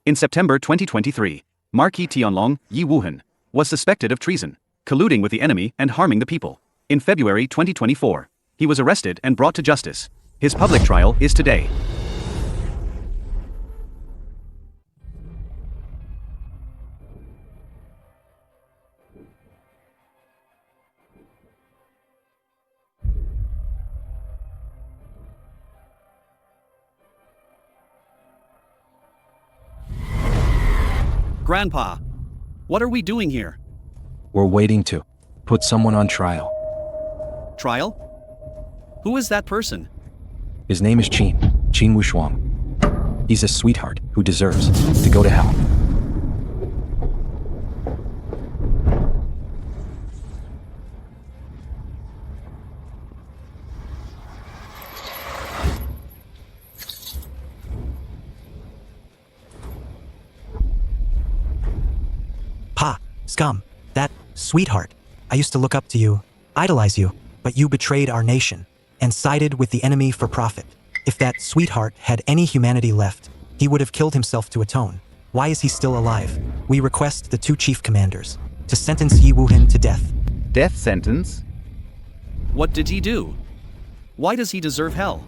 In September 2023, Marquis Tianlong, Ye Wuhen, was suspected of treason, colluding with the enemy and harming the people. In February 2024, he was arrested and brought to justice. His public trial is today. Grandpa, what are we doing here? We're waiting to put someone on trial. Trial? Who is that person? His name is Wu Shuang. He's a sweetheart who deserves to go to hell. Scum, that sweetheart. I used to look up to you, idolize you, but you betrayed our nation and sided with the enemy for profit. If that sweetheart had any humanity left, he would have killed himself to atone. Why is he still alive? We request the two chief commanders to sentence Ye Wuhen to death. Death sentence? What did he do? Why does he deserve hell?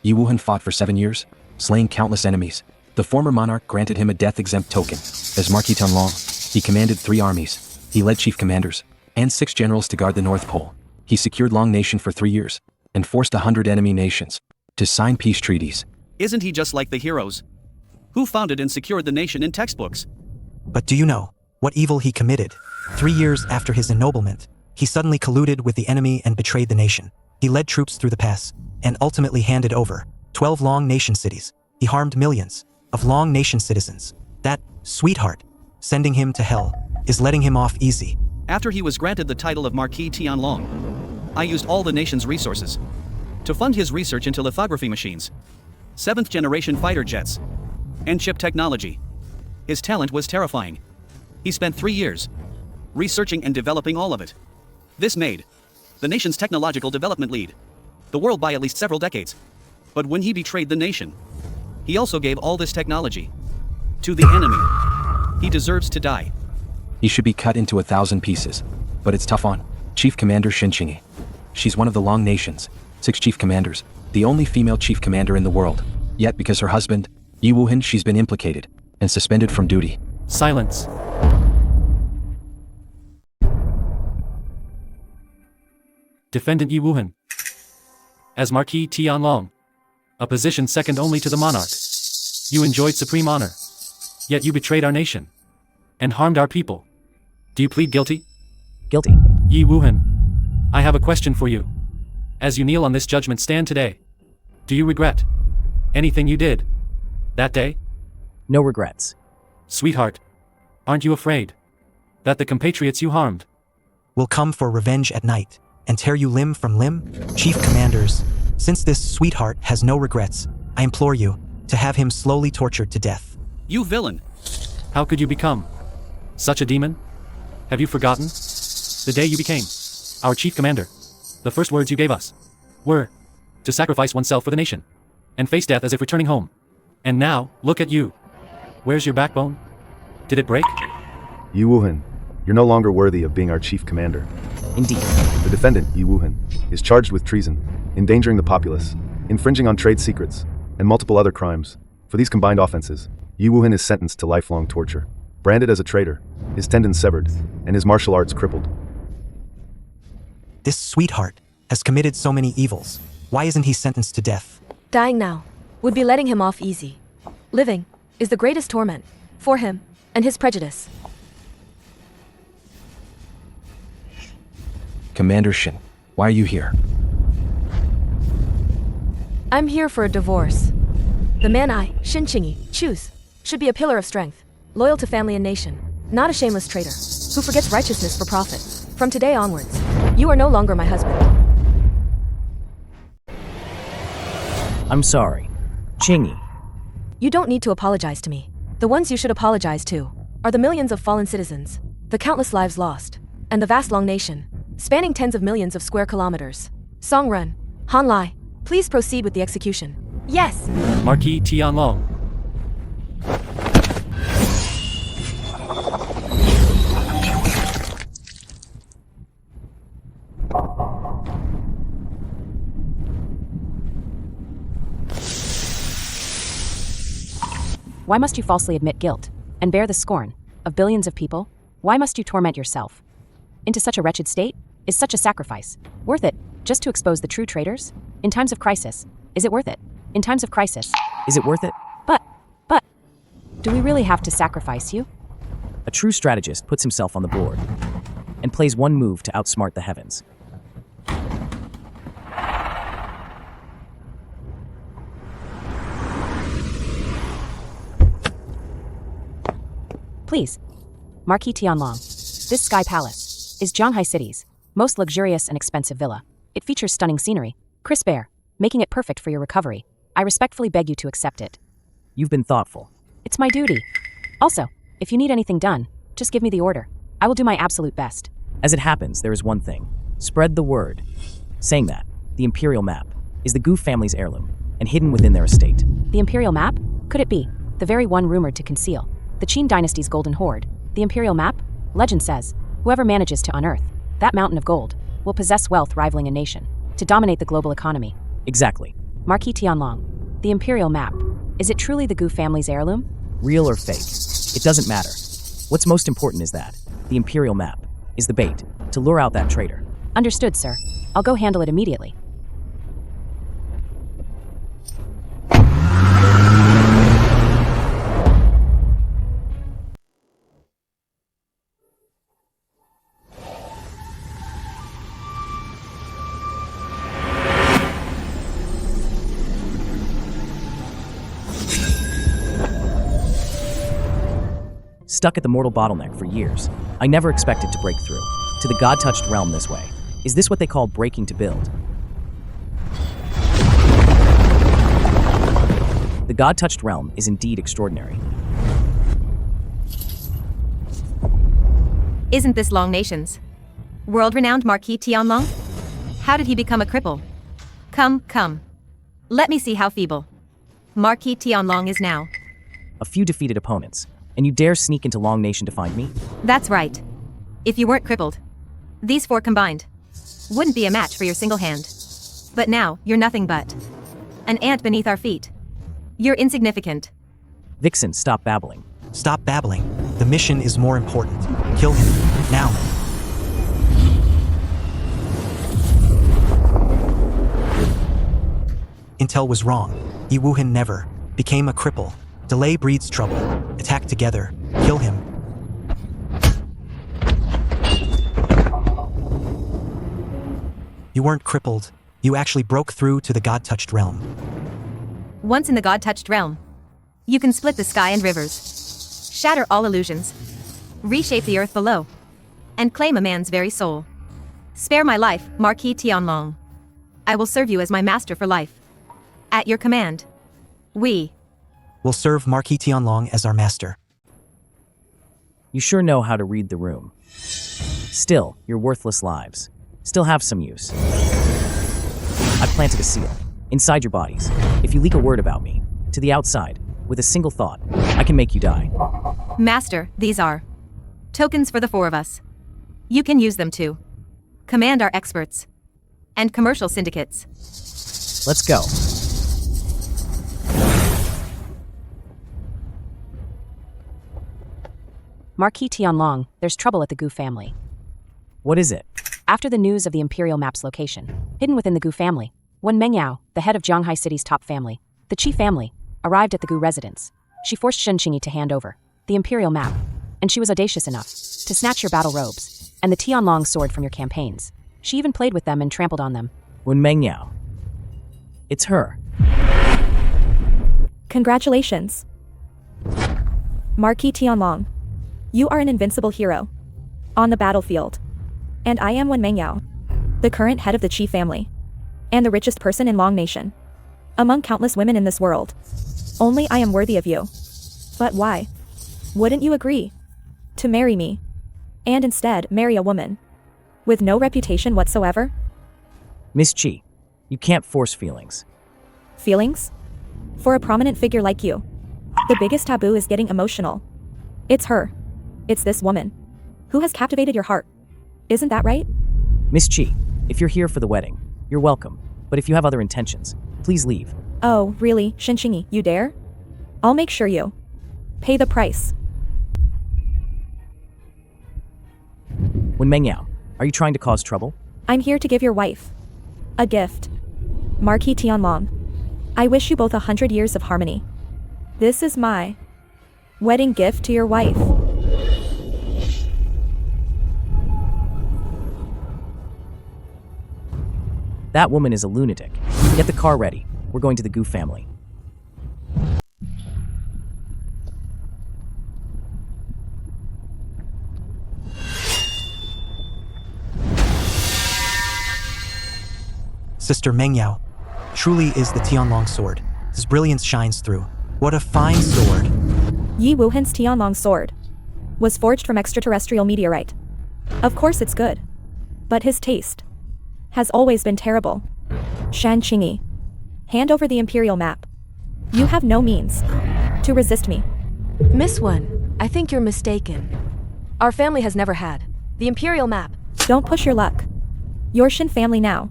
Ye Wuhen fought for 7 years, slaying countless enemies. The former monarch granted him a death-exempt token. As Marquis Tianlong, he commanded 3 armies. He led chief commanders and 6 generals to guard the North Pole. He secured Long Nation for 3 years and forced 100 enemy nations to sign peace treaties. Isn't he just like the heroes who founded and secured the nation in textbooks? But do you know what evil he committed? 3 years after his ennoblement, he suddenly colluded with the enemy and betrayed the nation. He led troops through the pass and ultimately handed over 12 Long Nation cities. He harmed millions of Long Nation citizens. That sweetheart, sending him to hell, is letting him off easy. After he was granted the title of Marquis Tianlong, I used all the nation's resources to fund his research into lithography machines, 7th generation fighter jets, and chip technology. His talent was terrifying. He spent 3 years researching and developing all of it. This made the nation's technological development lead the world by at least several decades. But when he betrayed the nation, he also gave all this technology to the enemy. He deserves to die. He should be cut into 1,000 pieces. But it's tough on Chief Commander Shen Qingyi. She's one of the Long Nation's 6 chief commanders, the only female chief commander in the world. Yet because her husband, Ye Wuhen, she's been implicated and suspended from duty. Silence. Defendant Ye Wuhen. As Marquis Tianlong, a position second only to the monarch, you enjoyed supreme honor. Yet you betrayed our nation and harmed our people. Do you plead guilty? Guilty. Ye Wuhen, I have a question for you. As you kneel on this judgment stand today, do you regret anything you did that day? No regrets. Sweetheart, aren't you afraid that the compatriots you harmed Will come for revenge at night and tear you limb from limb? Chief commanders, since this sweetheart has no regrets, I implore you to have him slowly tortured to death. You villain! How could you become such a demon? Have you forgotten the day you became our chief commander? The first words you gave us were to sacrifice oneself for the nation and face death as if returning home. And now, look at you. Where's your backbone? Did it break? Ye Wuhen, you're no longer worthy of being our chief commander. Indeed. The defendant, Ye Wuhen, is charged with treason, endangering the populace, infringing on trade secrets, and multiple other crimes. For these combined offenses, Ye Wuhen is sentenced to lifelong torture, branded as a traitor, his tendons severed, and his martial arts crippled. This sweetheart has committed so many evils. Why isn't he sentenced to death? Dying now would be letting him off easy. Living is the greatest torment for him and his prejudice. Commander Shen, why are you here? I'm here for a divorce. The man I, Shen Qingyi, choose should be a pillar of strength, loyal to family and nation, not a shameless traitor who forgets righteousness for profit. From today onwards, you are no longer my husband. I'm sorry. Qingyi. You don't need to apologize to me. The ones you should apologize to are the millions of fallen citizens, the countless lives lost, and the vast Long Nation, spanning tens of millions of square kilometers. Songrun, Hanlai, please proceed with the execution. Yes! Marquis Tianlong. Why must you falsely admit guilt and bear the scorn of billions of people? Why must you torment yourself into such a wretched state? Is such a sacrifice worth it just to expose the true traitors? In times of crisis, is it worth it? In times of crisis, Is it worth it? but, do we really have to sacrifice you? A true strategist puts himself on the board and plays one move to outsmart the heavens. Please. Marquis Tianlong. This Sky Palace is Jianghai City's most luxurious and expensive villa. It features stunning scenery, crisp air, making it perfect for your recovery. I respectfully beg you to accept it. You've been thoughtful. It's my duty. Also, if you need anything done, just give me the order. I will do my absolute best. As it happens, there is one thing. Spread the word. Saying that, the Imperial Map is the Gu family's heirloom and hidden within their estate. The Imperial Map? Could it be the very one rumored to conceal the Qin dynasty's golden hoard? The Imperial Map? Legend says, whoever manages to unearth that mountain of gold will possess wealth rivaling a nation to dominate the global economy. Exactly. Marquis Tianlong, the Imperial Map. Is it truly the Gu family's heirloom? Real or fake, it doesn't matter. What's most important is that the Imperial Map is the bait to lure out that traitor. Understood, sir. I'll go handle it immediately. Stuck at the mortal bottleneck for years, I never expected to break through to the God-touched realm this way. Is this what they call breaking to build? The God-touched realm is indeed extraordinary. Isn't this Long Nation's world-renowned Marquis Tianlong? How did he become a cripple? Come. Let me see how feeble Marquis Tianlong is now. A few defeated opponents, and you dare sneak into Long Nation to find me? That's right. If you weren't crippled, these four combined wouldn't be a match for your single hand. But now, you're nothing but an ant beneath our feet. You're insignificant. Vixen, stop babbling. Stop babbling. The mission is more important. Kill him. Now. Intel was wrong. Ye Wuhen never became a cripple. Delay breeds trouble. Attack together. Kill him. You weren't crippled. You actually broke through to the God-touched realm. Once in the God-touched realm, you can split the sky and rivers, shatter all illusions, reshape the earth below, and claim a man's very soul. Spare my life, Marquis Tianlong. I will serve you as my master for life. At your command. We will serve Marquis Tianlong as our master. You sure know how to read the room. Still, your worthless lives still have some use. I've planted a seal inside your bodies. If you leak a word about me to the outside with a single thought, I can make you die. Master, these are tokens for the four of us. You can use them to command our experts and commercial syndicates. Let's go. Marquis Tianlong, there's trouble at the Gu family. What is it? After the news of the Imperial Map's location, hidden within the Gu family, when Meng Yao, the head of Jianghai City's top family, the Qi family, arrived at the Gu residence, she forced Shen Qingyi to hand over the Imperial Map, and she was audacious enough to snatch your battle robes and the Tianlong sword from your campaigns. She even played with them and trampled on them. When Meng Yao. It's her. Congratulations. Marquis Tianlong. You are an invincible hero on the battlefield. And I am Wen Mengyao, the current head of the Qi family, and the richest person in Long Nation. Among countless women in this world, only I am worthy of you. But why? Wouldn't you agree to marry me, and instead marry a woman with no reputation whatsoever? Miss Qi, you can't force feelings. Feelings? For a prominent figure like you, the biggest taboo is getting emotional. It's her. It's this woman who has captivated your heart. Isn't that right? Miss Qi, if you're here for the wedding, you're welcome. But if you have other intentions, please leave. Oh, really, Shen Qingyi, you dare? I'll make sure you Pay the price. Wen Mengyao, are you trying to cause trouble? I'm here to give your wife a gift. Marquis Tianlong. I wish you both 100 years of harmony. This is my wedding gift to your wife. That woman is a lunatic. Get the car ready. We're going to the Gu family. Sister Mengyao, truly is the Tianlong sword. His brilliance shines through. What a fine sword. Ye Wuhen's Tianlong sword was forged from extraterrestrial meteorite. Of course it's good. But his taste has always been terrible. Shen Qingyi, hand over the Imperial map. You have no means to resist me. Miss Wen, I think you're mistaken. Our family has never had the Imperial map. Don't push your luck. You're Shen family now.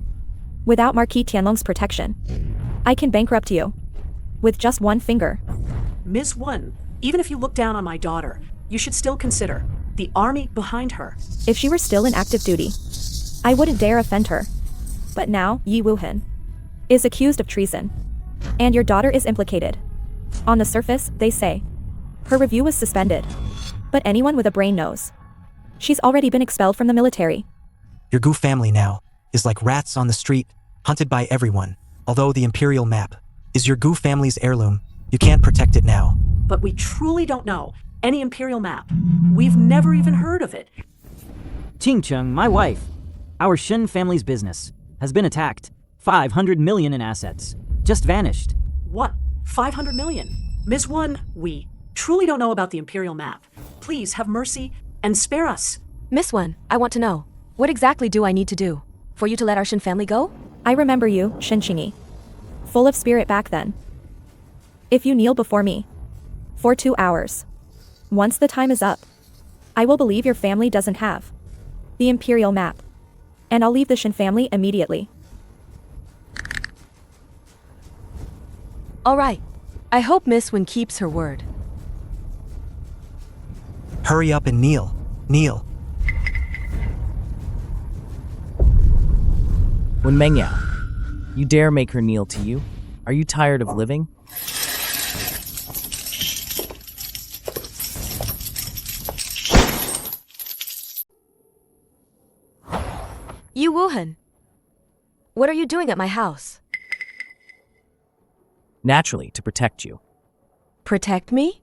Without Marquis Tianlong's protection, I can bankrupt you with just one finger. Ms. Wen, even if you look down on my daughter, you should still consider the army behind her. If she were still in active duty, I wouldn't dare offend her. But now, Ye Wuhen is accused of treason, and your daughter is implicated. On the surface, they say her review was suspended, but anyone with a brain knows she's already been expelled from the military. Your Gu family now is like rats on the street, hunted by everyone. Although the Imperial map is your Gu family's heirloom, you can't protect it now. But we truly don't know any Imperial map. We've never even heard of it. Qingcheng, my wife, our Shen family's business, has been attacked. 500 million in assets. Just vanished. What? 500 million? Ms. Wen, we truly don't know about the Imperial map. Please have mercy and spare us. Miss Wen, I want to know, what exactly do I need to do for you to let our Shen family go? I remember you, Shen Qingyi, full of spirit back then. If you kneel before me for 2 hours, once the time is up, I will believe your family doesn't have the Imperial map, and I'll leave the Shen family immediately. All right. I hope Miss Wen keeps her word. Hurry up and kneel. Kneel. Wen Mengyao, you dare make her kneel to you? Are you tired of living? Ye Wuhen, what are you doing at my house? Naturally, to protect you. Protect me?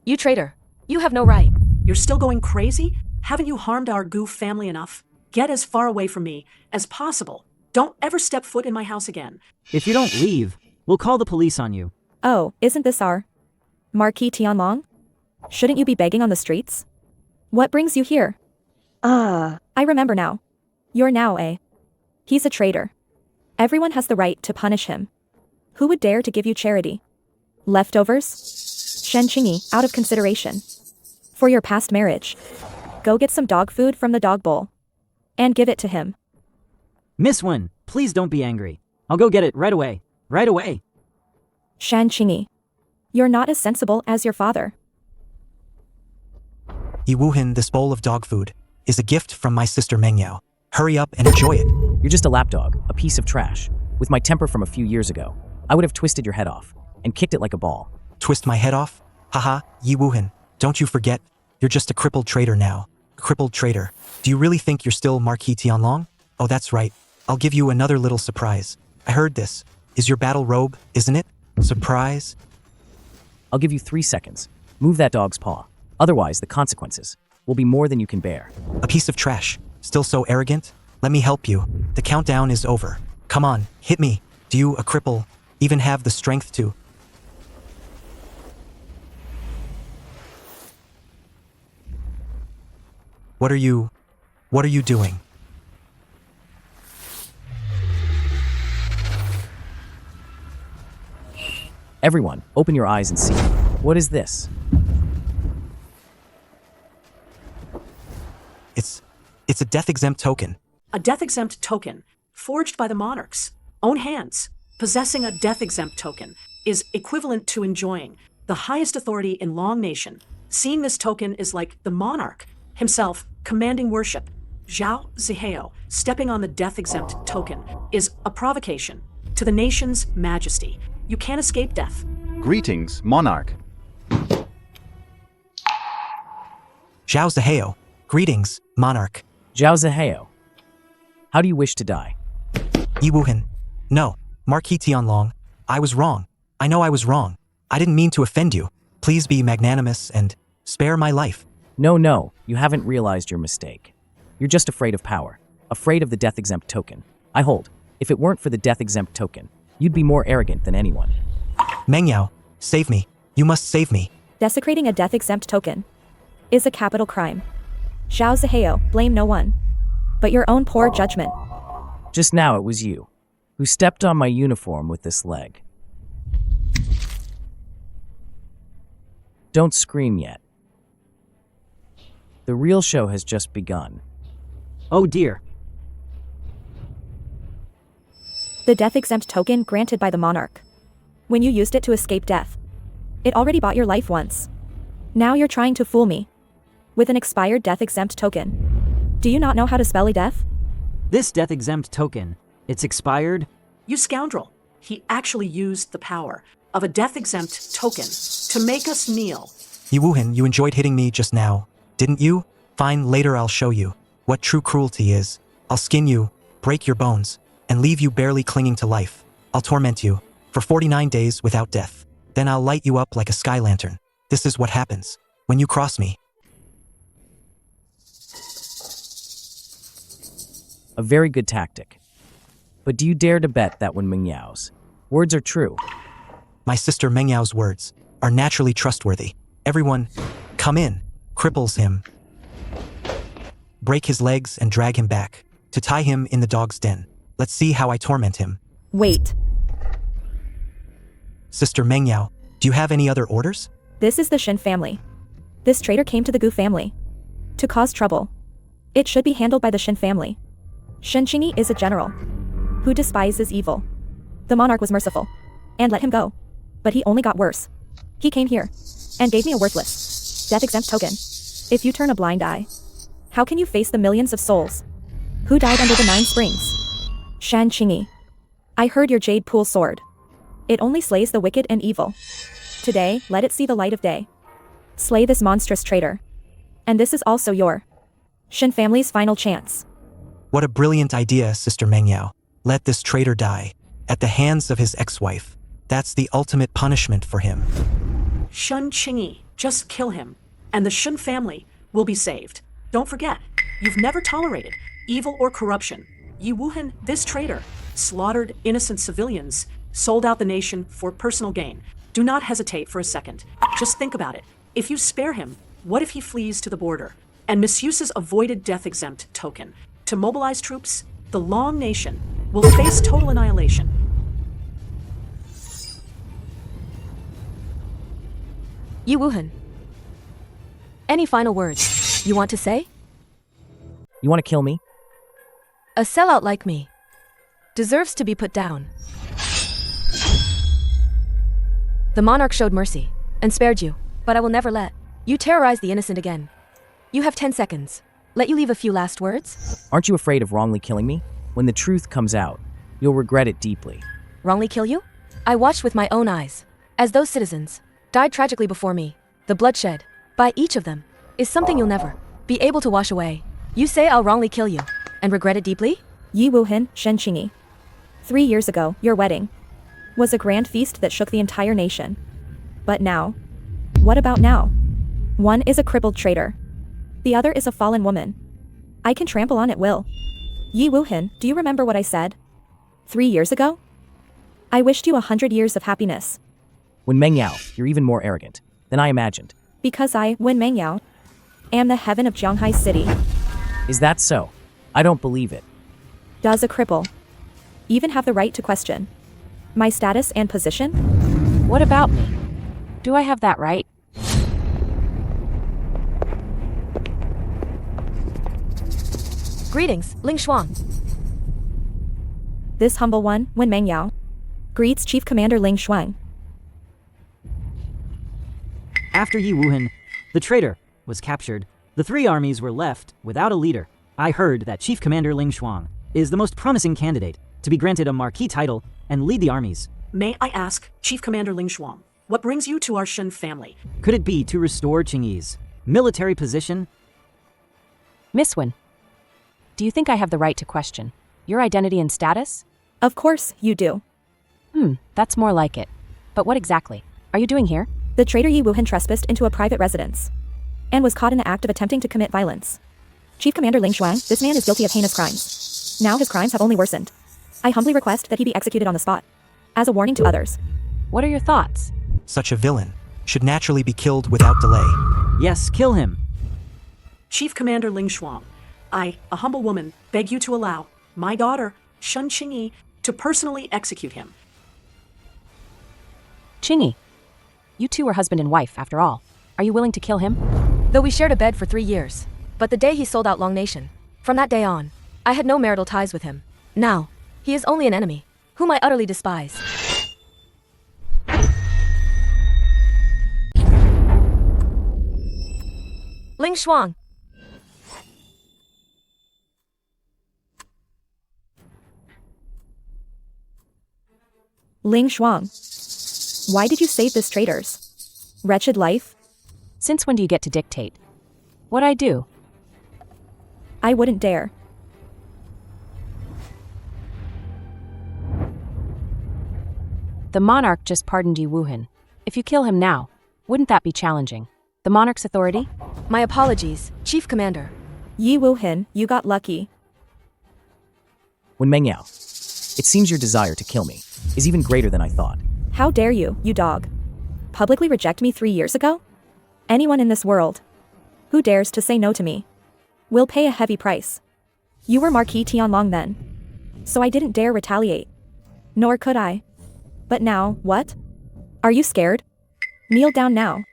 You traitor. You have no right. You're still going crazy? Haven't you harmed our Gu family enough? Get as far away from me as possible. Don't ever step foot in my house again. If you don't leave, we'll call the police on you. Oh, isn't this our Marquis Tianlong? Shouldn't you be begging on the streets? What brings you here? I remember now. You're now He's a traitor. Everyone has the right to punish him. Who would dare to give you charity? Leftovers? Shen Qingyi, out of consideration for your past marriage, go get some dog food from the dog bowl and give it to him. Miss Wen, please don't be angry. I'll go get it right away. Right away. Shen Qingyi, you're not as sensible as your father. Ye Wuhen, this bowl of dog food is a gift from my sister Mengyao. Hurry up and enjoy it. You're just a lapdog, a piece of trash. With my temper from a few years ago, I would have twisted your head off and kicked it like a ball. Twist my head off? Haha, Ye Wuhen, don't you forget, you're just a crippled traitor now. A crippled traitor. Do you really think you're still Marquis Tianlong? Oh, that's right. I'll give you another little surprise. I heard this. Is your battle robe, isn't it? Surprise? I'll give you 3 seconds. Move that dog's paw. Otherwise, the consequences will be more than you can bear. A piece of trash. Still so arrogant? Let me help you. The countdown is over. Come on, hit me. Do you, a cripple, even have the strength to? What are you doing? Everyone, open your eyes and see. What is this? It's a death-exempt token. A death-exempt token, forged by the monarch's own hands. Possessing a death-exempt token is equivalent to enjoying the highest authority in Long Nation. Seeing this token is like the monarch himself commanding worship. Zhao Ziheo, stepping on the death-exempt token, is a provocation to the nation's majesty. You can't escape death. Greetings, monarch. Zhao Ziheo. Greetings, monarch. Zhao Ziheo. How do you wish to die? Ye Wuhen. No, Marquis Tianlong. I was wrong. I know I was wrong. I didn't mean to offend you. Please be magnanimous and spare my life. No, you haven't realized your mistake. You're just afraid of power. Afraid of the death-exempt token. I hold. If it weren't for the death-exempt token, you'd be more arrogant than anyone. Mengyao, save me. You must save me. Desecrating a death-exempt token is a capital crime. Zhao Ziheo, blame no one but your own poor judgment. Just now it was you who stepped on my uniform with this leg. Don't scream yet. The real show has just begun. Oh dear. The death-exempt token granted by the monarch. When you used it to escape death, it already bought your life once. Now you're trying to fool me with an expired death-exempt token. Do you not know how to spell death? This death-exempt token, it's expired? You scoundrel. He actually used the power of a death-exempt token to make us kneel. Ye Wuhen, you enjoyed hitting me just now, didn't you? Fine, later I'll show you what true cruelty is. I'll skin you, break your bones, and leave you barely clinging to life. I'll torment you for 49 days without death. Then I'll light you up like a sky lantern. This is what happens when you cross me. A very good tactic. But do you dare to bet that when Mengyao's words are true? My sister Mengyao's words are naturally trustworthy. Everyone, come in, cripples him, break his legs and drag him back, to tie him in the dog's den. Let's see how I torment him. Wait. Sister Mengyao, do you have any other orders? This is the Shen family. This traitor came to the Gu family to cause trouble. It should be handled by the Shen family. Shen Qingyi is a general who despises evil. The monarch was merciful and let him go, but he only got worse. He came here and gave me a worthless, death-exempt token. If you turn a blind eye, how can you face the millions of souls who died under the 9 springs? Shen Qingyi, I heard your jade pool sword. It only slays the wicked and evil. Today, let it see the light of day. Slay this monstrous traitor. And this is also your Shen family's final chance. What a brilliant idea, Sister Mengyao. Let this traitor die at the hands of his ex-wife. That's the ultimate punishment for him. Shen Qingyi, just kill him, and the Shen family will be saved. Don't forget, you've never tolerated evil or corruption. Ye Wuhen, this traitor, slaughtered innocent civilians, sold out the nation for personal gain. Do not hesitate for a second. Just think about it. If you spare him, what if he flees to the border and misuses a voided death-exempt token to mobilize troops? The Long Nation will face total annihilation. Ye Wuhen. Any final words you want to say? You want to kill me? A sellout like me deserves to be put down. The monarch showed mercy and spared you, but I will never let you terrorize the innocent again. You have 10 seconds. Let you leave a few last words? Aren't you afraid of wrongly killing me? When the truth comes out, you'll regret it deeply. Wrongly kill you? I watched with my own eyes as those citizens died tragically before me. The bloodshed by each of them is something you'll never be able to wash away. You say I'll wrongly kill you and regret it deeply? Ye Wuhen, Shen Qingyi. 3 years ago, your wedding was a grand feast that shook the entire nation. But now? What about now? One is a crippled traitor. The other is a fallen woman. I can trample on at will. Ye Wuhen, do you remember what I said 3 years ago? I wished you 100 years of happiness. When Mengyao, you're even more arrogant than I imagined. Because I, Wen Mengyao, am the heaven of Jianghai City. Is that so? I don't believe it. Does a cripple even have the right to question my status and position? What about me? Do I have that right? Greetings, Ling Shuang. This humble one, Wen Mengyao, greets Chief Commander Ling Shuang. After Ye Wuhen, the traitor, was captured, the three armies were left without a leader. I heard that Chief Commander Ling Shuang is the most promising candidate to be granted a Marquis title and lead the armies. May I ask, Chief Commander Ling Shuang, what brings you to our Shen family? Could it be to restore Qingyi's military position? Miss Wen, do you think I have the right to question your identity and status? Of course you do. That's more like it. But what exactly are you doing here? The traitor Ye Wuhen trespassed into a private residence and was caught in the act of attempting to commit violence. Chief Commander Ling Shuang, this man is guilty of heinous crimes. Now his crimes have only worsened. I humbly request that he be executed on the spot, as a warning to others. What are your thoughts? Such a villain should naturally be killed without delay. Yes, kill him. Chief Commander Ling Shuang, I, a humble woman, beg you to allow my daughter, Shen Qingyi, to personally execute him. Qingyi, you two are husband and wife, after all. Are you willing to kill him? Though we shared a bed for 3 years. But the day he sold out Long Nation, from that day on, I had no marital ties with him. Now, he is only an enemy, whom I utterly despise. Ling Shuang. Ling Shuang, why did you save this traitor's wretched life? Since when do you get to dictate what I do? I wouldn't dare. The monarch just pardoned Ye Wuhen. If you kill him now, wouldn't that be challenging the monarch's authority? My apologies, Chief Commander. Ye Wuhen, you got lucky. Wen Mengyao, it seems your desire to kill me is even greater than I thought. How dare you, you dog, publicly reject me 3 years ago? Anyone in this world who dares to say no to me will pay a heavy price. You were Marquis Tianlong then, so I didn't dare retaliate. Nor could I. But now, what? Are you scared? Kneel down now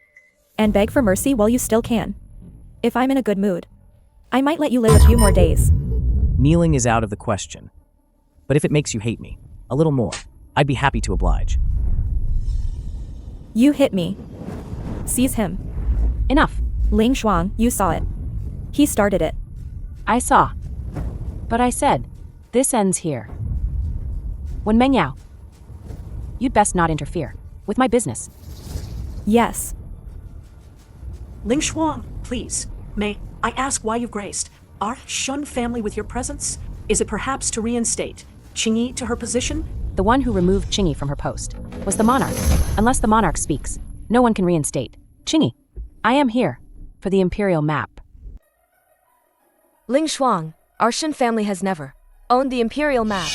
and beg for mercy while you still can. If I'm in a good mood, I might let you live a few more days. Kneeling is out of the question. But if it makes you hate me a little more, I'd be happy to oblige. You hit me. Seize him. Enough. Ling Shuang, you saw it. He started it. I saw. But I said, this ends here. Wen Mengyao, you'd best not interfere with my business. Yes. Ling Shuang, please, may I ask why you've graced our Shen family with your presence? Is it perhaps to reinstate Qingyi to her position? The one who removed Qingyi from her post was the monarch. Unless the monarch speaks, no one can reinstate Qingyi. I am here for the imperial map. Ling Shuang, our Shen family has never owned the imperial map.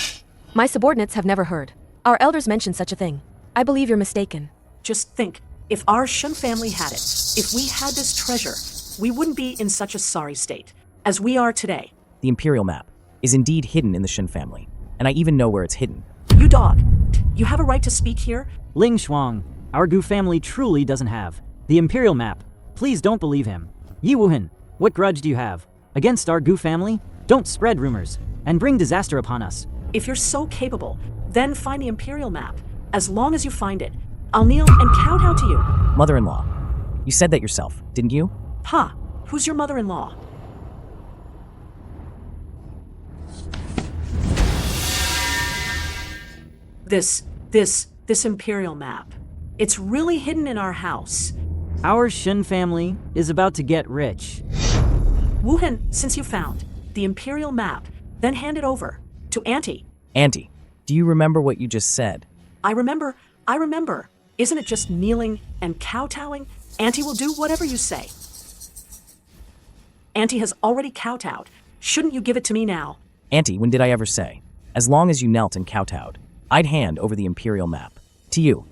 My subordinates have never heard our elders mention such a thing. I believe you're mistaken. Just think, if our Shen family had it, if we had this treasure, we wouldn't be in such a sorry state as we are today. The imperial map is indeed hidden in the Shen family, and I even know where it's hidden. You dog, you have a right to speak here? Ling Shuang, our Gu family truly doesn't have the imperial map. Please don't believe him. Ye Wuhen, what grudge do you have against our Gu family? Don't spread rumors and bring disaster upon us. If you're so capable, then find the imperial map. As long as you find it, I'll kneel and kowtow to you. Mother-in-law, you said that yourself, didn't you? Ha! Who's your mother-in-law? This imperial map. It's really hidden in our house. Our Shen family is about to get rich. Wuhen, since you found the imperial map, then hand it over to Auntie. Auntie, do you remember what you just said? I remember. Isn't it just kneeling and kowtowing? Auntie will do whatever you say. Auntie has already kowtowed. Shouldn't you give it to me now? Auntie, when did I ever say? As long as you knelt and kowtowed, I'd hand over the imperial map. To you.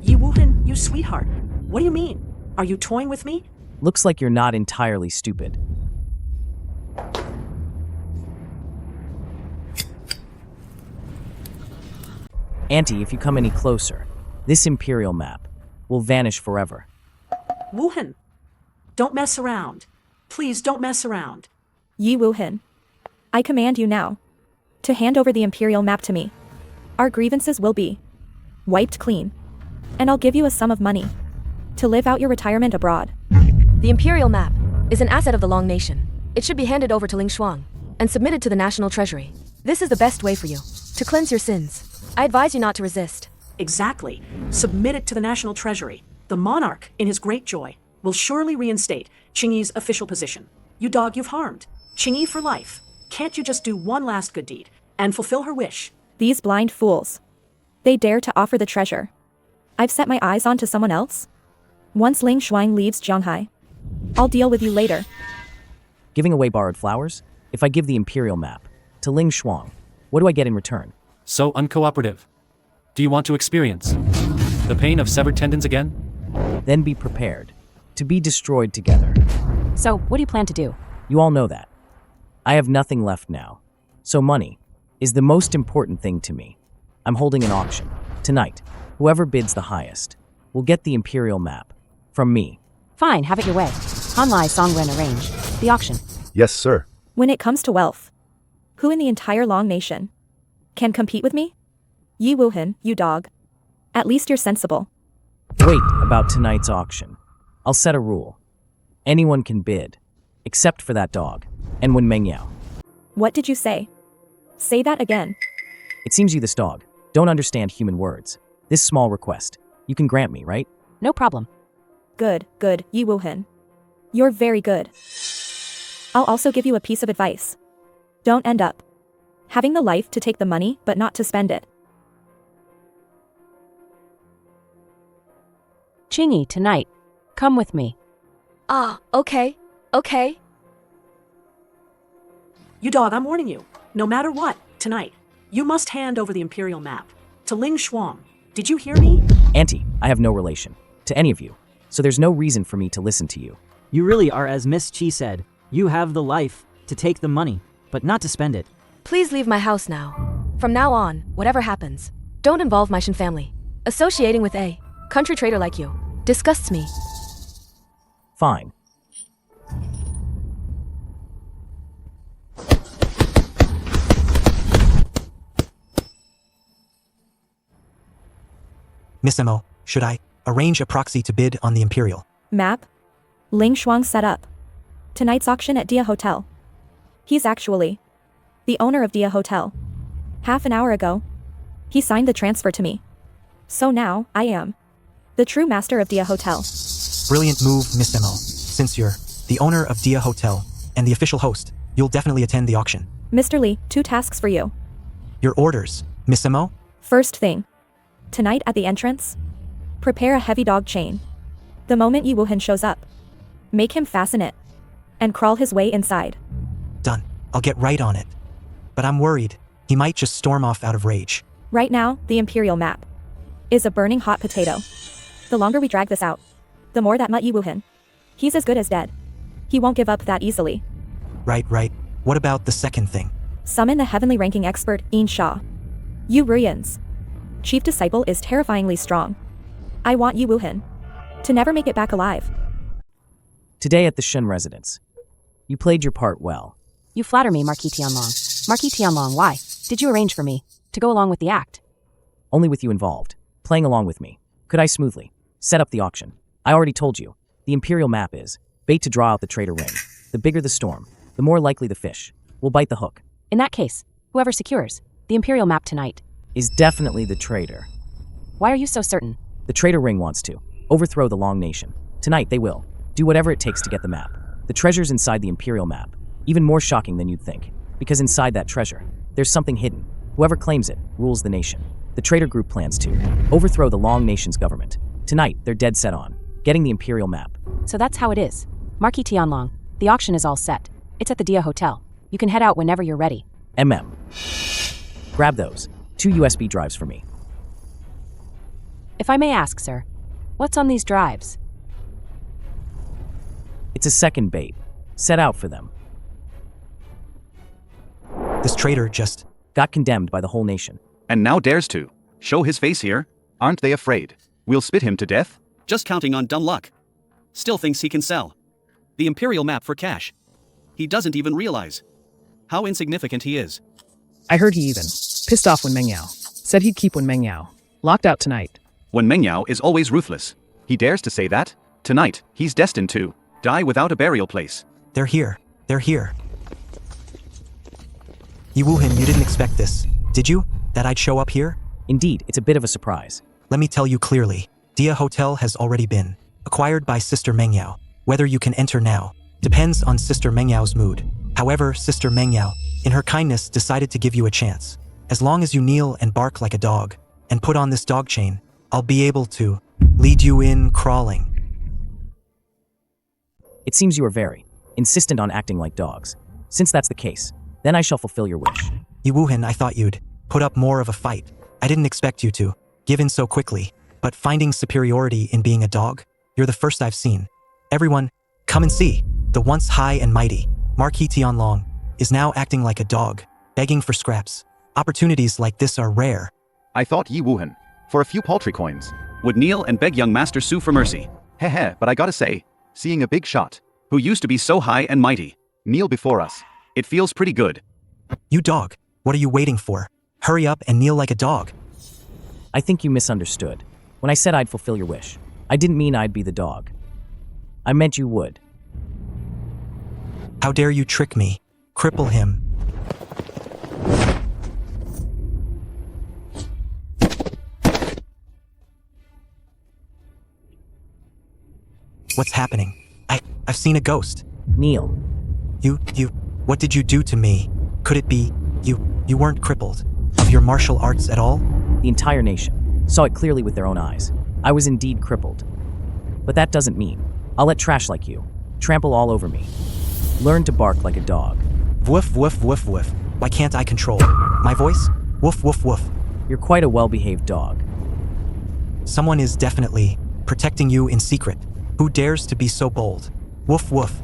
Ye Wuhen, you sweetheart. What do you mean? Are you toying with me? Looks like you're not entirely stupid. Auntie, if you come any closer, this imperial map will vanish forever. Wuhen, don't mess around. Please don't mess around. Ye Wuhen, I command you now to hand over the imperial map to me. Our grievances will be wiped clean, and I'll give you a sum of money To live out your retirement abroad. The Imperial Map is an asset of the Long Nation. It should be handed over to Ling Shuang and submitted to the National Treasury. This is the best way for you to cleanse your sins. I advise you not to resist. Exactly. Submit it to the National Treasury. The monarch, in his great joy, will surely reinstate Qingyi's official position. You dog you've harmed. Qingyi for life. Can't you just do one last good deed and fulfill her wish? These blind fools. They dare to offer the treasure. I've set my eyes onto someone else? Once Ling Shuang leaves Jianghai, I'll deal with you later. Giving away borrowed flowers? If I give the Imperial Map to Ling Shuang, what do I get in return? So uncooperative. Do you want to experience the pain of severed tendons again? Then be prepared to be destroyed together. So, what do you plan to do? You all know that. I have nothing left now. So money is the most important thing to me. I'm holding an auction. Tonight, whoever bids the highest will get the Imperial Map from me. Fine, have it your way. Hanlai Songren arrange the auction. Yes, sir. When it comes to wealth, who in the entire Long Nation can compete with me? Ye Wuhen, you dog. At least you're sensible. Wait, about tonight's auction. I'll set a rule. Anyone can bid, except for that dog, and Wen Mengyao. What did you say? Say that again. It seems you, this dog, don't understand human words. This small request, you can grant me, right? No problem. Good, Ye Wuhen. You're very good. I'll also give you a piece of advice. Don't end up having the life to take the money but not to spend it. Qingyi, tonight. Come with me. Okay. You dog, I'm warning you. No matter what, tonight, you must hand over the Imperial Map to Ling Shuang. Did you hear me? Auntie, I have no relation to any of you, so there's no reason for me to listen to you. You really are, as Miss Qi said. You have the life to take the money, but not to spend it. Please leave my house now. From now on, whatever happens, don't involve my Shen family. Associating with a country traitor like you disgusts me. Fine. Miss Mo, should I arrange a proxy to bid on the Imperial Map? Ling Shuang set up tonight's auction at Dia Hotel. He's actually the owner of Dia Hotel. Half an hour ago, he signed the transfer to me. So now, I am the true master of Dia Hotel. Brilliant move, Miss Mo. Since you're the owner of Dia Hotel and the official host, you'll definitely attend the auction. Mr. Li, 2 tasks for you. Your orders, Miss Mo? First thing, tonight at the entrance, prepare a heavy dog chain. The moment Ye Wuhen shows up, make him fasten it and crawl his way inside. Done. I'll get right on it. But I'm worried. He might just storm off out of rage. Right now, the Imperial Map is a burning hot potato. The longer we drag this out, the more that Ye Wuhen. He's as good as dead. He won't give up that easily. Right. What about the second thing? Summon the heavenly ranking expert, Yin Sha. Yu Ruyan's chief disciple is terrifyingly strong. I want Ye Wuhen to never make it back alive. Today at the Shen residence, you played your part well. You flatter me, Marquis Tianlong. Marquis Tianlong, why did you arrange for me to go along with the act? Only with you involved, playing along with me, could I smoothly set up the auction. I already told you, the Imperial Map is bait to draw out the traitor ring. The bigger the storm, the more likely the fish will bite the hook. In that case, whoever secures the Imperial Map tonight is definitely the traitor. Why are you so certain? The traitor ring wants to overthrow the Long Nation. Tonight they will do whatever it takes to get the map. The treasure's inside the Imperial Map, even more shocking than you'd think, because inside that treasure, there's something hidden. Whoever claims it rules the nation. The traitor group plans to overthrow the Long Nation's government. Tonight, they're dead set on getting the Imperial Map. So that's how it is. Marquis Tianlong, the auction is all set. It's at the Dia Hotel. You can head out whenever you're ready. Grab those 2 USB drives for me. If I may ask, sir, what's on these drives? It's a second bait. Set out for them. This traitor just got condemned by the whole nation. And now dares to show his face here? Aren't they afraid we'll spit him to death? Just counting on dumb luck. Still thinks he can sell the Imperial Map for cash. He doesn't even realize how insignificant he is. I heard he even pissed off Wen Mengyao. Said he'd keep Wen Mengyao locked out tonight. Wen Mengyao is always ruthless. He dares to say that? Tonight, he's destined to die without a burial place. They're here. They're here. Ye Wuhen, you didn't expect this, did you? That I'd show up here? Indeed, it's a bit of a surprise. Let me tell you clearly. Dia Hotel has already been acquired by Sister Mengyao. Whether you can enter now depends on Sister Mengyao's mood. However, Sister Mengyao, in her kindness, decided to give you a chance. As long as you kneel and bark like a dog, and put on this dog chain, I'll be able to lead you in crawling. It seems you are very insistent on acting like dogs. Since that's the case, then I shall fulfill your wish. Ye Wuhen, I thought you'd put up more of a fight. I didn't expect you to give in so quickly, but finding superiority in being a dog, you're the first I've seen. Everyone, come and see. The once high and mighty Marquis Tianlong is now acting like a dog, begging for scraps. Opportunities like this are rare. I thought Ye Wuhen, for a few paltry coins, would kneel and beg young Master Su for mercy. Heh, but I gotta say, seeing a big shot, who used to be so high and mighty, kneel before us, it feels pretty good. You dog, what are you waiting for? Hurry up and kneel like a dog. I think you misunderstood. When I said I'd fulfill your wish, I didn't mean I'd be the dog. I meant you would. How dare you trick me? Cripple him. What's happening? I've seen a ghost. Kneel. What did you do to me? Could it be, you weren't crippled of your martial arts at all? The entire nation saw it clearly with their own eyes. I was indeed crippled. But that doesn't mean I'll let trash like you trample all over me. Learn to bark like a dog. Woof, woof, woof, woof. Why can't I control my voice? Woof, woof, woof. You're quite a well-behaved dog. Someone is definitely protecting you in secret. Who dares to be so bold? Woof, woof.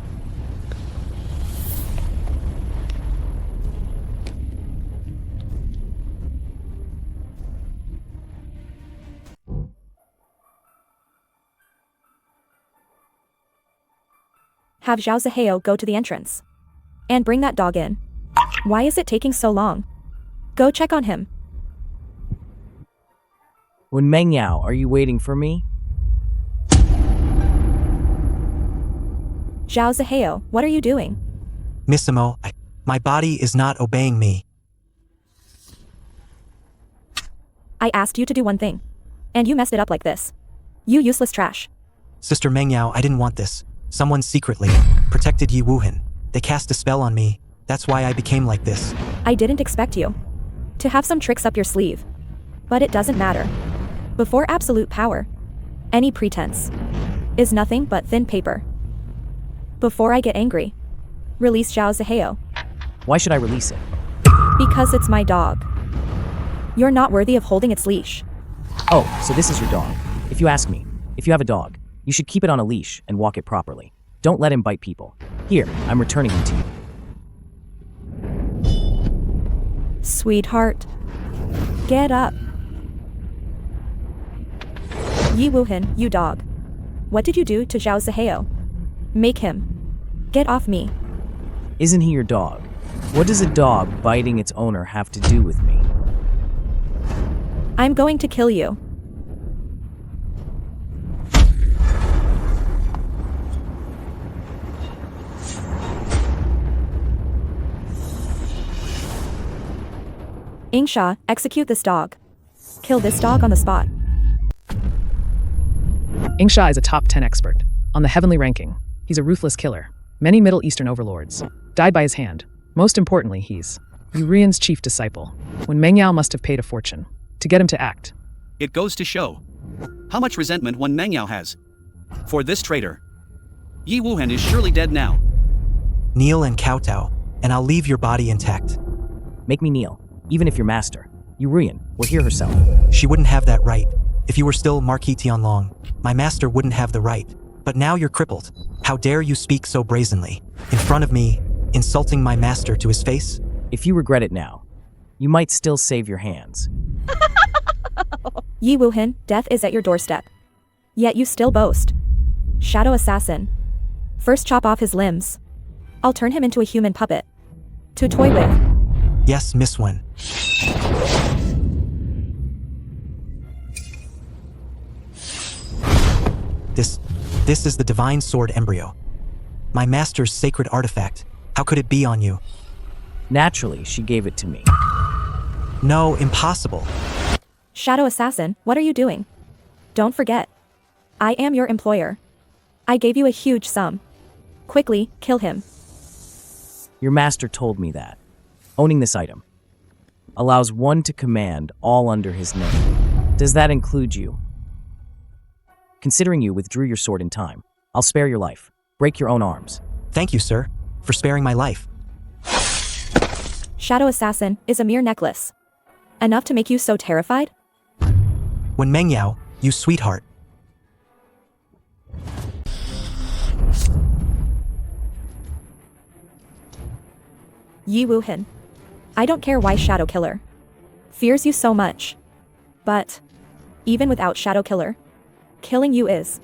Have Zhao Zihao go to the entrance. And bring that dog in. Why is it taking so long? Go check on him. Wen Mengyao, are you waiting for me? Zhao Zihao, what are you doing? Missimo, my body is not obeying me. I asked you to do one thing. And you messed it up like this. You useless trash. Sister Mengyao, I didn't want this. Someone secretly protected Ye Wuhen. They cast a spell on me. That's why I became like this. I didn't expect you to have some tricks up your sleeve. But it doesn't matter. Before absolute power, any pretense is nothing but thin paper. Before I get angry, release Zhao Zihao. Why should I release it? Because it's my dog. You're not worthy of holding its leash. Oh, so this is your dog. If you ask me, if you have a dog, you should keep it on a leash and walk it properly. Don't let him bite people. Here, I'm returning him to you. Sweetheart. Get up. Ye Wuhen, you dog. What did you do to Zhao Zihao? Make him. Get off me. Isn't he your dog? What does a dog biting its owner have to do with me? I'm going to kill you. Ingsha, execute this dog. Kill this dog on the spot. Ingsha is a top 10 expert on the heavenly ranking. He's a ruthless killer. Many Middle Eastern overlords died by his hand. Most importantly, he's Yurian's chief disciple. When Mengyao must have paid a fortune to get him to act. It goes to show how much resentment Wen Mengyao has for this traitor. Ye Wuhen is surely dead now. Kneel and kowtow, and I'll leave your body intact. Make me kneel, even if your master, Yurian, were here herself. She wouldn't have that right. If you were still Marquis Tianlong, my master wouldn't have the right. But now you're crippled. How dare you speak so brazenly? In front of me, insulting my master to his face? If you regret it now, you might still save your hands. Ye Wuhen, death is at your doorstep. Yet you still boast. Shadow assassin. First chop off his limbs. I'll turn him into a human puppet. To toy with. Yes, Miss Wen. This is the divine sword embryo. My master's sacred artifact. How could it be on you? Naturally, she gave it to me. No, impossible. Shadow Assassin, what are you doing? Don't forget. I am your employer. I gave you a huge sum. Quickly, kill him. Your master told me that. Owning this item allows one to command all under his name. Does that include you? Considering you withdrew your sword in time, I'll spare your life. Break your own arms. Thank you, sir, for sparing my life. Shadow Assassin is a mere necklace. Enough to make you so terrified? When Mengyao, you sweetheart. Ye Wuhen. I don't care why Shadow Killer fears you so much. But, even without Shadow Killer, killing you is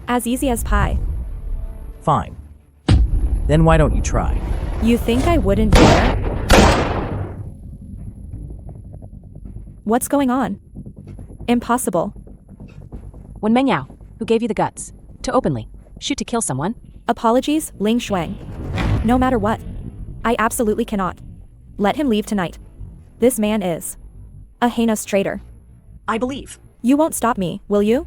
as easy as pie. Fine. Then why don't you try? You think I wouldn't dare? What's going on? Impossible. When Mengyao, who gave you the guts to openly shoot to kill someone? Apologies, Ling Shuang. No matter what, I absolutely cannot let him leave tonight. This man is a heinous traitor. I believe. You won't stop me, will you?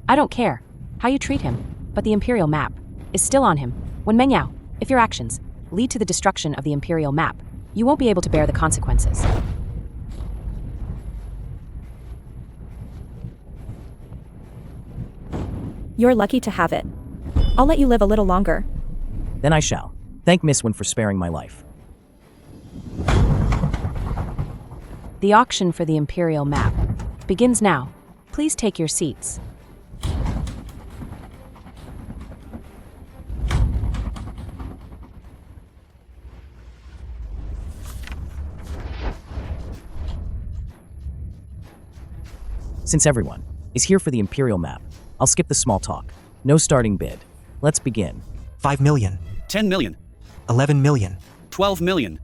I don't care how you treat him, but the Imperial map is still on him. When Mengyao, if your actions lead to the destruction of the Imperial map, you won't be able to bear the consequences. You're lucky to have it. I'll let you live a little longer. Then I shall. Thank Miss Wen for sparing my life. The auction for the Imperial map begins now. Please take your seats. Since everyone is here for the Imperial map, I'll skip the small talk. No starting bid. Let's begin. 5 million. 10 million. 11 million. 12 million.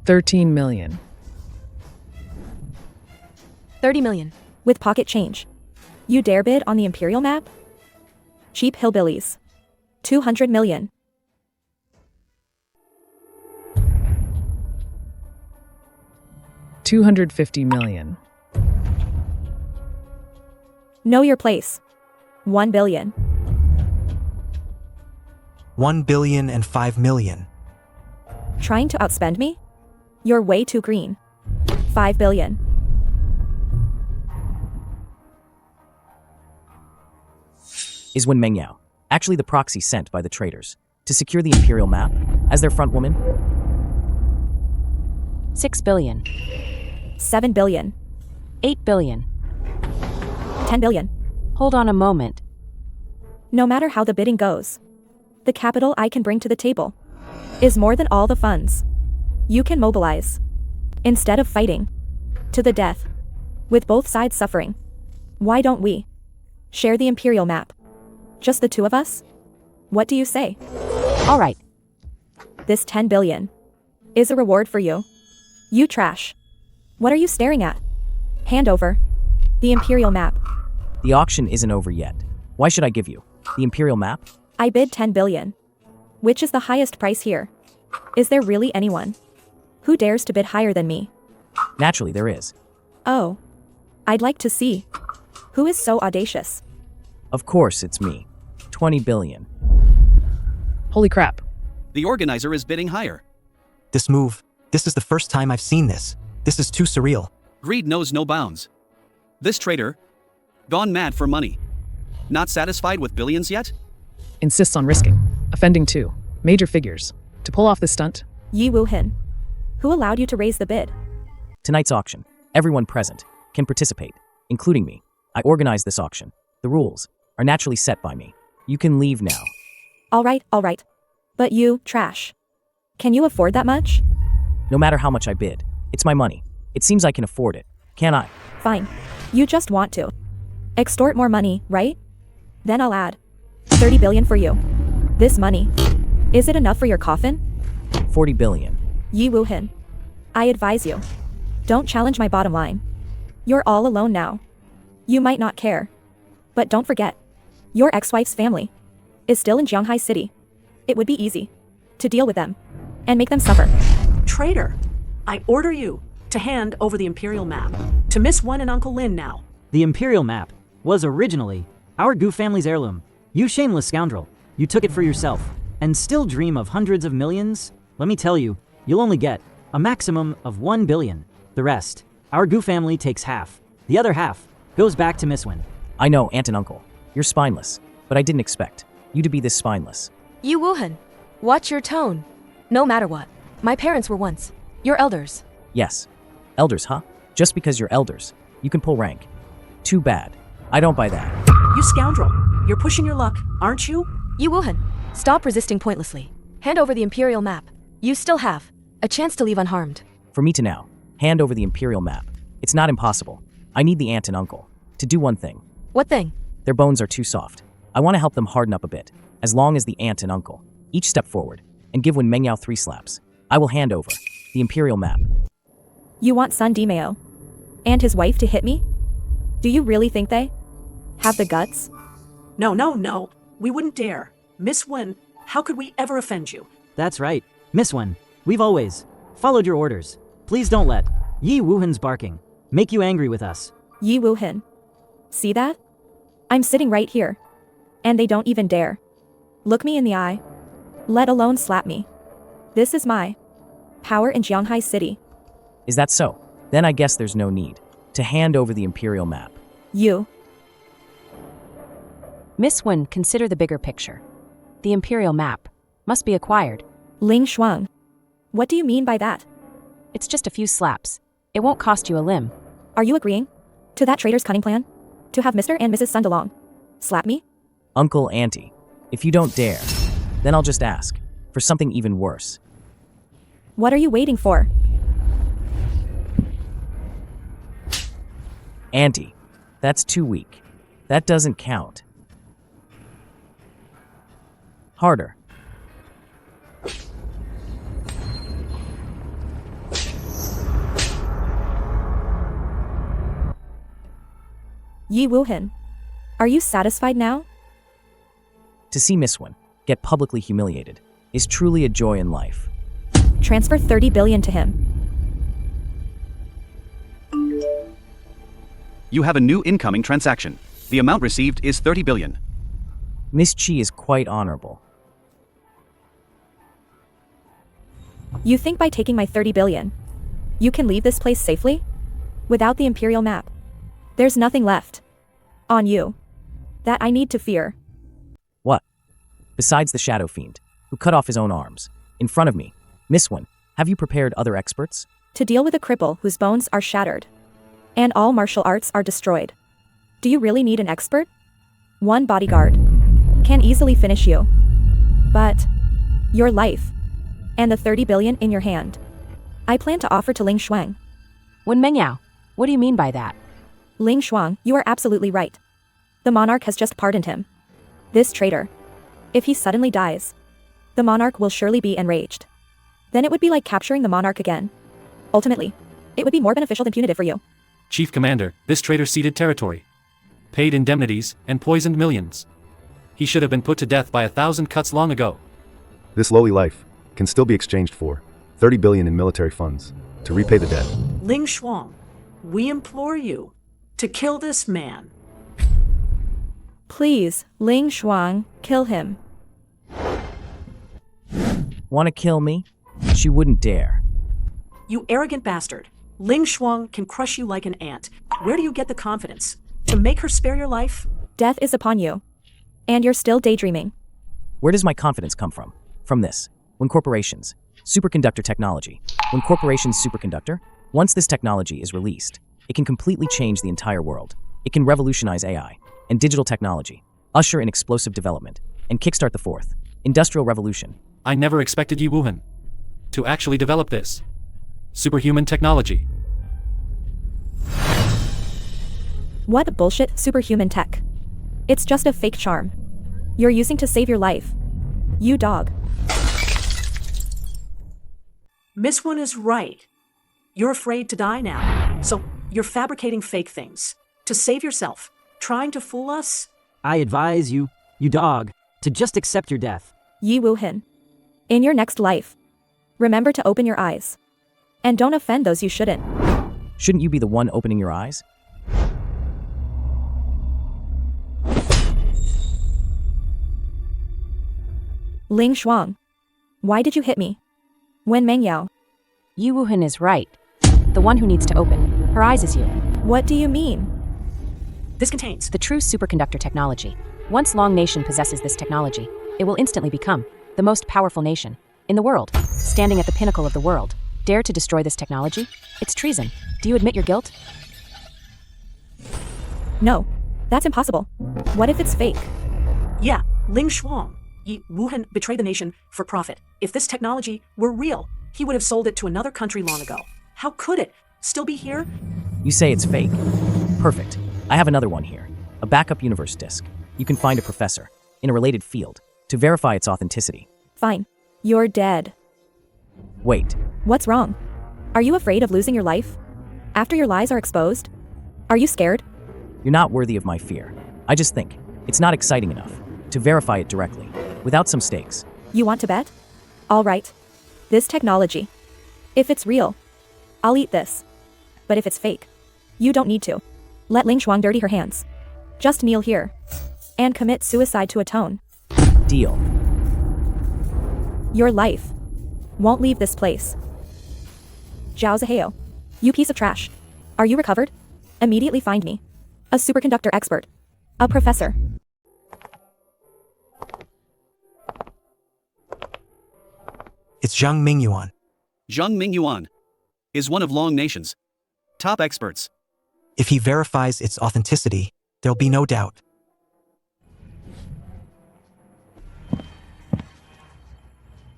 13 million. 30 million. With pocket change. You dare bid on the Imperial map? Cheap hillbillies. 200 million. $250 million. Know your place. 1 billion. 1 billion and 5 million. Trying to outspend me? You're way too green. 5 billion. Is Wen Mengyao actually the proxy sent by the traitors to secure the Imperial map as their front woman? 6 billion. 7 billion. 8 billion. 10 billion. Hold on a moment. No matter how the bidding goes, the capital I can bring to the table is more than all the funds you can mobilize. Instead of fighting to the death, with both sides suffering, why don't we share the Imperial map? Just the two of us? What do you say? All right. This 10 billion is a reward for you. You trash. What are you staring at? Hand over the Imperial map. The auction isn't over yet. Why should I give you the Imperial map? I bid 10 billion. Which is the highest price here? Is there really anyone who dares to bid higher than me? Naturally, there is. Oh. I'd like to see. Who is so audacious? Of course, it's me. 20 billion. Holy crap. The organizer is bidding higher. This is the first time I've seen this. This is too surreal. Greed knows no bounds. This traitor, gone mad for money. Not satisfied with billions yet? Insists on risking. Offending too. Major figures. To pull off this stunt. Ye Wuhen. Who allowed you to raise the bid? Tonight's auction. Everyone present can participate, including me. I organized this auction. The rules are naturally set by me. You can leave now. All right. But you, trash. Can you afford that much? No matter how much I bid, it's my money. It seems I can afford it, can't I? Fine. You just want to extort more money, right? Then I'll add 30 billion for you. This money, is it enough for your coffin? 40 billion. Ye Wuhen. I advise you, don't challenge my bottom line. You're all alone now. You might not care. But don't forget, Your ex-wife's family is still in Jianghai City. It would be easy to deal with them and make them suffer. Traitor, I order you to hand over the Imperial map to Miss Wen and Uncle Lin now. The Imperial map was originally our Gu family's heirloom. You shameless scoundrel. You took it for yourself and still dream of hundreds of millions? Let me tell you, you'll only get a maximum of 1 billion. The rest, our Gu family takes half. The other half goes back to Miss Wen. I know, Aunt and Uncle. You're spineless, but I didn't expect you to be this spineless. Ye Wuhen, watch your tone. No matter what, my parents were once your elders. Yes. Elders, huh? Just because you're elders, you can pull rank. Too bad. I don't buy that. You scoundrel, you're pushing your luck, aren't you? Ye Wuhen, stop resisting pointlessly. Hand over the Imperial map. You still have a chance to leave unharmed. For me to now, hand over the Imperial map. It's not impossible. I need the Aunt and Uncle to do one thing. What thing? Their bones are too soft. I want to help them harden up a bit, as long as the Aunt and Uncle each step forward and give Wen Mengyao 3 slaps. I will hand over the Imperial map. You want Sun Dimeo and his wife to hit me? Do you really think they have the guts? No. We wouldn't dare. Miss Wen, how could we ever offend you? That's right. Miss Wen, we've always followed your orders. Please don't let Ye Wuhen's barking make you angry with us. Ye Wuhen. See that? I'm sitting right here. And they don't even dare look me in the eye, let alone slap me. This is my power in Jianghai City. Is that so? Then I guess there's no need to hand over the Imperial map. You. Miss Wen, consider the bigger picture. The Imperial map must be acquired. Ling Shuang. What do you mean by that? It's just a few slaps. It won't cost you a limb. Are you agreeing to that traitor's cunning plan? To have Mr. and Mrs. Sundalong slap me? Uncle, Auntie, if you don't dare, then I'll just ask for something even worse. What are you waiting for? Auntie, that's too weak. That doesn't count. Harder. Ye Wuhen, are you satisfied now? To see Miss Wen get publicly humiliated is truly a joy in life. Transfer 30 billion to him. You have a new incoming transaction. The amount received is 30 billion. Miss Qi is quite honorable. You think by taking my 30 billion, you can leave this place safely? Without the Imperial map, there's nothing left on you that I need to fear. What? Besides the Shadow Fiend, who cut off his own arms, in front of me, Miss Wen, have you prepared other experts? To deal with a cripple whose bones are shattered, and all martial arts are destroyed. Do you really need an expert? One bodyguard can easily finish you. But your life and the 30 billion in your hand, I plan to offer to Ling Shuang. Wen Mengyao, what do you mean by that? Ling Shuang, you are absolutely right. The monarch has just pardoned him. This traitor. If he suddenly dies, the monarch will surely be enraged. Then it would be like capturing the monarch again. Ultimately, it would be more beneficial than punitive for you. Chief Commander, this traitor ceded territory, paid indemnities, and poisoned millions. He should have been put to death by 1,000 cuts long ago. This lowly life can still be exchanged for 30 billion in military funds to repay the debt. Ling Shuang, we implore you to kill this man. Please, Ling Shuang, kill him. Want to kill me? She wouldn't dare. You arrogant bastard. Ling Shuang can crush you like an ant. Where do you get the confidence to make her spare your life? Death is upon you. And you're still daydreaming. Where does my confidence come from? From this. When corporations, superconductor technology. When corporations superconductor, once this technology is released, it can completely change the entire world. It can revolutionize AI and digital technology, usher in explosive development, and kickstart the fourth industrial revolution. I never expected Ye Wuhen to actually develop this superhuman technology. What bullshit superhuman tech? It's just a fake charm you're using to save your life. You dog. Miss Wen is right. You're afraid to die now, so you're fabricating fake things to save yourself, trying to fool us. I advise you, you dog, to just accept your death. Ye Wuhen. In your next life, remember to open your eyes. And don't offend those you shouldn't. Shouldn't you be the one opening your eyes? Ling Shuang. Why did you hit me? Wen Mengyao. Ye Wuhen is right. The one who needs to open her eyes is you. What do you mean? This contains The true superconductor technology. Once Long Nation possesses this technology, it will instantly become the most powerful nation in the world, standing at the pinnacle of the world. Dare to destroy this technology? It's treason. Do you admit your guilt? No, that's impossible. What if it's fake? Yeah, Ling Shuang. Ye Wuhen betrayed the nation for profit. If this technology were real, he would have sold it to another country long ago. How could it still be here? You say it's fake. Perfect. I have another one here. A backup universe disk. You can find a professor in a related field to verify its authenticity. Fine. You're dead. Wait. What's wrong? Are you afraid of losing your life? After your lies are exposed? Are you scared? You're not worthy of my fear. I just think it's not exciting enough to verify it directly, without some stakes. You want to bet? All right. This technology. If it's real, I'll eat this. But if it's fake, you don't need to. Let Ling Shuang dirty her hands. Just kneel here. And commit suicide to atone. Deal. Your life won't leave this place. Zhao Ziheo. You piece of trash. Are you recovered? Immediately find me. A superconductor expert. A professor. It's Zhang Mingyuan. Zhang Mingyuan is one of Long Nation's top experts. If he verifies its authenticity, there'll be no doubt.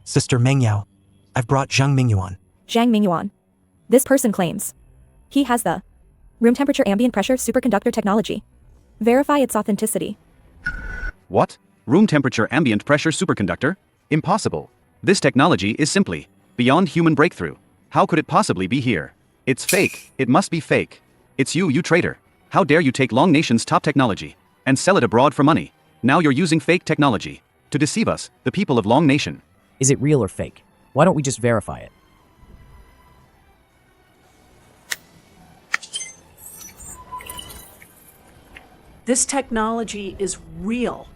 Sister Mengyao, I've brought Zhang Mingyuan. Zhang Mingyuan. This person claims he has the room temperature ambient pressure superconductor technology. Verify its authenticity. What? Room temperature ambient pressure superconductor? Impossible. This technology is simply beyond human breakthrough. How could it possibly be here? It's fake. It must be fake. It's you, you traitor. How dare you take Long Nation's top technology and sell it abroad for money? Now you're using fake technology to deceive us, the people of Long Nation. Is it real or fake? Why don't we just verify it? This technology is real.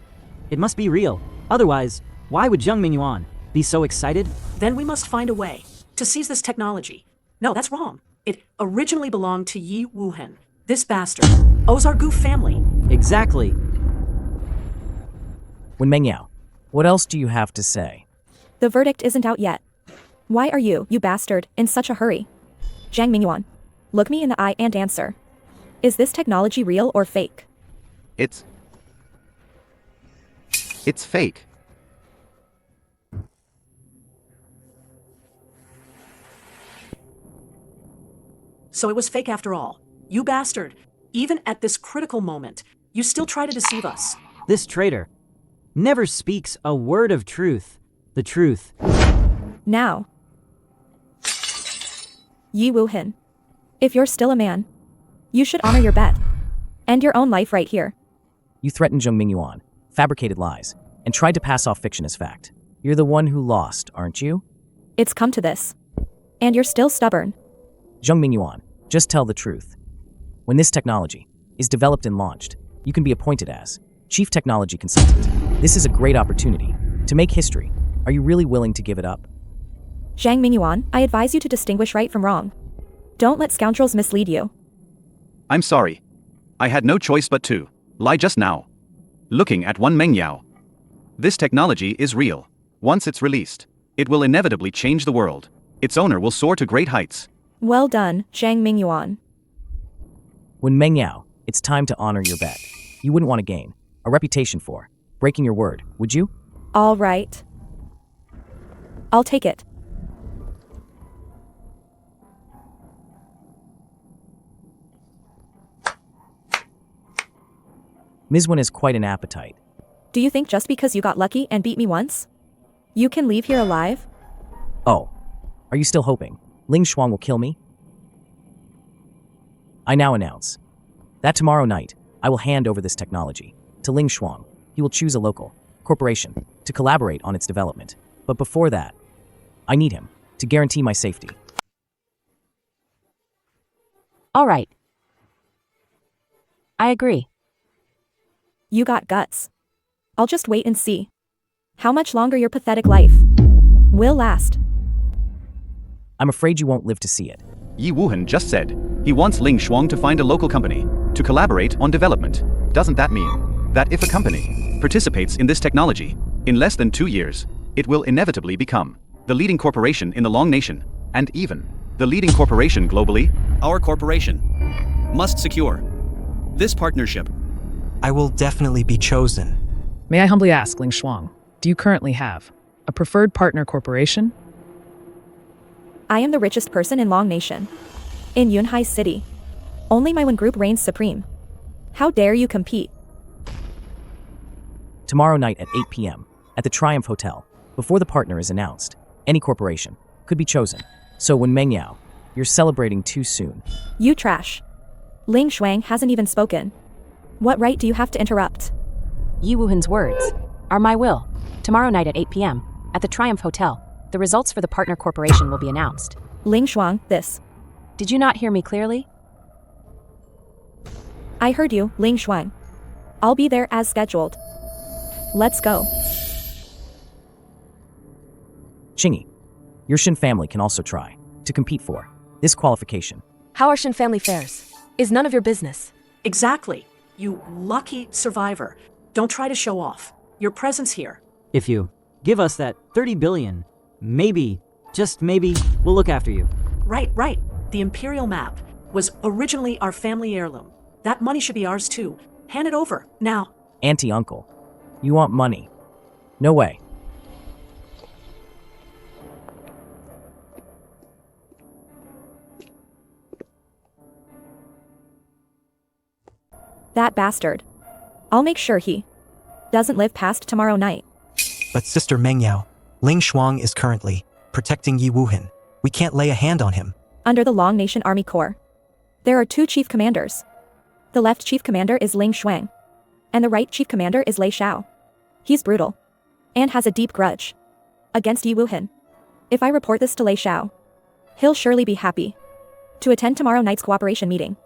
It must be real. Otherwise, why would Zhang Mingyuan be so excited? Then we must find a way to seize this technology. No, that's wrong. It originally belonged to Ye Wuhen. This bastard owes our goof family. Exactly. Wen Mengyao, what else do you have to say? The verdict isn't out yet. Why are you bastard, in such a hurry? Zhang Mingyuan, look me in the eye and answer. Is this technology real or fake? It's fake. So it was fake after all. You bastard. Even at this critical moment, you still try to deceive us. This traitor never speaks a word of truth. The truth. Now. Ye Wuhen. If you're still a man, you should honor your bet. End your own life right here. You threatened Zhang Mingyuan, fabricated lies, and tried to pass off fiction as fact. You're the one who lost, aren't you? It's come to this. And you're still stubborn. Zhang Mingyuan, just tell the truth. When this technology is developed and launched, you can be appointed as Chief Technology Consultant. This is a great opportunity to make history. Are you really willing to give it up? Zhang Mingyuan, I advise you to distinguish right from wrong. Don't let scoundrels mislead you. I'm sorry. I had no choice but to lie just now. Looking at Wen Mengyao. This technology is real. Once it's released, it will inevitably change the world. Its owner will soar to great heights. Well done, Zhang Mingyuan. Wen Mengyao, it's time to honor your bet. You wouldn't want to gain a reputation for breaking your word, would you? All right. I'll take it. Ms. Wen has quite an appetite. Do you think just because you got lucky and beat me once, you can leave here alive? Oh, are you still hoping Ling Shuang will kill me? I now announce that tomorrow night, I will hand over this technology to Ling Shuang. He will choose a local corporation to collaborate on its development. But before that, I need him to guarantee my safety. All right. I agree. You got guts. I'll just wait and see how much longer your pathetic life will last. I'm afraid you won't live to see it. Ye Wuhen just said he wants Ling Shuang to find a local company to collaborate on development. Doesn't that mean that if a company participates in this technology, in less than 2 years, it will inevitably become the leading corporation in the Long Nation, and even the leading corporation globally? Our corporation must secure this partnership. I will definitely be chosen. May I humbly ask, Ling Shuang, do you currently have a preferred partner corporation? I am the richest person in Long Nation. In Jianghai City. Only my one group reigns supreme. How dare you compete? Tomorrow night at 8 p.m. at the Triumph Hotel, before the partner is announced, any corporation could be chosen. So when Mengyao, you're celebrating too soon. You trash. Ling Shuang hasn't even spoken. What right do you have to interrupt? Ye Wuhen's words are my will. Tomorrow night at 8 p.m. at the Triumph Hotel, the results for the partner corporation will be announced. Ling Shuang, this. Did you not hear me clearly? I heard you, Ling Shuang. I'll be there as scheduled. Let's go. Qingyi, your Shen family can also try to compete for this qualification. How our Shen family fares is none of your business. Exactly. You lucky survivor. Don't try to show off. Your presence here. If you give us that 30 billion, maybe, just maybe, we'll look after you. Right. The Imperial map was originally our family heirloom. That money should be ours too. Hand it over, now. Auntie-uncle, you want money? No way. That bastard. I'll make sure he doesn't live past tomorrow night. But Sister Mengyao, Ling Shuang is currently protecting Ye Wuhen. We can't lay a hand on him. Under the Long Nation Army Corps, there are 2 chief commanders. The left chief commander is Ling Shuang, and the right chief commander is Lei Xiao. He's brutal, and has a deep grudge against Ye Wuhen. If I report this to Lei Xiao, he'll surely be happy to attend tomorrow night's cooperation meeting.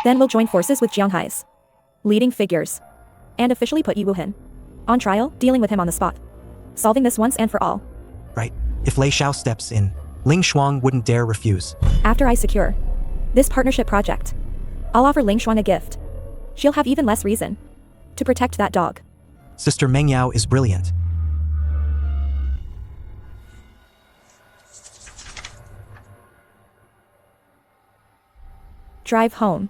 Then we'll join forces with Jianghai's leading figures, and officially put Ye Wuhen on trial, dealing with him on the spot. Solving this once and for all. Right. If Lei Xiao steps in, Ling Shuang wouldn't dare refuse. After I secure this partnership project, I'll offer Ling Shuang a gift. She'll have even less reason to protect that dog. Sister Mengyao is brilliant. Drive home.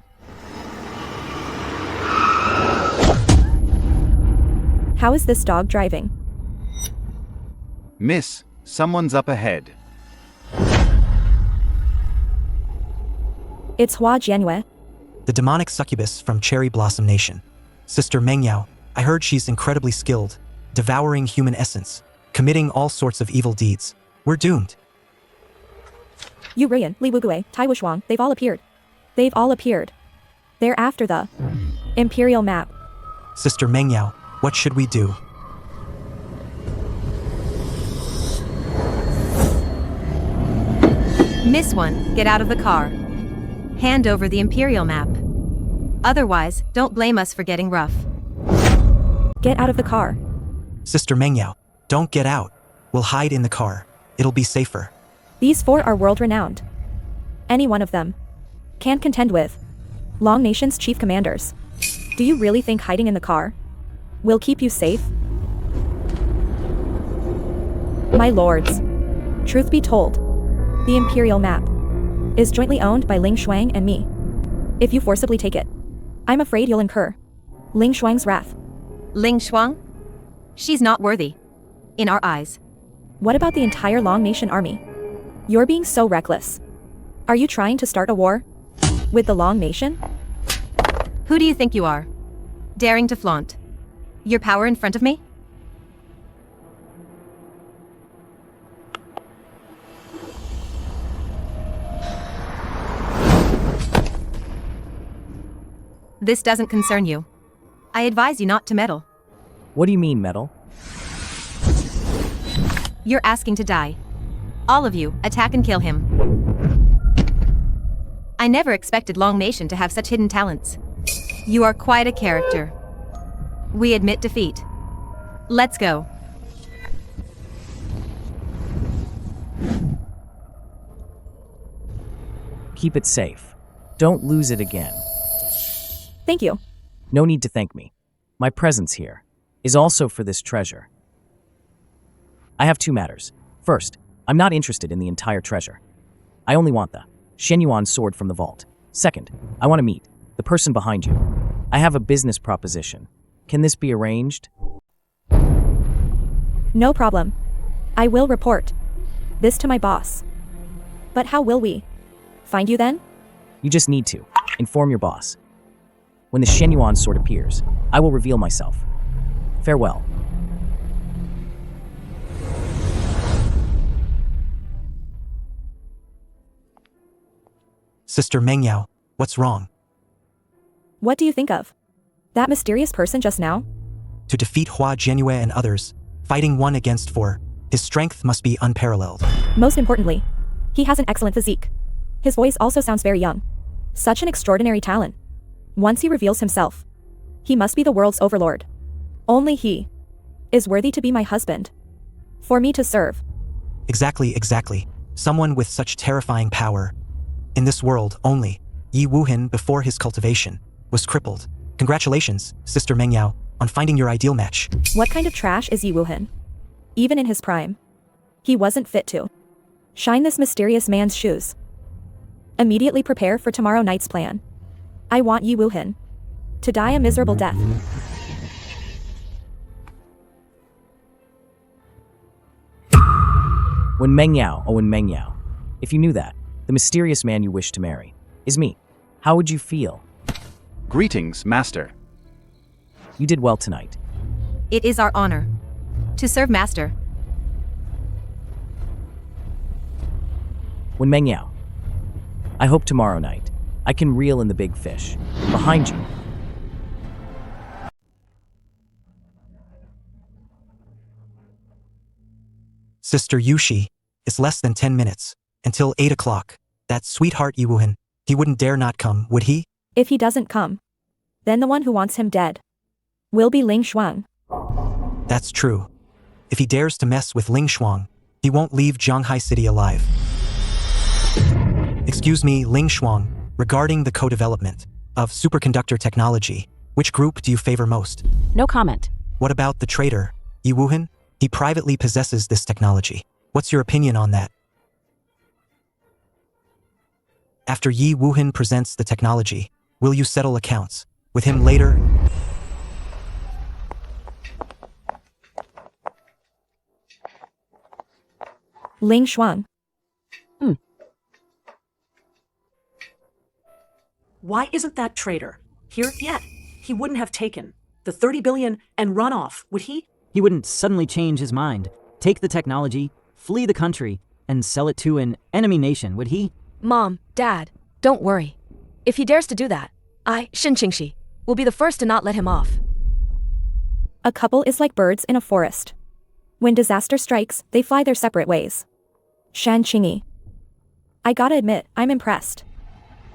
How is this dog driving? Miss, someone's up ahead. It's Hua Jianyue. The demonic succubus from Cherry Blossom Nation. Sister Mengyao, I heard she's incredibly skilled, devouring human essence, committing all sorts of evil deeds. We're doomed. Yu Rian, Li Wugui, Tai Wushuang, they've all appeared. They're after the Imperial map. Sister Mengyao, what should we do? Miss One, get out of the car. Hand over the Imperial map. Otherwise, don't blame us for getting rough. Get out of the car. Sister Mengyao, don't get out. We'll hide in the car. It'll be safer. These 4 are world-renowned. Any one of them can contend with Long Nation's chief commanders. Do you really think hiding in the car will keep you safe? My lords, truth be told, the Imperial map is jointly owned by Ling Shuang and me. If you forcibly take it, I'm afraid you'll incur Ling Shuang's wrath. Ling Shuang? She's not worthy. In our eyes. What about the entire Long Nation army? You're being so reckless. Are you trying to start a war with the Long Nation? Who do you think you are? Daring to flaunt your power in front of me? This doesn't concern you. I advise you not to meddle. What do you mean, meddle? You're asking to die. All of you, attack and kill him. I never expected Long Nation to have such hidden talents. You are quite a character. We admit defeat. Let's go. Keep it safe. Don't lose it again. Thank you. No need to thank me. My presence here is also for this treasure. I have two matters. First, I'm not interested in the entire treasure. I only want the Xuanyuan Sword from the vault. Second, I want to meet the person behind you. I have a business proposition. Can this be arranged? No problem. I will report this to my boss. But how will we find you then? You just need to inform your boss. When the Xuanyuan Sword appears, I will reveal myself. Farewell. Sister Mengyao, what's wrong? What do you think of? That mysterious person just now? To defeat Hua Jianyue and others, fighting 1 against 4, his strength must be unparalleled. Most importantly, he has an excellent physique. His voice also sounds very young. Such an extraordinary talent. Once he reveals himself, he must be the world's overlord. Only he is worthy to be my husband. For me to serve. Exactly. Someone with such terrifying power. In this world, only Ye Wuhen, before his cultivation, was crippled. Congratulations, Sister Mengyao, on finding your ideal match. What kind of trash is Ye Wuhen? Even in his prime, he wasn't fit to shine this mysterious man's shoes. Immediately prepare for tomorrow night's plan. I want Ye Wuhen to die a miserable death. When Mengyao, if you knew that, the mysterious man you wish to marry is me, how would you feel? Greetings, Master. You did well tonight. It is our honor to serve Master. When Mengyao, I hope tomorrow night I can reel in the big fish behind you. Sister Yushi, it's less than 10 minutes, until 8 o'clock. That sweetheart Ye Wuhen, he wouldn't dare not come, would he? If he doesn't come, then the one who wants him dead will be Ling Shuang. That's true. If he dares to mess with Ling Shuang, he won't leave Jianghai City alive. Excuse me, Ling Shuang, regarding the co-development of superconductor technology, which group do you favor most? No comment. What about the traitor, Ye Wuhen? He privately possesses this technology. What's your opinion on that? After Ye Wuhen presents the technology, will you settle accounts with him later? Ling Shuang. Why isn't that traitor here yet? He wouldn't have taken the 30 billion and run off, would he? He wouldn't suddenly change his mind, take the technology, flee the country, and sell it to an enemy nation, would he? Mom, Dad, don't worry. If he dares to do that, Shen Qingyi, will be the first to not let him off. A couple is like birds in a forest. When disaster strikes, they fly their separate ways. Shen Qingyi. I gotta admit, I'm impressed.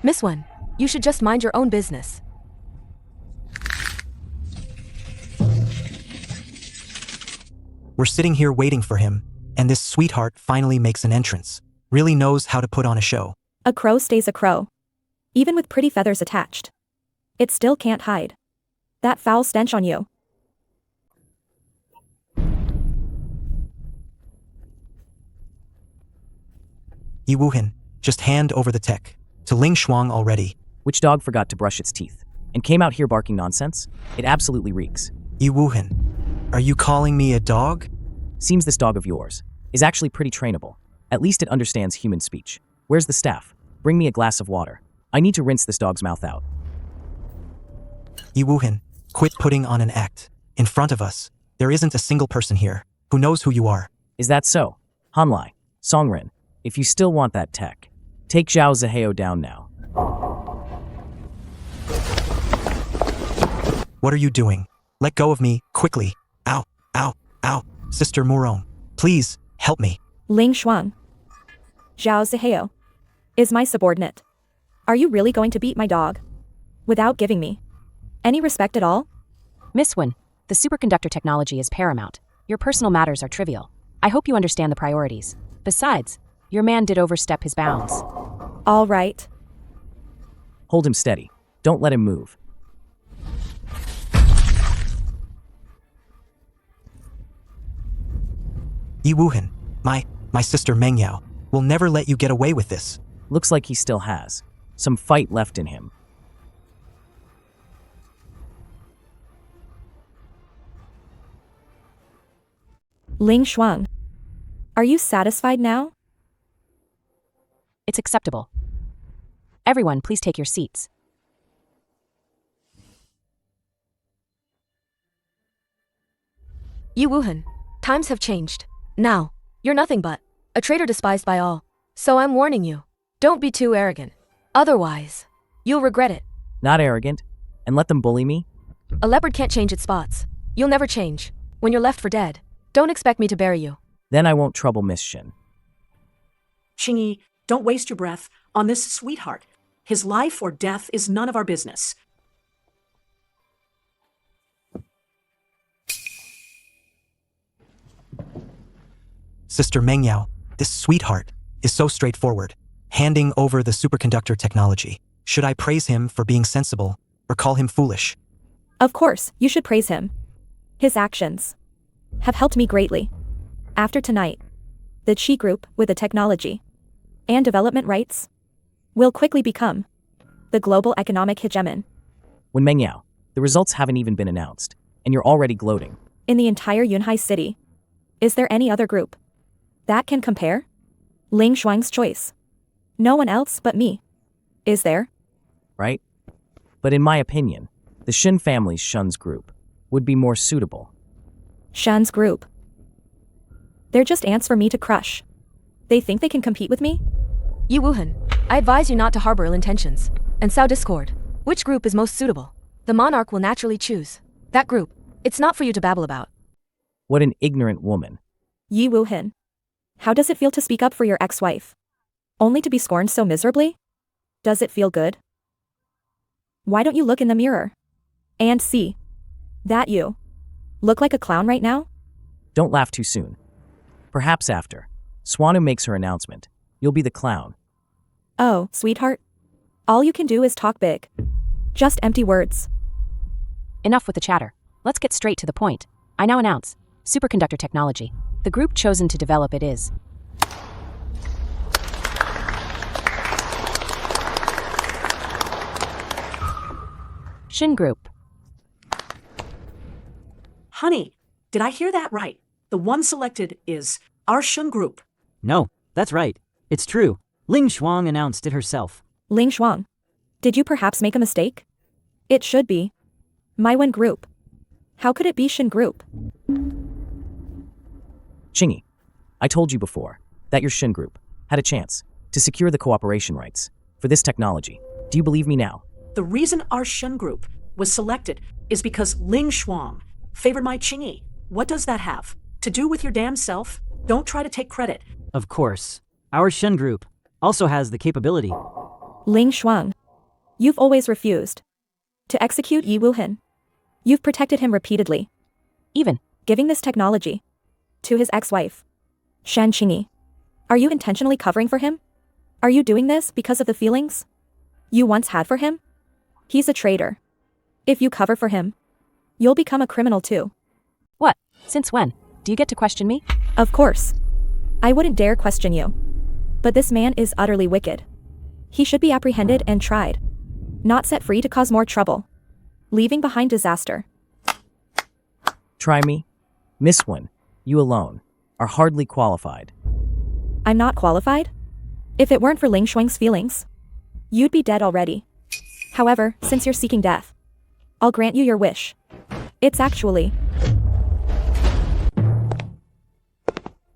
Miss Wen, you should just mind your own business. We're sitting here waiting for him, and this sweetheart finally makes an entrance. Really knows how to put on a show. A crow stays a crow. Even with pretty feathers attached. It still can't hide that foul stench on you. Ye Wuhen, just hand over the tech to Ling Shuang already. Which dog forgot to brush its teeth and came out here barking nonsense? It absolutely reeks. Ye Wuhen, are you calling me a dog? Seems this dog of yours is actually pretty trainable. At least it understands human speech. Where's the staff? Bring me a glass of water. I need to rinse this dog's mouth out. Ye Wuhen, quit putting on an act. In front of us, there isn't a single person here who knows who you are. Is that so? Hanlai, Songren, if you still want that tech, take Zhao Zihao down now. What are you doing? Let go of me, quickly. Ow, ow, ow. Sister Murong, please, help me. Ling Shuang. Zhao Ziheo is my subordinate. Are you really going to beat my dog? Without giving me any respect at all? Miss Wen, the superconductor technology is paramount. Your personal matters are trivial. I hope you understand the priorities. Besides, your man did overstep his bounds. All right. Hold him steady. Don't let him move. Ye Wuhen, my sister Meng Yao, will never let you get away with this. Looks like he still has some fight left in him. Ling Shuang. Are you satisfied now? It's acceptable. Everyone, please take your seats. Ye Wuhen, times have changed. Now, you're nothing but a traitor despised by all. So I'm warning you, don't be too arrogant. Otherwise, you'll regret it. Not arrogant, and let them bully me? A leopard can't change its spots. You'll never change. When you're left for dead, don't expect me to bury you. Then I won't trouble Miss Shen. Qingyi, don't waste your breath on this sweetheart. His life or death is none of our business. Sister Meng Yao, this sweetheart is so straightforward, handing over the superconductor technology. Should I praise him for being sensible or call him foolish? Of course, you should praise him. His actions have helped me greatly. After tonight, the Qi group with the technology and development rights will quickly become the global economic hegemon. When Meng Yao, the results haven't even been announced, and you're already gloating. In the entire Jianghai City, is there any other group that can compare? Ling Shuang's choice. No one else but me. Is there? Right? But in my opinion, the Shen family's Shun's group would be more suitable. Shen's group. They're just ants for me to crush. They think they can compete with me? Ye Wuhen, I advise you not to harbor ill intentions and sow discord. Which group is most suitable? The monarch will naturally choose that group. It's not for you to babble about. What an ignorant woman. Ye Wuhen. How does it feel to speak up for your ex-wife? Only to be scorned so miserably? Does it feel good? Why don't you look in the mirror and see that you look like a clown right now? Don't laugh too soon. Perhaps after Xuanyuan makes her announcement, you'll be the clown. Oh, sweetheart. All you can do is talk big. Just empty words. Enough with the chatter. Let's get straight to the point. I now announce superconductor technology. The group chosen to develop it is Shen Group. Honey, did I hear that right? The one selected is our Shen Group. No, that's right. It's true. Ling Shuang announced it herself. Ling Shuang. Did you perhaps make a mistake? It should be my Wen Group. How could it be Shen Group? Qingyi, I told you before that your Shen group had a chance to secure the cooperation rights for this technology. Do you believe me now? The reason our Shen Group was selected is because Ling Shuang favored my Qingyi. What does that have to do with your damn self? Don't try to take credit. Of course. Our Shen Group also has the capability. Ling Shuang. You've always refused to execute Ye Wuhen. You've protected him repeatedly. Even giving this technology to his ex-wife, Shen Qingyi. Are you intentionally covering for him? Are you doing this because of the feelings you once had for him? He's a traitor. If you cover for him, you'll become a criminal too. What? Since when? Do you get to question me? Of course. I wouldn't dare question you. But this man is utterly wicked. He should be apprehended and tried, not set free to cause more trouble, leaving behind disaster. Try me. Miss Wen, you alone are hardly qualified. I'm not qualified? If it weren't for Ling Shuang's feelings, you'd be dead already. However, since you're seeking death, I'll grant you your wish. It's actually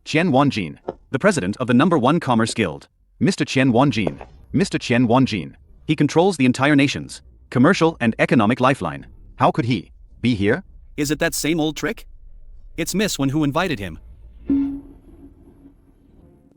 Qian Wanjin, the president of the #1 Commerce Guild. Mr. Qian Wanjin. Mr. Qian Wanjin. He controls the entire nation's commercial and economic lifeline. How could he be here? Is it that same old trick? It's Miss Wen who invited him.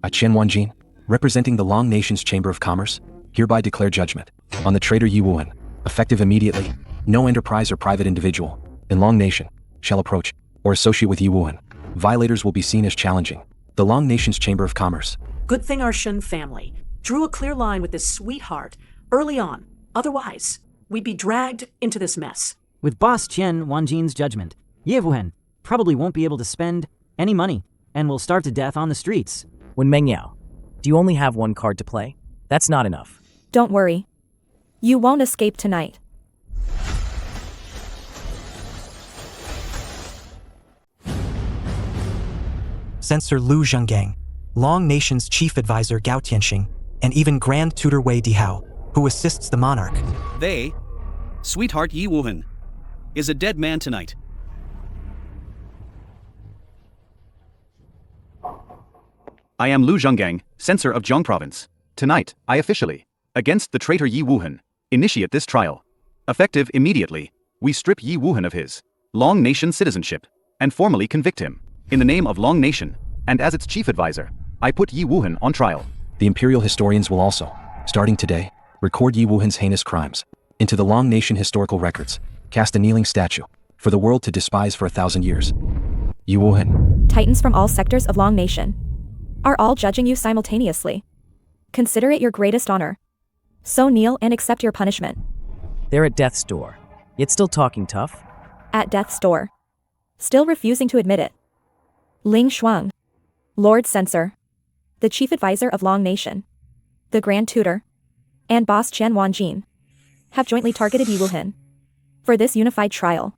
I, Chen Wanjin, representing the Long Nation's Chamber of Commerce, hereby declare judgment on the traitor Ye Wuhen, effective immediately. No enterprise or private individual in Long Nation shall approach or associate with Ye Wuhen. Violators will be seen as challenging the Long Nation's Chamber of Commerce. Good thing our Shen family drew a clear line with this sweetheart early on. Otherwise, we'd be dragged into this mess. With Boss Chen Wanjin's judgment, Ye Wuhen probably won't be able to spend any money and will starve to death on the streets. When Mengyao, do you only have one card to play? That's not enough. Don't worry. You won't escape tonight. Censor Lu Zhenggang, Long Nation's chief advisor Gao Tianxing, and even Grand Tutor Wei Dihao, who assists the monarch. They, sweetheart Ye Wuhen, is a dead man tonight. I am Lu Zhenggang, censor of Zhejiang Province. Tonight, I officially, against the traitor Ye Wuhen, initiate this trial. Effective immediately, we strip Ye Wuhen of his Long Nation citizenship and formally convict him. In the name of Long Nation, and as its chief advisor, I put Ye Wuhen on trial. The imperial historians will also, starting today, record Ye Wuhen's heinous crimes into the Long Nation historical records, cast a kneeling statue for the world to despise for 1,000 years. Ye Wuhen. Titans from all sectors of Long Nation are all judging you simultaneously. Consider it your greatest honor. So kneel and accept your punishment. They're at death's door, yet still talking tough. At death's door. Still refusing to admit it. Ling Shuang, Lord Censor, the Chief Advisor of Long Nation, the Grand Tutor, and Boss Chen Wanjin have jointly targeted Ye Wuhen for this unified trial.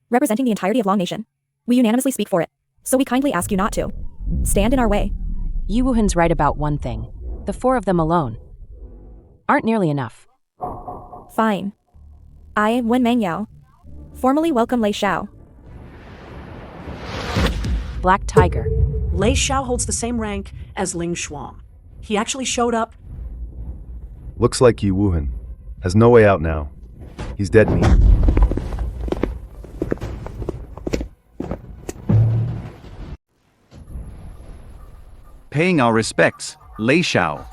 Representing the entirety of Long Nation, we unanimously speak for it, so we kindly ask you not to stand in our way. Ye Wuhen's right about one thing. The four of them alone aren't nearly enough. Fine. I, Wen Mengyao, formally welcome Lei Xiao. Black Tiger. Lei Xiao holds the same rank as Ling Shuang. He actually showed up. Looks like Ye Wuhen has no way out now. He's dead meat. Paying our respects, Lei Xiao.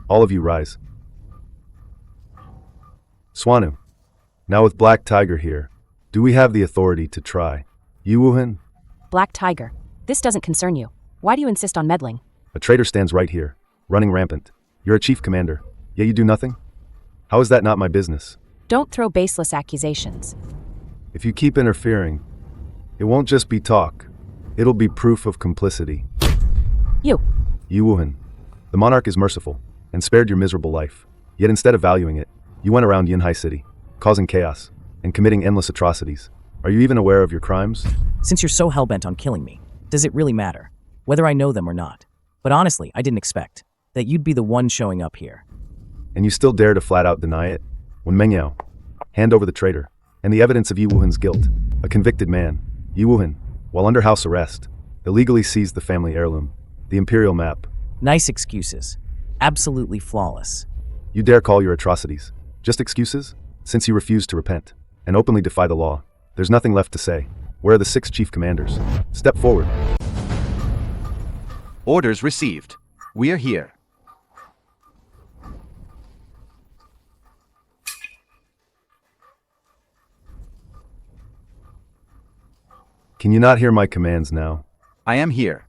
All of you rise. Xuanyuan. Now with Black Tiger here, do we have the authority to try Ye Wuhen? Black Tiger. This doesn't concern you. Why do you insist on meddling? A traitor stands right here, running rampant. You're a chief commander, yet you do nothing? How is that not my business? Don't throw baseless accusations. If you keep interfering, it won't just be talk. It'll be proof of complicity. You. Ye Wuhen. The monarch is merciful, and spared your miserable life. Yet instead of valuing it, you went around Jianghai City, causing chaos, and committing endless atrocities. Are you even aware of your crimes? Since you're so hellbent on killing me, does it really matter whether I know them or not? But honestly, I didn't expect that you'd be the one showing up here. And you still dare to flat out deny it? When Mengyao, hand over the traitor, and the evidence of Ye Wuhen's guilt. A convicted man, Ye Wuhen, while under house arrest, illegally seized the family heirloom, the imperial map. Nice excuses. Absolutely flawless. You dare call your atrocities just excuses? Since you refuse to repent and openly defy the law, there's nothing left to say. Where are the 6 chief commanders? Step forward. Orders received. We are here. Can you not hear my commands now? I am here.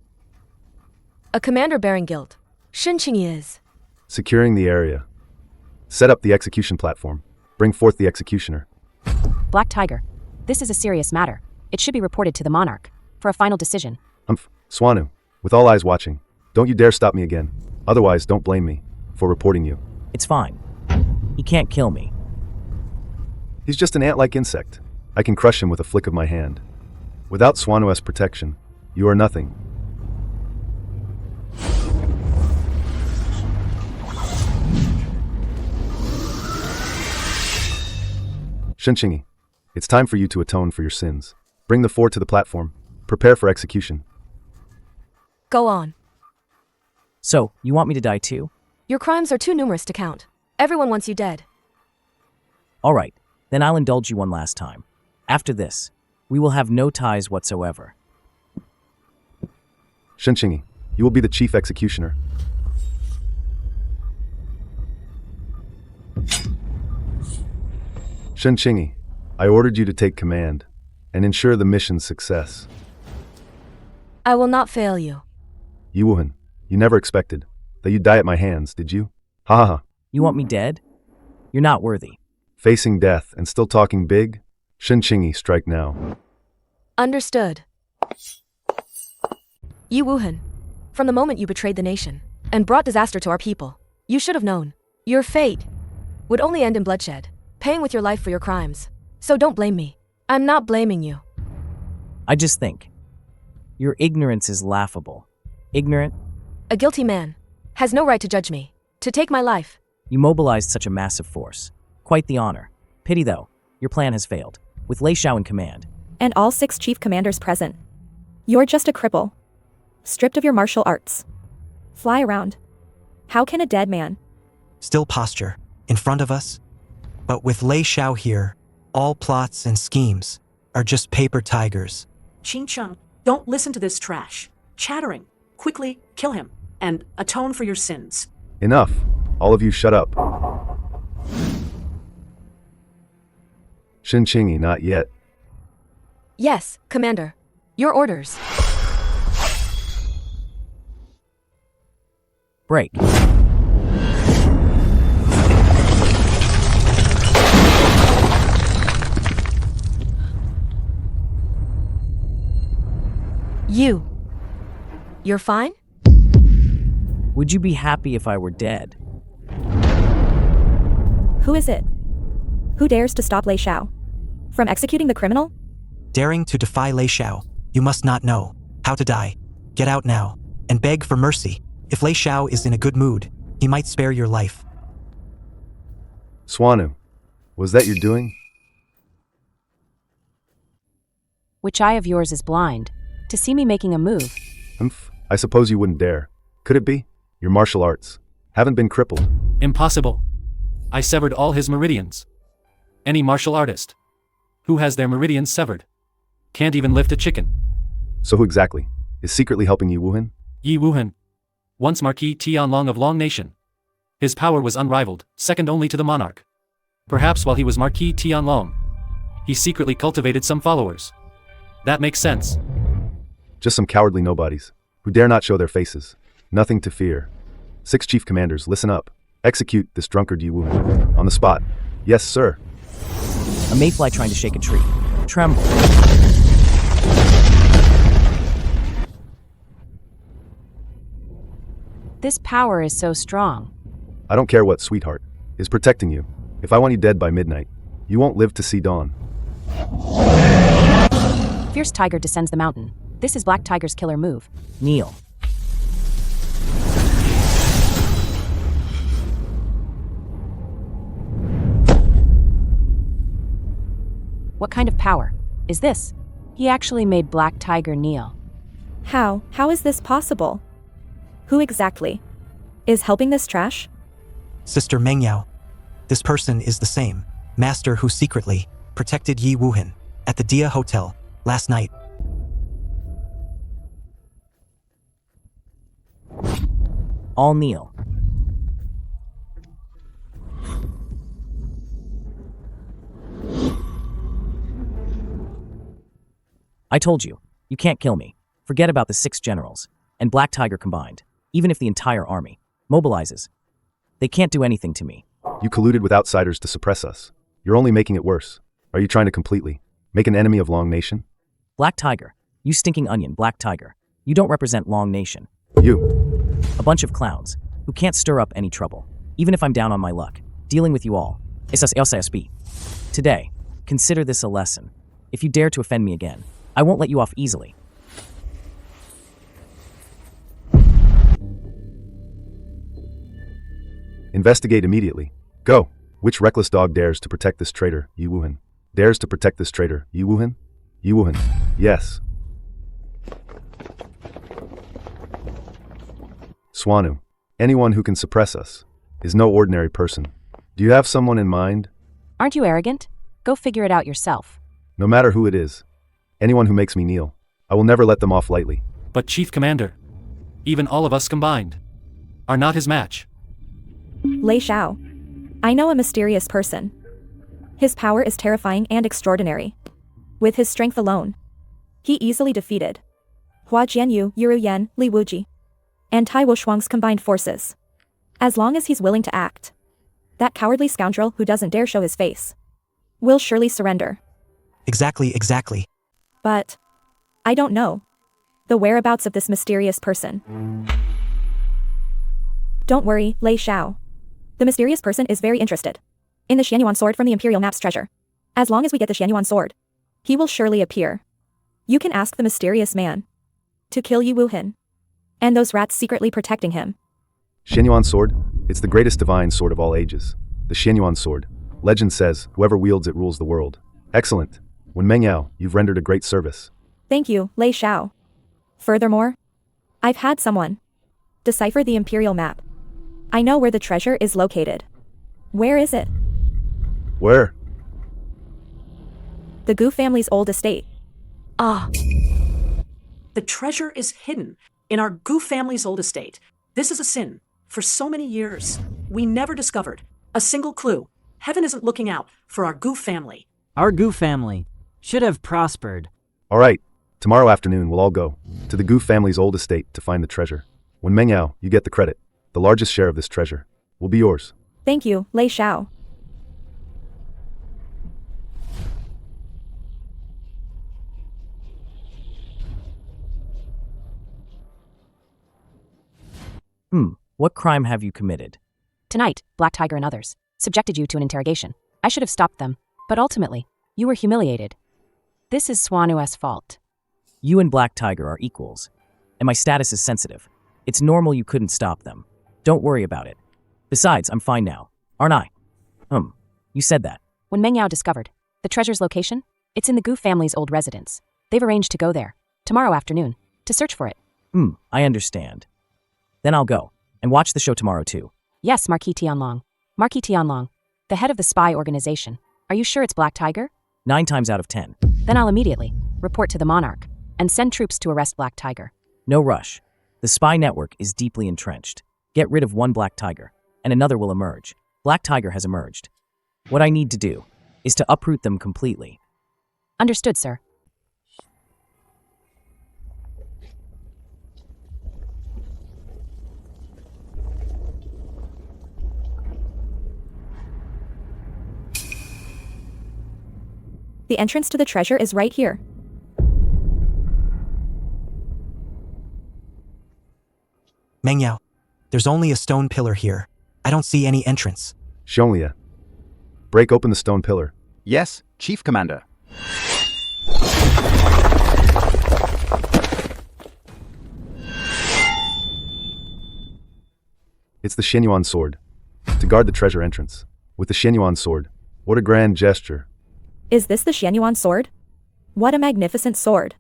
A commander bearing guilt. Shen Qingyi is. Securing the area. Set up the execution platform. Bring forth the executioner. Black Tiger. This is a serious matter. It should be reported to the monarch for a final decision. Xuanyuan, with all eyes watching, don't you dare stop me again. Otherwise, don't blame me for reporting you. It's fine. He can't kill me. He's just an ant-like insect. I can crush him with a flick of my hand. Without Xuanyuan's protection, you are nothing. Shen Qingyi, it's time for you to atone for your sins. Bring the 4 to the platform. Prepare for execution. Go on. So, you want me to die too? Your crimes are too numerous to count. Everyone wants you dead. All right, then I'll indulge you one last time. After this, we will have no ties whatsoever. Shen Qingyi, you will be the chief executioner. Shen Qingyi, I ordered you to take command and ensure the mission's success. I will not fail you. Ye Wuhen, you never expected that you'd die at my hands, did you? Ha ha ha. You want me dead? You're not worthy. Facing death and still talking big? Shen Qingyi, strike now. Understood. Ye Wuhen, from the moment you betrayed the nation and brought disaster to our people, you should have known. Your fate would only end in bloodshed, paying with your life for your crimes. So don't blame me. I'm not blaming you. I just think your ignorance is laughable. Ignorant? A guilty man has no right to judge me, to take my life. You mobilized such a massive force. Quite the honor. Pity though, your plan has failed, with Lei Xiao in command. And all 6 chief commanders present. You're just a cripple. Stripped of your martial arts. Fly around. How can a dead man? Still posture, in front of us. But with Lei Xiao here, all plots and schemes are just paper tigers. Qingcheng, don't listen to this trash. Chattering. Quickly kill him and atone for your sins. Enough. All of you shut up. Shen Qingyi, not yet. Yes, Commander. Your orders. Break. You're fine? Would you be happy if I were dead? Who is it? Who dares to stop Lei Xiao from executing the criminal? Daring to defy Lei Xiao, you must not know how to die. Get out now and beg for mercy. If Lei Xiao is in a good mood, he might spare your life. Xuanyuan, was that your doing? Which eye of yours is blind? To see me making a move. I suppose you wouldn't dare. Could it be? Your martial arts haven't been crippled. Impossible. I severed all his meridians. Any martial artist who has their meridians severed can't even lift a chicken. So who exactly is secretly helping Ye Wuhen? Ye Wuhen, once Marquis Tianlong of Long Nation. His power was unrivaled, second only to the monarch. Perhaps while he was Marquis Tianlong, he secretly cultivated some followers. That makes sense. Just some cowardly nobodies who dare not show their faces. Nothing to fear. 6 chief commanders, listen up. Execute this drunkard Ye Wuhen. On the spot. Yes, sir. A mayfly trying to shake a tree. Tremble. This power is so strong. I don't care what sweetheart is protecting you. If I want you dead by midnight, you won't live to see dawn. Fierce tiger descends the mountain. This is Black Tiger's killer move. Kneel. What kind of power is this? He actually made Black Tiger kneel. How? How is this possible? Who exactly is helping this trash? Sister Mengyao. This person is the same master who secretly protected Ye Wuhen at the Dia Hotel last night. All kneel. I told you, you can't kill me. Forget about the 6 generals and Black Tiger combined. Even if the entire army mobilizes, they can't do anything to me. You colluded with outsiders to suppress us. You're only making it worse. Are you trying to completely make an enemy of Long Nation? Black Tiger, you stinking onion, Black Tiger. You don't represent Long Nation. You. A bunch of clowns who can't stir up any trouble. Even if I'm down on my luck, dealing with you all. Today, consider this a lesson. If you dare to offend me again, I won't let you off easily. Investigate immediately. Go. Which reckless dog dares to protect this traitor, Ye Wuhen? Dares to protect this traitor, Ye Wuhen? Ye Wuhen. Yes. Xuanyuan, anyone who can suppress us is no ordinary person. Do you have someone in mind? Aren't you arrogant? Go figure it out yourself. No matter who it is. Anyone who makes me kneel. I will never let them off lightly. But Chief Commander, even all of us combined, are not his match. Lei Xiao. I know a mysterious person. His power is terrifying and extraordinary. With his strength alone, he easily defeated Hua Jianyu, Yuru Yan, Li Wuji, and Tai Wushuang's combined forces. As long as he's willing to act, that cowardly scoundrel who doesn't dare show his face will surely surrender. Exactly. But I don't know the whereabouts of this mysterious person. Don't worry, Lei Xiao. The mysterious person is very interested in the Xuanyuan Sword from the Imperial Map's treasure. As long as we get the Xuanyuan Sword, he will surely appear. You can ask the mysterious man to kill Ye Wuhen and those rats secretly protecting him. Xuanyuan Sword? It's the greatest divine sword of all ages. The Xuanyuan Sword. Legend says, whoever wields it rules the world. Excellent. Wen Mengyao, you've rendered a great service. Thank you, Lei Xiao. Furthermore, I've had someone decipher the Imperial Map. I know where the treasure is located. Where is it? Where? The Gu family's old estate. Ah. The treasure is hidden in our Gu family's old estate. This is a sin. For so many years, we never discovered a single clue. Heaven isn't looking out for our Gu family. Our Gu family should have prospered. All right. Tomorrow afternoon, we'll all go to the Gu family's old estate to find the treasure. Wen Mengyao, you get the credit. The largest share of this treasure will be yours. Thank you, Lei Xiao. What crime have you committed? Tonight, Black Tiger and others subjected you to an interrogation. I should have stopped them, but ultimately, you were humiliated. This is Xuanyuan's fault. You and Black Tiger are equals, and my status is sensitive. It's normal you couldn't stop them. Don't worry about it. Besides, I'm fine now, aren't I? You said that. When Mengyao discovered the treasure's location, it's in the Gu family's old residence. They've arranged to go there tomorrow afternoon to search for it. I understand. Then I'll go and watch the show tomorrow too. Yes, Marquis Tianlong. Marquis Tianlong, the head of the spy organization. Are you sure it's Black Tiger? 9 times out of 10. Then I'll immediately report to the monarch and send troops to arrest Black Tiger. No rush. The spy network is deeply entrenched. Get rid of one Black Tiger, and another will emerge. Black Tiger has emerged. What I need to do is to uproot them completely. Understood, sir. The entrance to the treasure is right here. Mengyao, there's only a stone pillar here. I don't see any entrance. Xionglia. Break open the stone pillar. Yes, Chief Commander. It's the Xuanyuan Sword. To guard the treasure entrance. With the Xuanyuan Sword. What a grand gesture. Is this the Xuanyuan Sword? What a magnificent sword.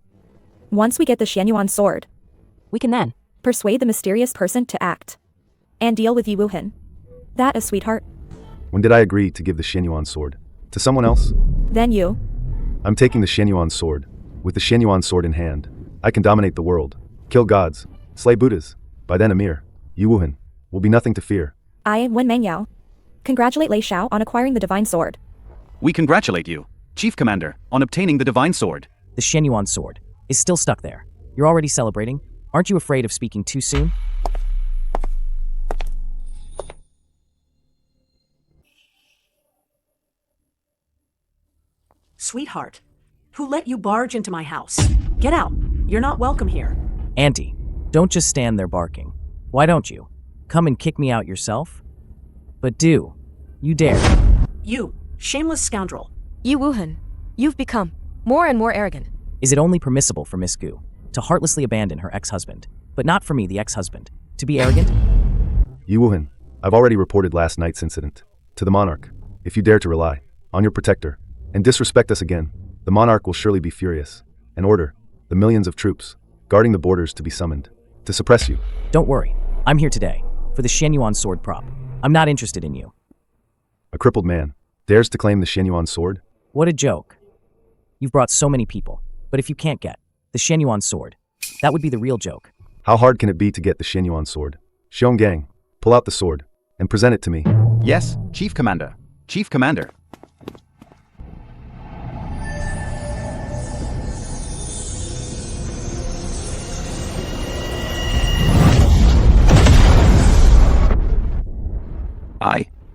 Once we get the Xuanyuan Sword, we can then persuade the mysterious person to act and deal with Ye Wuhen. That a sweetheart. When did I agree to give the Xuanyuan Sword? To someone else? Then you. I'm taking the Xuanyuan Sword. With the Xuanyuan Sword in hand, I can dominate the world, kill gods, slay Buddhas. By then Emir, Ye Wuhen, will be nothing to fear. I, Wen Mengyao, congratulate Lei Xiao on acquiring the Divine Sword. We congratulate you, Chief Commander, on obtaining the Divine Sword. The Xuanyuan Sword is still stuck there. You're already celebrating? Aren't you afraid of speaking too soon? Sweetheart, who let you barge into my house? Get out. You're not welcome here. Auntie, don't just stand there barking. Why don't you? Come and kick me out yourself? But do. You dare. You, shameless scoundrel. Ye Wuhen, you've become more and more arrogant. Is it only permissible for Miss Gu to heartlessly abandon her ex-husband, but not for me, the ex-husband, to be arrogant? Ye Wuhen, I've already reported last night's incident to the monarch. If you dare to rely on your protector and disrespect us again, the monarch will surely be furious and order the millions of troops guarding the borders to be summoned to suppress you. Don't worry, I'm here today for the Xuanyuan Sword prop. I'm not interested in you. a crippled man, dares to claim the Xuanyuan Sword? What a joke. You've brought so many people, but if you can't get the Xuanyuan Sword, that would be the real joke. How hard can it be to get the Xuanyuan Sword? Xionggang, pull out the sword and present it to me. Yes, Chief Commander. Chief Commander.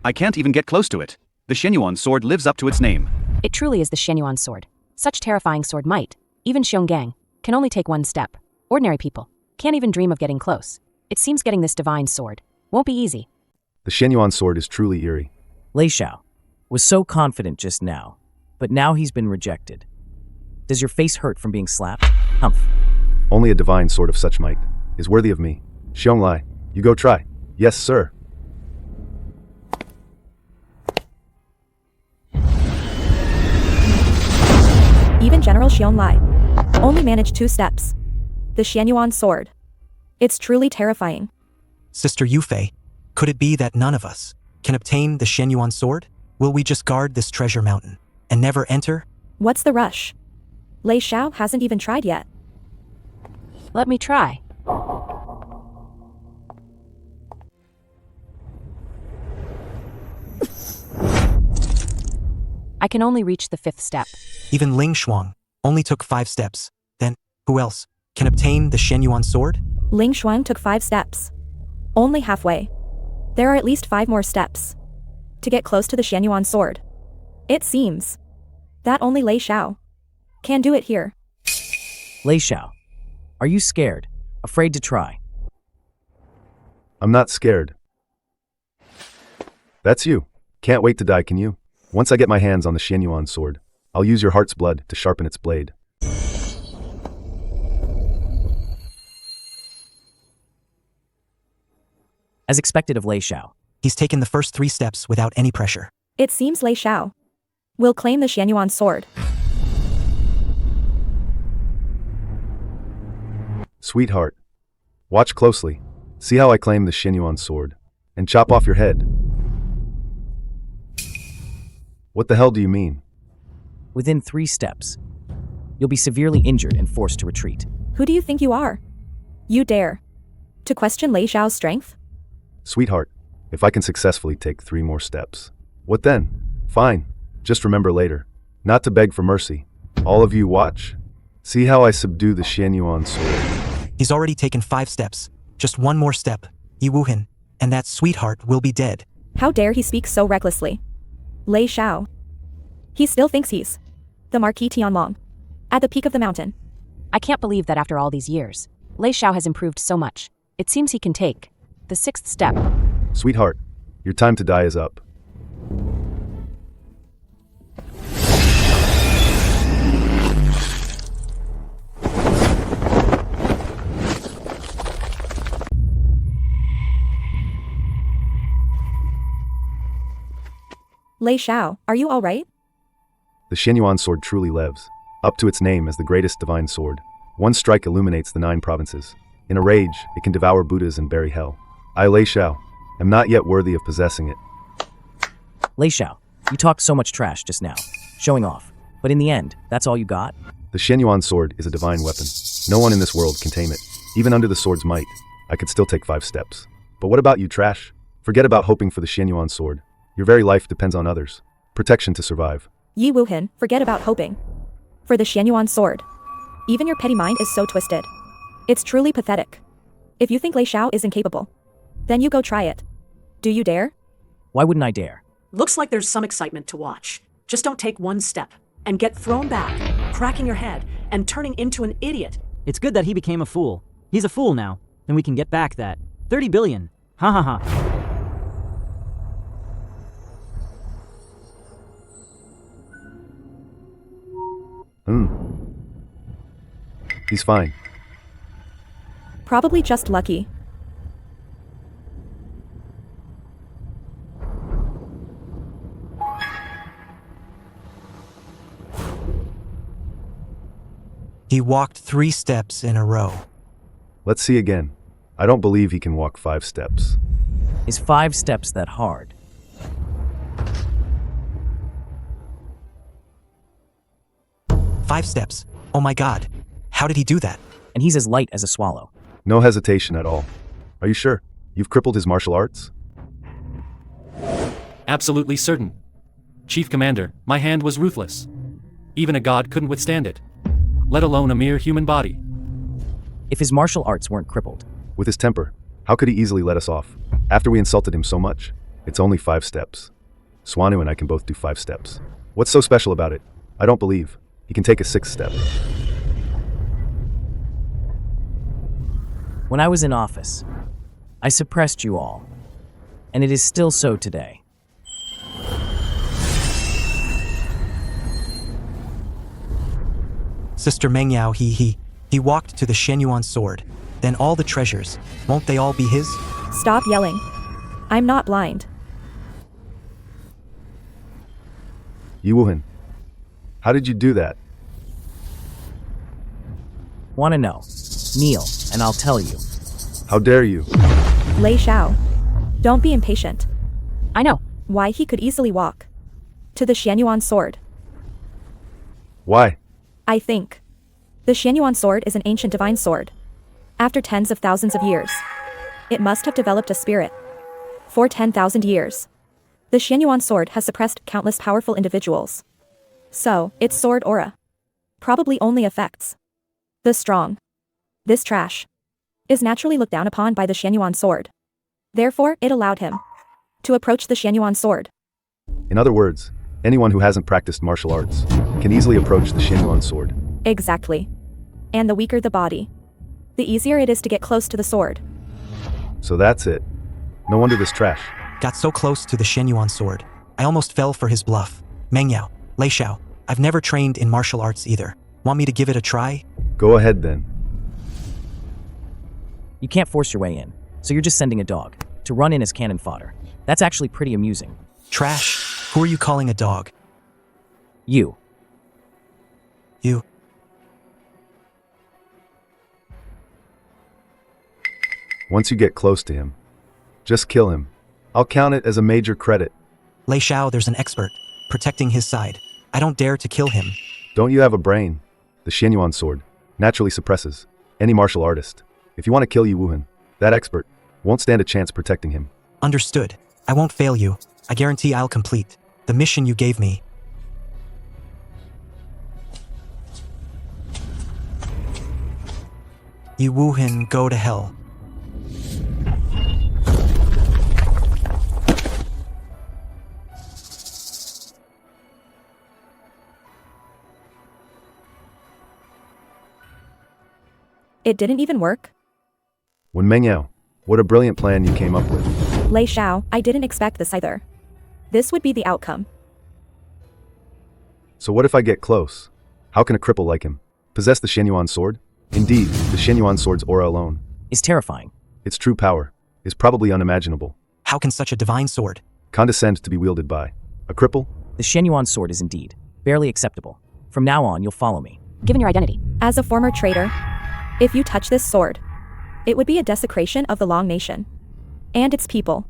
I can't even get close to it. The Xuanyuan Sword lives up to its name. It truly is the Xuanyuan Sword. Such terrifying sword might, even Xionggang, can only take one step. Ordinary people can't even dream of getting close. It seems getting this divine sword won't be easy. The Xuanyuan Sword is truly eerie. Lei Xiao was so confident just now, but now he's been rejected. Does your face hurt from being slapped? Humph. Only a divine sword of such might is worthy of me. Xiongli, you go try. Yes, sir. Even General Xiongli only managed 2 steps. The Xuanyuan Sword. It's truly terrifying. Sister Yufei, could it be that none of us can obtain the Xuanyuan Sword? Will we just guard this treasure mountain and never enter? What's the rush? Lei Xiao hasn't even tried yet. Let me try. I can only reach the 5th step. Even Ling Shuang only took 5 steps. Then, who else can obtain the Xuanyuan Sword? Ling Shuang took 5 steps. Only halfway. There are at least 5 more steps to get close to the Xuanyuan Sword. It seems that only Lei Xiao can do it here. Lei Xiao, are you scared? Afraid to try? I'm not scared. That's you. Can't wait to die, can you? Once I get my hands on the Xuanyuan Sword, I'll use your heart's blood to sharpen its blade. As expected of Lei Xiao, He's taken the first 3 steps without any pressure. It seems Lei Xiao will claim the Xuanyuan Sword. Sweetheart, watch closely. See how I claim the Xuanyuan Sword and chop off your head. What the hell do you mean? within 3 steps, you'll be severely injured and forced to retreat. Who do you think you are? You dare to question Lei Xiao's strength? Sweetheart, if I can successfully take 3 more steps, what then? Fine. Just remember later, not to beg for mercy. All of you watch. See how I subdue the Xuanyuan Sword. He's already taken 5 steps. Just 1 more step, Ye Wuhen, and that sweetheart will be dead. How dare he speak so recklessly? Lei Xiao. He still thinks he's the Marquis Tianlong, at the peak of the mountain. I can't believe that after all these years, Lei Xiao has improved so much. It seems he can take the 6th step. Sweetheart, your time to die is up. Lei Xiao, are you all right? The Xuanyuan Sword truly lives, up to its name as the greatest divine sword. One strike illuminates the 9 provinces. In a rage, it can devour Buddhas and bury hell. I, Lei Xiao, am not yet worthy of possessing it. Lei Xiao, you talked so much trash just now, showing off. But in the end, that's all you got? The Xuanyuan Sword is a divine weapon. No one in this world can tame it. Even under the sword's might, I could still take 5 steps. But what about you, trash? Forget about hoping for the Xuanyuan Sword. Your very life depends on others. Protection to survive. Ye Wuhen, forget about hoping for the Xuanyuan Sword. Even your petty mind is so twisted. It's truly pathetic. If you think Lei Xiao is incapable, then you go try it. Do you dare? Why wouldn't I dare? Looks like there's some excitement to watch. Just don't take 1 step and get thrown back, cracking your head and turning into an idiot. It's good that he became a fool. He's a fool now. Then we can get back that 30 billion. Ha ha ha. He's fine. Probably just lucky. He walked 3 steps in a row. Let's see again. I don't believe he can walk 5 steps. Is 5 steps that hard? 5 steps. Oh my god. How did he do that? And he's as light as a swallow. No hesitation at all. Are you sure? You've crippled his martial arts? Absolutely certain. Chief Commander, my hand was ruthless. Even a god couldn't withstand it, let alone a mere human body. If his martial arts weren't crippled. With his temper, how could he easily let us off? After we insulted him so much, it's only 5 steps. Xuanyuan and I can both do 5 steps. What's so special about it? I don't believe. He can take a 6th step. When I was in office, I suppressed you all. And it is still so today. Sister Mengyao, he walked to the Xuanyuan Sword. Then all the treasures, won't they all be his? Stop yelling. I'm not blind. Ye Wuhen, how did you do that? Wanna know? Kneel, and I'll tell you. How dare you? Lei Xiao. Don't be impatient. I know. Why he could easily walk. To the Xuanyuan Sword. Why? I think. The Xuanyuan Sword is an ancient divine sword. After tens of thousands of years, it must have developed a spirit. For 10,000 years, the Xuanyuan Sword has suppressed countless powerful individuals. So, its sword aura probably only affects the strong. This trash is naturally looked down upon by the Xuanyuan Sword. Therefore, it allowed him to approach the Xuanyuan Sword. In other words, anyone who hasn't practiced martial arts can easily approach the Xuanyuan Sword. Exactly. And the weaker the body, the easier it is to get close to the sword. So that's it. No wonder this trash got so close to the Xuanyuan Sword. I almost fell for his bluff. Mengyao, Lei Xiao, I've never trained in martial arts either. Want me to give it a try? Go ahead then. You can't force your way in, so you're just sending a dog to run in as cannon fodder. That's actually pretty amusing. Trash? Who are you calling a dog? You. You. Once you get close to him, just kill him. I'll count it as a major credit. Lei Xiao, there's an expert protecting his side. I don't dare to kill him. Don't you have a brain? The Xuanyuan Sword naturally suppresses any martial artist. If you want to kill Ye Wuhen, that expert won't stand a chance protecting him. Understood. I won't fail you. I guarantee I'll complete the mission you gave me. Ye Wuhen, go to hell. It didn't even work? When Mengyao, what a brilliant plan you came up with. Lei Xiao, I didn't expect this either. This would be the outcome. So what if I get close? How can a cripple like him possess the Xuanyuan Sword? Indeed, the Xuanyuan Sword's aura alone is terrifying. Its true power is probably unimaginable. How can such a divine sword condescend to be wielded by a cripple? The Xuanyuan Sword is indeed barely acceptable. From now on, you'll follow me. Given your identity. As a former traitor, if you touch this sword, it would be a desecration of the Long Nation and its people.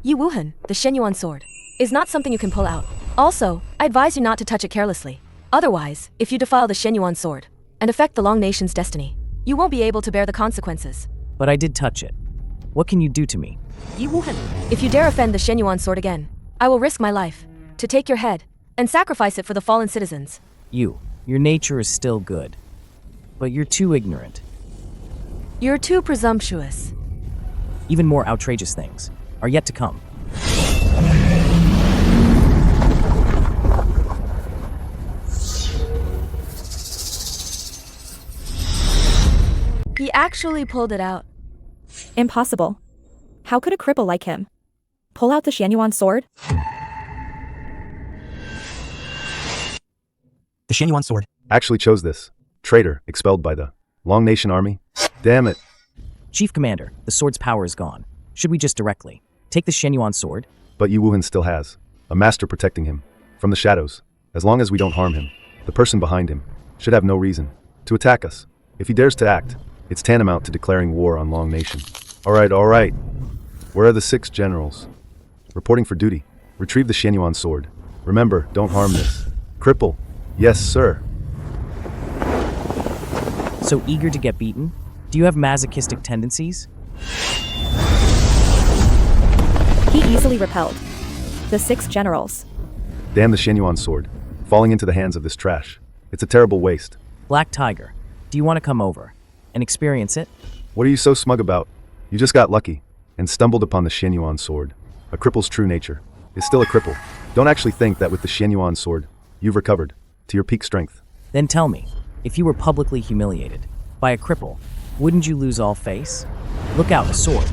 Ye Wuhen, the Xuanyuan Sword, is not something you can pull out. Also, I advise you not to touch it carelessly. Otherwise, if you defile the Xuanyuan Sword and affect the Long Nation's destiny, you won't be able to bear the consequences. But I did touch it. What can you do to me? Ye Wuhen, if you dare offend the Xuanyuan Sword again, I will risk my life to take your head and sacrifice it for the fallen citizens. Your nature is still good. But you're too ignorant. You're too presumptuous. Even more outrageous things are yet to come. He actually pulled it out. Impossible. How could a cripple like him pull out the Xuanyuan Sword? The Xuanyuan Sword actually chose this traitor expelled by the Long Nation army. Damn it. Chief Commander, the sword's power is gone. Should we just directly take the Xuanyuan Sword? But Ye Wuhen still has a master protecting him from the shadows. As long as we don't harm him, the person behind him should have no reason to attack us. If he dares to act, it's tantamount to declaring war on Long Nation. All right. Where are the 6 generals? Reporting for duty. Retrieve the Xuanyuan Sword. Remember, don't harm this cripple. Yes, sir. So eager to get beaten? Do you have masochistic tendencies? He easily repelled. The 6 generals. Damn the Xuanyuan Sword. Falling into the hands of this trash. It's a terrible waste. Black Tiger, do you want to come over and experience it? What are you so smug about? You just got lucky and stumbled upon the Xuanyuan Sword. A cripple's true nature is still a cripple. Don't actually think that with the Xuanyuan Sword, you've recovered to your peak strength. Then tell me, if you were publicly humiliated by a cripple, wouldn't you lose all face? Look out, a sword.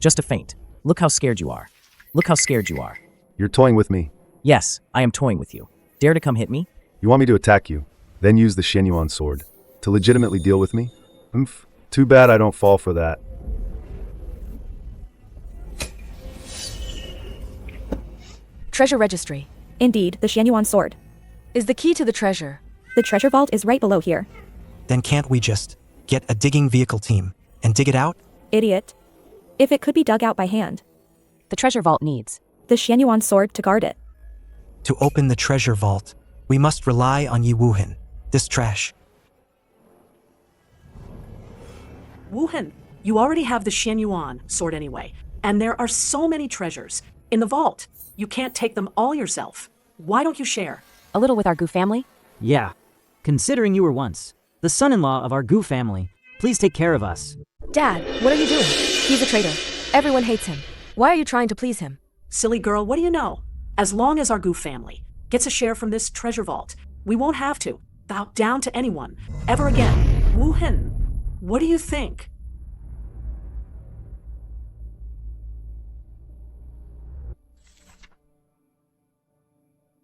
Just a feint. Look how scared you are. Look how scared you are. You're toying with me. Yes, I am toying with you. Dare to come hit me? You want me to attack you, then use the Xuanyuan Sword to legitimately deal with me? Too bad I don't fall for that. Treasure registry. Indeed, the Xuanyuan Sword. Is the key to the treasure. The treasure vault is right below here. Then can't we just get a digging vehicle team and dig it out? Idiot. If it could be dug out by hand. The treasure vault needs the Xuanyuan Sword to guard it. To open the treasure vault, we must rely on Ye Wuhen, this trash. Wuhen, you already have the Xuanyuan Sword anyway, and there are so many treasures in the vault. You can't take them all yourself. Why don't you share? a little with our Gu family? Yeah. Considering you were once the son-in-law of our Gu family, please take care of us. Dad, what are you doing? He's a traitor. Everyone hates him. Why are you trying to please him? Silly girl, what do you know? As long as our Gu family gets a share from this treasure vault, we won't have to bow down to anyone ever again. Wuhen, what do you think?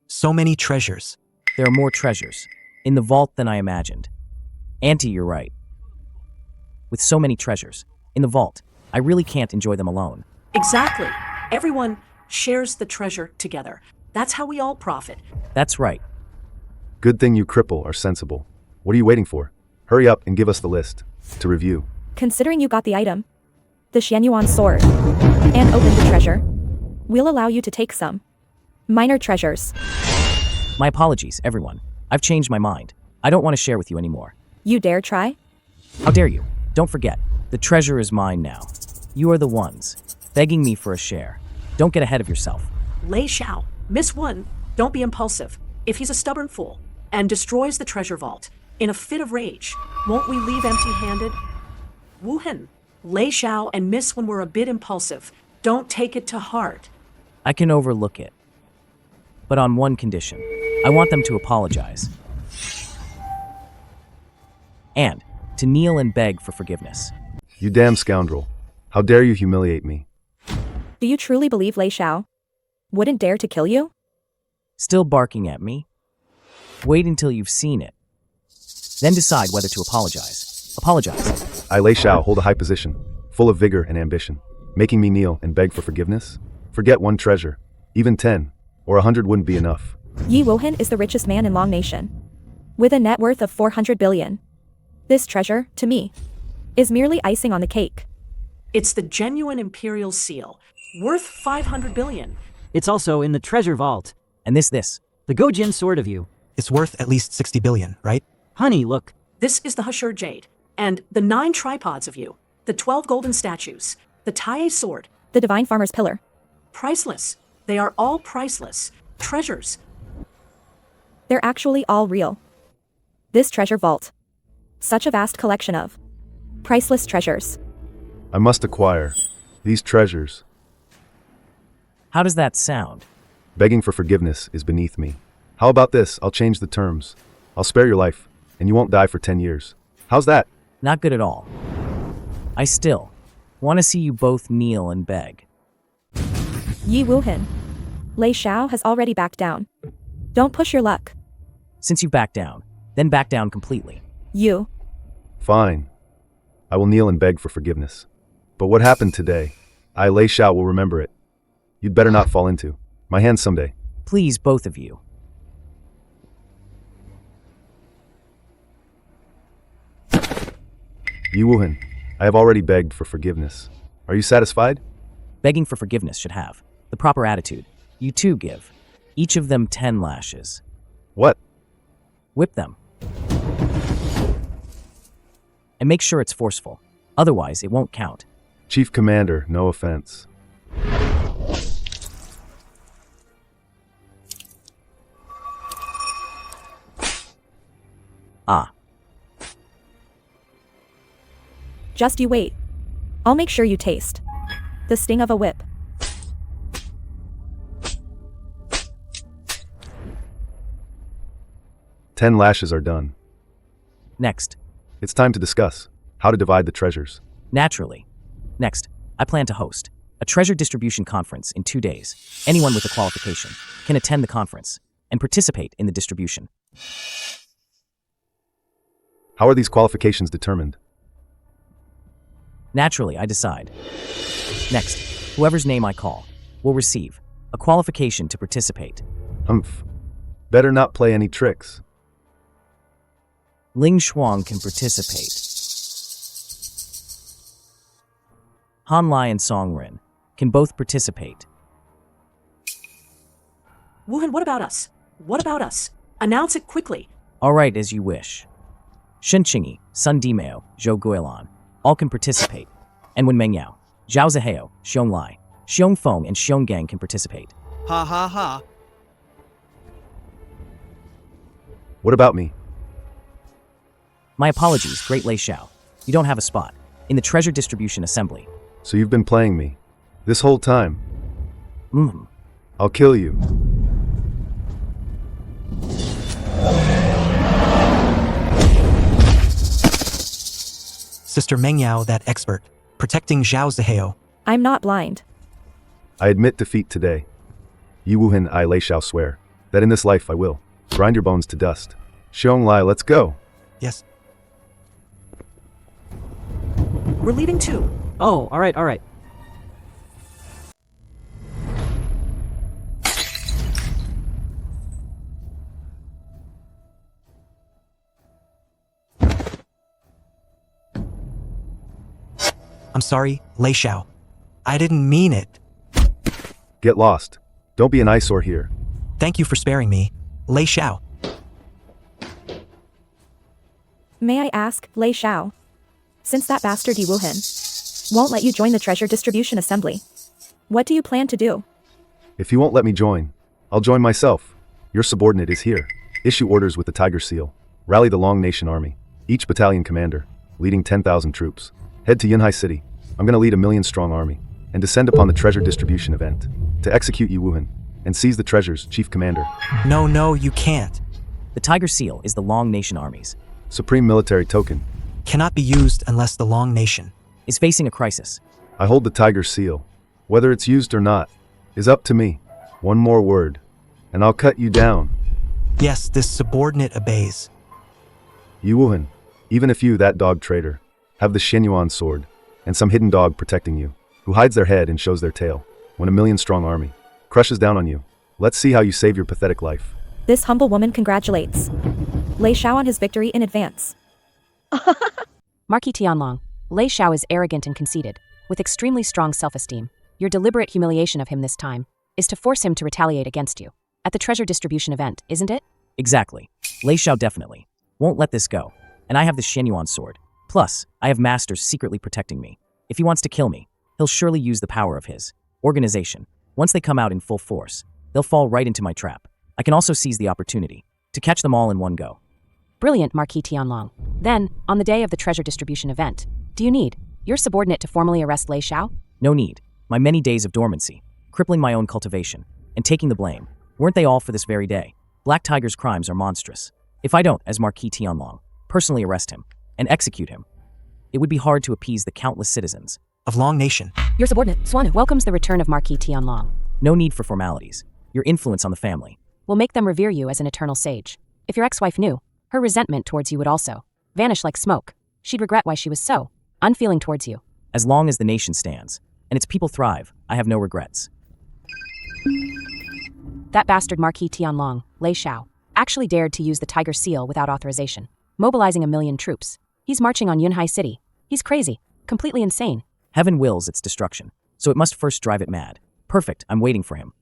So many treasures. There are more treasures in the vault than I imagined. Auntie, you're right. With so many treasures in the vault, I really can't enjoy them alone. Exactly. Everyone shares the treasure together. That's how we all profit. That's right. Good thing you cripple are sensible. What are you waiting for? Hurry up and give us the list to review. Considering you got the item, the Xuanyuan Sword, and opened the treasure, we'll allow you to take some minor treasures. My apologies, everyone. I've changed my mind. I don't want to share with you anymore. You dare try? How dare you? Don't forget, the treasure is mine now. You are the ones begging me for a share. Don't get ahead of yourself. Lei Xiao, Miss One, don't be impulsive. If he's a stubborn fool and destroys the treasure vault in a fit of rage, won't we leave empty-handed? Wuhen, Lei Xiao and Miss One were a bit impulsive. Don't take it to heart. I can overlook it. But on one condition. I want them to apologize. And to kneel and beg for forgiveness. You damn scoundrel. How dare you humiliate me? Do you truly believe Lei Xiao wouldn't dare to kill you? Still barking at me? Wait until you've seen it. Then decide whether to apologize. Apologize. I, Lei Xiao, hold a high position, full of vigor and ambition. Making me kneel and beg for forgiveness? Forget one treasure. Even 10 or 100 wouldn't be enough. Ye Wuhen is the richest man in Long Nation, with a net worth of 400 billion. This treasure, to me, is merely icing on the cake. It's the genuine imperial seal, worth 500 billion. It's also in the treasure vault. And this. The Gojin sword of you. It's worth at least 60 billion, right? Honey, look. This is the Hashur Jade, and the 9 tripods of you, the 12 golden statues, the Taie sword. The Divine Farmer's Pillar. Priceless. They are all priceless. Treasures. They're actually all real. This treasure vault. Such a vast collection of priceless treasures. I must acquire these treasures. How does that sound? Begging for forgiveness is beneath me. How about this? I'll change the terms. I'll spare your life, and you won't die for 10 years. How's that? Not good at all. I still want to see you both kneel and beg. Ye Wuhen. Lei Xiao has already backed down. Don't push your luck. Since you backed down, then back down completely. You. Fine. I will kneel and beg for forgiveness. But what happened today? I, Lei Xiao, will remember it. You'd better not fall into my hands someday. Please, both of you. Ye Wuhen, I have already begged for forgiveness. Are you satisfied? Begging for forgiveness should have the proper attitude. You too give. Each of them 10 lashes. What? Whip them. And make sure it's forceful. Otherwise, it won't count. Chief Commander, no offense. Ah. Just you wait. I'll make sure you taste the sting of a whip. "10 lashes are done. Next. It's time to discuss how to divide the treasures. Naturally. Next, I plan to host a treasure distribution conference in 2 days. Anyone with a qualification can attend the conference and participate in the distribution. How are these qualifications determined? Naturally, I decide. Next, whoever's name I call will receive a qualification to participate. Humph. Better not play any tricks. Ling Shuang can participate. Han Lai and Song Rin can both participate. Wuhen, what about us? What about us? Announce it quickly. All right, as you wish. Shen Qingyi, Sun Dimeo, Zhou Guilan, all can participate. And Wen Mengyao, Zhao Ziheo, Xiong Lai, Xiong Feng, and Xiong Gang can participate. Ha ha ha. What about me? My apologies, Great Lei Xiao. You don't have a spot in the treasure distribution assembly. So you've been playing me this whole time? Mm-hmm. I'll kill you. Sister Mengyao, that expert, protecting Zhao Ziheo. I'm not blind. I admit defeat today. Ye Wuhen, I Lei Xiao swear that in this life I will grind your bones to dust. Xiong Lai, let's go. Yes. We're leaving too. Oh, all right. I'm sorry, Lei Xiao. I didn't mean it. Get lost. Don't be an eyesore here. Thank you for sparing me, Lei Xiao. May I ask, Lei Xiao? Since that bastard Ye Wuhen won't let you join the treasure distribution assembly, what do you plan to do? If you won't let me join, I'll join myself. Your subordinate is here. Issue orders with the Tiger Seal. Rally the Long Nation Army. Each battalion commander, leading 10,000 troops. Head to Jianghai City. I'm gonna lead a 1,000,000-strong army and descend upon the treasure distribution event to execute Ye Wuhen and seize the treasures, Chief Commander. No, you can't. The Tiger Seal is the Long Nation armies. Supreme military token. Cannot be used unless the Long Nation is facing a crisis. I hold the Tiger Seal. Whether it's used or not is up to me. One more word, and I'll cut you down. Yes, this subordinate obeys. Ye Wuhen, even if you, that dog traitor, have the Xuanyuan Sword and some hidden dog protecting you, who hides their head and shows their tail, when a 1,000,000-strong army crushes down on you, let's see how you save your pathetic life. This humble woman congratulates Lei Xiao on his victory in advance. Marquis Tianlong, Lei Xiao is arrogant and conceited, with extremely strong self-esteem. Your deliberate humiliation of him this time is to force him to retaliate against you at the treasure distribution event, isn't it? Exactly. Lei Xiao definitely won't let this go. And I have the Xuanyuan Sword. Plus, I have masters secretly protecting me. If he wants to kill me, he'll surely use the power of his organization. Once they come out in full force, they'll fall right into my trap. I can also seize the opportunity to catch them all in one go. Brilliant, Marquis Tianlong. Then, on the day of the treasure distribution event, do you need your subordinate to formally arrest Lei Xiao? No need. My many days of dormancy, crippling my own cultivation, and taking the blame, weren't they all for this very day? Black Tiger's crimes are monstrous. If I don't, as Marquis Tianlong, personally arrest him and execute him, it would be hard to appease the countless citizens of Long Nation. Your subordinate, Xuanyuan, welcomes the return of Marquis Tianlong. No need for formalities. Your influence on the family will make them revere you as an eternal sage. If your ex-wife knew, her resentment towards you would also vanish like smoke. She'd regret why she was so unfeeling towards you. As long as the nation stands and its people thrive, I have no regrets. That bastard Marquis Tianlong, Lei Xiao, actually dared to use the Tiger Seal without authorization, mobilizing 1,000,000 troops. He's marching on Yunhai City. He's crazy. Completely insane. Heaven wills its destruction, so it must first drive it mad. Perfect, I'm waiting for him.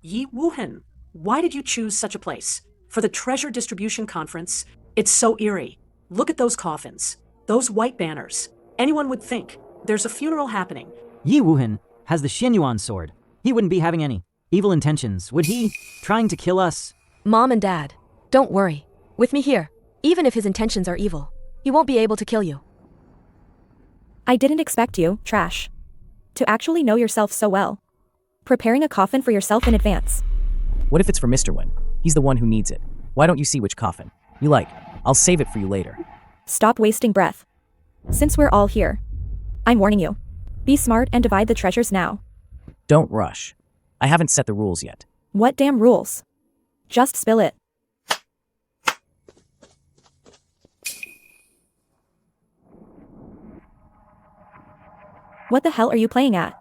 Ye Wuhen, why did you choose such a place? For the treasure distribution conference, it's so eerie. Look at those coffins, those white banners. Anyone would think there's a funeral happening. Ye Wuhen has the Xuanyuan Sword. He wouldn't be having any evil intentions, would he? Trying to kill us? Mom and Dad, don't worry. With me here, even if his intentions are evil, he won't be able to kill you. I didn't expect you, trash, to actually know yourself so well. Preparing a coffin for yourself in advance. What if it's for Mr. Wen? He's the one who needs it. Why don't you see which coffin you like? I'll save it for you later. Stop wasting breath. Since we're all here, I'm warning you. Be smart and divide the treasures now. Don't rush. I haven't set the rules yet. What damn rules? Just spill it. What the hell are you playing at?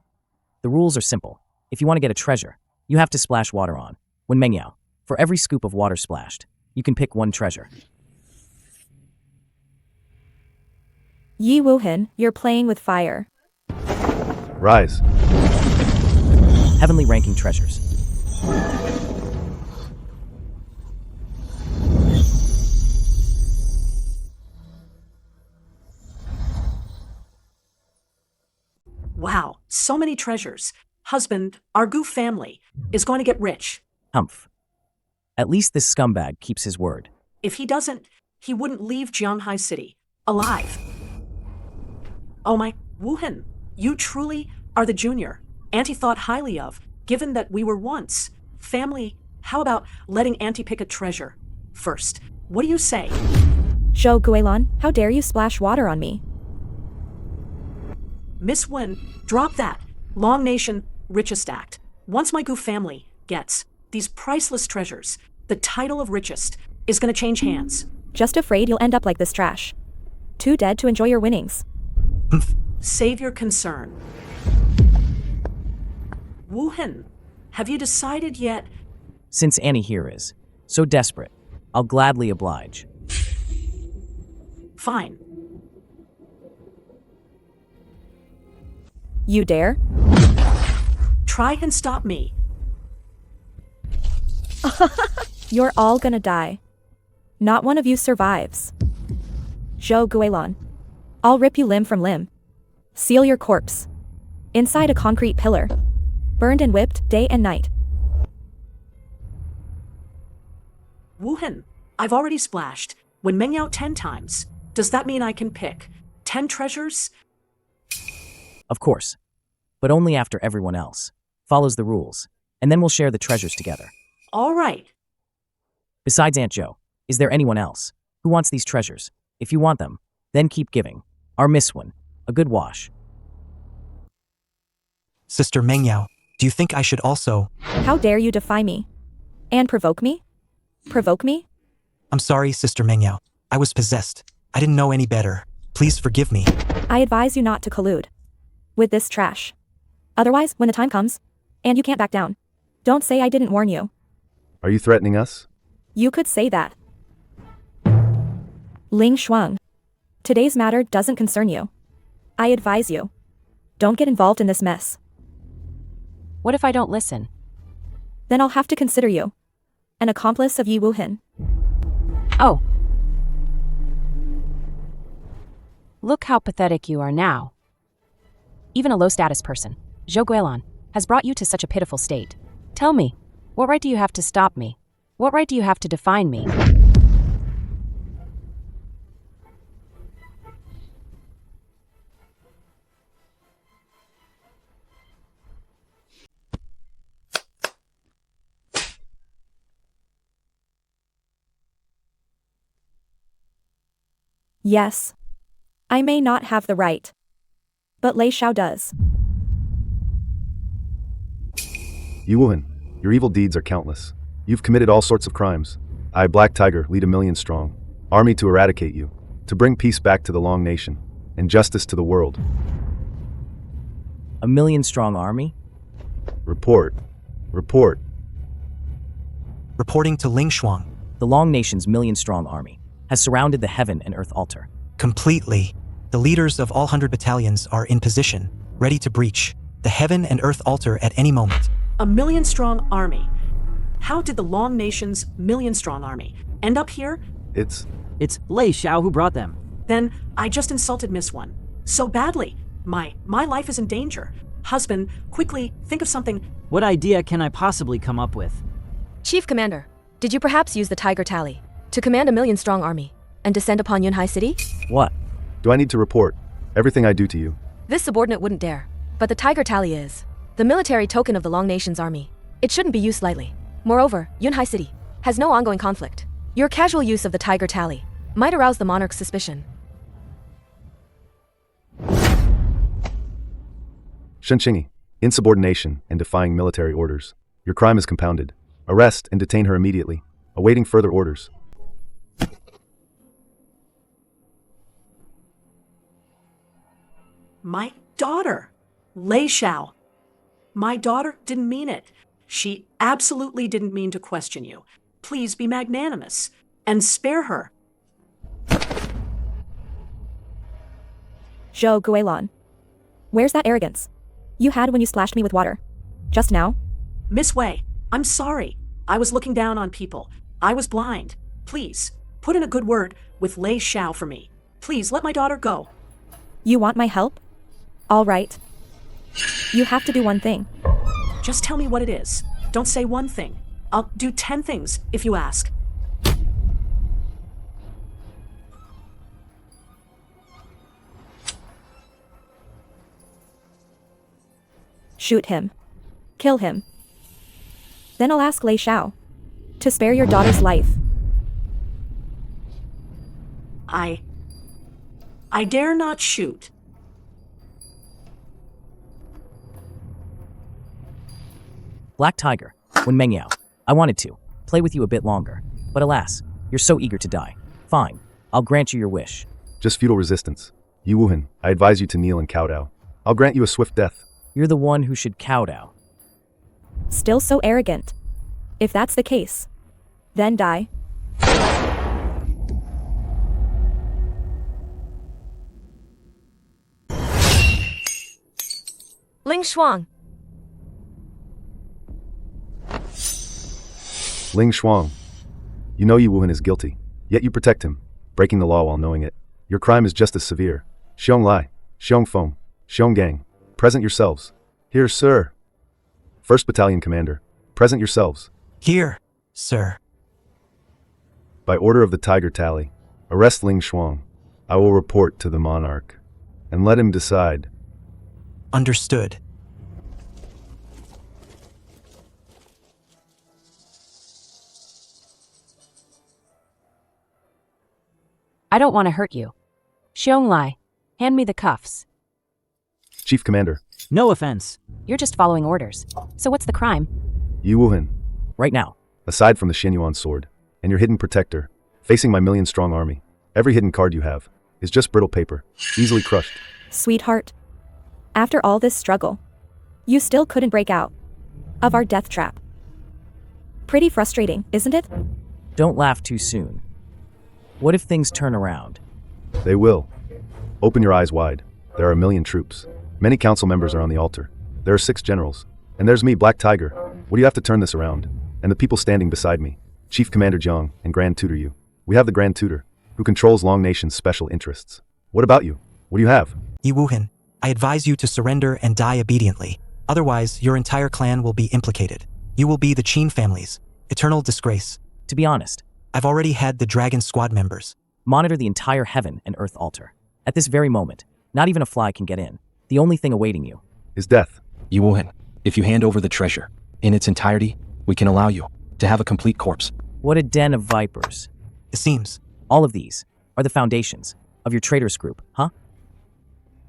The rules are simple. If you want to get a treasure, you have to splash water on. When Mengyao, for every scoop of water splashed, you can pick one treasure. Ye Wuhen, you're playing with fire. Rise. Heavenly ranking treasures. Wow, so many treasures. Husband, our Gu family, is going to get rich. Humph. At least this scumbag keeps his word. If he doesn't, he wouldn't leave Jianghai City alive. Oh my, Wuhen, you truly are the junior Auntie thought highly of, given that we were once family. How about letting Auntie pick a treasure first? What do you say? Zhou Guilin, how dare you splash water on me? Miss Wen, drop that. Long Nation, richest act. Once my Gu family gets these priceless treasures, the title of richest is gonna change hands. Just afraid you'll end up like this trash. Too dead to enjoy your winnings. Save your concern. Wuhen, have you decided yet? Since Annie here is so desperate, I'll gladly oblige. Fine. You dare? Try and stop me. You're all gonna die. Not one of you survives. Zhou Guilin, I'll rip you limb from limb. Seal your corpse inside a concrete pillar, burned and whipped day and night. Wuhen, I've already splashed. When Mengyao 10 times, does that mean I can pick 10 treasures? Of course. But only after everyone else follows the rules, and then we'll share the treasures together. All right. Besides Aunt Zhou, is there anyone else who wants these treasures? If you want them, then keep giving. Our Miss Wen, a good wash. Sister Mengyao, do you think I should also? How dare you defy me? And provoke me? Provoke me? I'm sorry, Sister Mengyao. I was possessed. I didn't know any better. Please forgive me. I advise you not to collude with this trash. Otherwise, when the time comes, and you can't back down, don't say I didn't warn you. Are you threatening us? You could say that. Ling Shuang, today's matter doesn't concern you. I advise you, don't get involved in this mess. What if I don't listen? Then I'll have to consider you an accomplice of Ye Wuhen. Oh. Look how pathetic you are now. Even a low-status person, Zhou Guilin, has brought you to such a pitiful state. Tell me, what right do you have to stop me? What right do you have to define me? Yes. I may not have the right, but Lei Xiao does. Ye Wuhen, your evil deeds are countless. You've committed all sorts of crimes. I, Black Tiger, lead 1,000,000 strong. Army to eradicate you, to bring peace back to the Long Nation, and justice to the world. 1,000,000 strong army? Report. Report. reporting to Ling Shuang. The Long Nation's million-strong army has surrounded the heaven and earth altar. Completely. The leaders of all 100 battalions are in position, ready to breach the heaven and earth altar at any moment. A million-strong army. How did the Long Nation's million-strong army end up here? It's Lei Xiao who brought them. Then I just insulted Miss One. So badly. My life is in danger. Husband, quickly, think of something. What idea can I possibly come up with? Chief Commander, did you perhaps use the Tiger Tally to command a million-strong army and descend upon Jianghai City? What? Do I need to report everything I do to you? This subordinate wouldn't dare, but the Tiger Tally is the military token of the Long Nation's army. It shouldn't be used lightly. Moreover, Jianghai City has no ongoing conflict. Your casual use of the Tiger Tally might arouse the monarch's suspicion. Shen Qingyi, insubordination and defying military orders. Your crime is compounded. Arrest and detain her immediately, awaiting further orders. My daughter, Lei Xiao. My daughter didn't mean it. She absolutely didn't mean to question you. Please be magnanimous and spare her. Zhou Guilin. Where's that arrogance you had when you splashed me with water? Just now? Miss Wei, I'm sorry. I was looking down on people. I was blind. Please, put in a good word with Lei Xiao for me. Please let my daughter go. You want my help? All right. You have to do one thing. Just tell me what it is. Don't say one thing. I'll do 10 things if you ask. Shoot him. Kill him. Then I'll ask Lei Xiao to spare your daughter's life. I dare not shoot. Black Tiger, Wen Mengyao, I wanted to play with you a bit longer, but alas, you're so eager to die. Fine, I'll grant you your wish. Just futile resistance. Ye Wuhen, I advise you to kneel and kowtow. I'll grant you a swift death. You're the one who should kowtow. Still so arrogant. If that's the case, then die. Ling Shuang. Ling Shuang. You know Ye Wuhen is guilty, yet you protect him, breaking the law while knowing it. Your crime is just as severe. Xiong Lai, Xiong Feng, Xiong Gang, present yourselves. Here, sir. 1st Battalion Commander, present yourselves. Here, sir. By order of the Tiger Tally, arrest Ling Shuang. I will report to the monarch, and let him decide. Understood. I don't want to hurt you. Xiong Lai, hand me the cuffs. Chief Commander. No offense. You're just following orders. So what's the crime? Ye Wuhen. Right now. Aside from the Xuanyuan Sword, and your hidden protector, facing my million-strong army, every hidden card you have is just brittle paper, easily crushed. Sweetheart. After all this struggle, you still couldn't break out of our death trap. Pretty frustrating, isn't it? Don't laugh too soon. What if things turn around? They will. Open your eyes wide. There are 1 million troops. Many council members are on the altar. There are 6 generals. And there's me, Black Tiger. What do you have to turn this around? And the people standing beside me, Chief Commander Jiang and Grand Tutor Yu. We have the Grand Tutor, who controls Long Nation's special interests. What about you? What do you have? Ye Wuhen, I advise you to surrender and die obediently. Otherwise, your entire clan will be implicated. You will be the Qin family's eternal disgrace. To be honest, I've already had the Dragon Squad members monitor the entire heaven and earth altar. At this very moment, not even a fly can get in. The only thing awaiting you is death. Ye Wuhen, if you hand over the treasure in its entirety, we can allow you to have a complete corpse. What a den of vipers. It seems. All of these are the foundations of your traitors group, huh?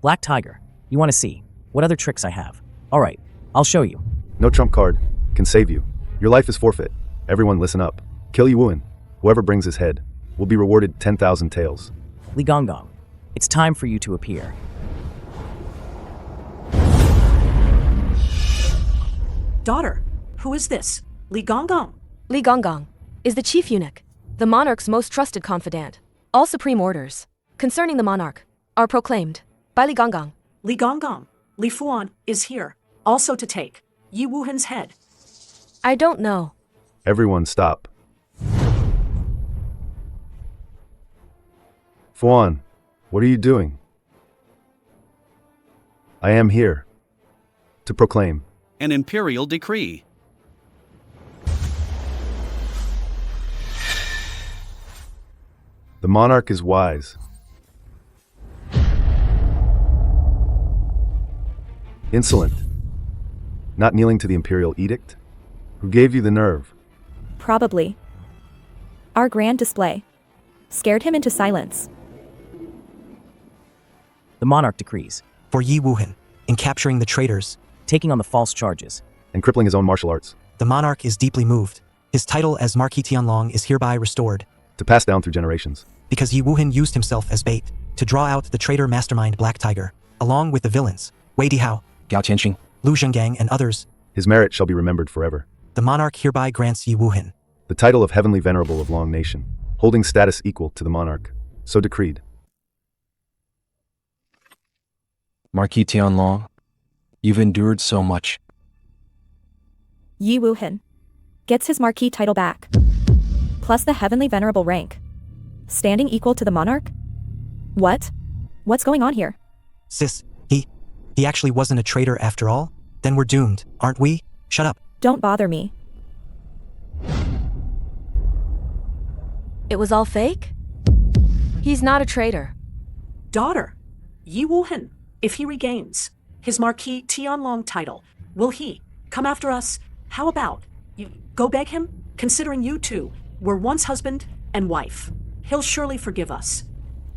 Black Tiger, you want to see what other tricks I have? All right, I'll show you. No trump card can save you. Your life is forfeit. Everyone listen up. Kill Ye Wuhen. Whoever brings his head will be rewarded 10,000 taels. Li Gonggong, it's time for you to appear. Daughter, who is this? Li Gonggong. Li Gonggang is the chief eunuch, the monarch's most trusted confidant. All supreme orders concerning the monarch are proclaimed by Li Gonggang. Li Gonggang, Li Fuan is here, also to take Ye Wuhen's head. I don't know. Everyone stop. Fuan, what are you doing? I am here to proclaim an imperial decree. The monarch is wise. Insolent. Not kneeling to the imperial edict? Who gave you the nerve? Probably. Our grand display scared him into silence. The monarch decrees, For Ye Wuhen, in capturing the traitors, taking on the false charges, And crippling his own martial arts. the monarch is deeply moved. His title as Marquis Tianlong is hereby restored, To pass down through generations. because Ye Wuhen used himself as bait to draw out the traitor mastermind Black Tiger, along with the villains, Wei Dihao, Gao Tianxing, Lu Zhenggang and others. His merit shall be remembered forever. The monarch hereby grants Ye Wuhen The title of Heavenly Venerable of Long Nation, holding status equal to the monarch. So decreed. Marquis Tianlong, you've endured so much. Ye Wuhen gets his Marquis title back, plus the heavenly venerable rank, standing equal to the monarch? What? What's going on here? Sis, he actually wasn't a traitor after all? Then we're doomed, aren't we? Shut up. Don't bother me. It was all fake? He's not a traitor. Daughter, Ye Wuhen, if he regains his Marquis Tianlong title, will he come after us? How about you go beg him? Considering you two were once husband and wife, he'll surely forgive us.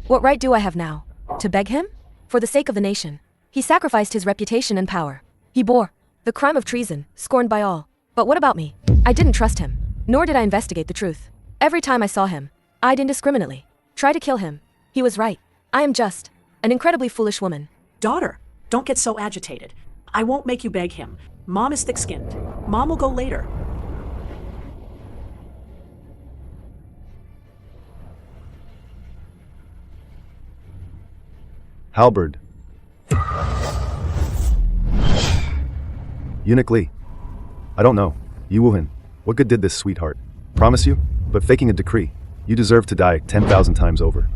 What right do I have now? To beg him? For the sake of the nation. He sacrificed his reputation and power. He bore the crime of treason, scorned by all. But what about me? I didn't trust him, nor did I investigate the truth. Every time I saw him, I'd indiscriminately try to kill him. He was right. I am just an incredibly foolish woman. Daughter, don't get so agitated. I won't make you beg him. Mom is thick-skinned. Mom will go later. Halberd. Eunuch Li. I don't know. Ye Wuhen, what good did this, sweetheart? Promise you? But faking a decree. You deserve to die 10,000 times over.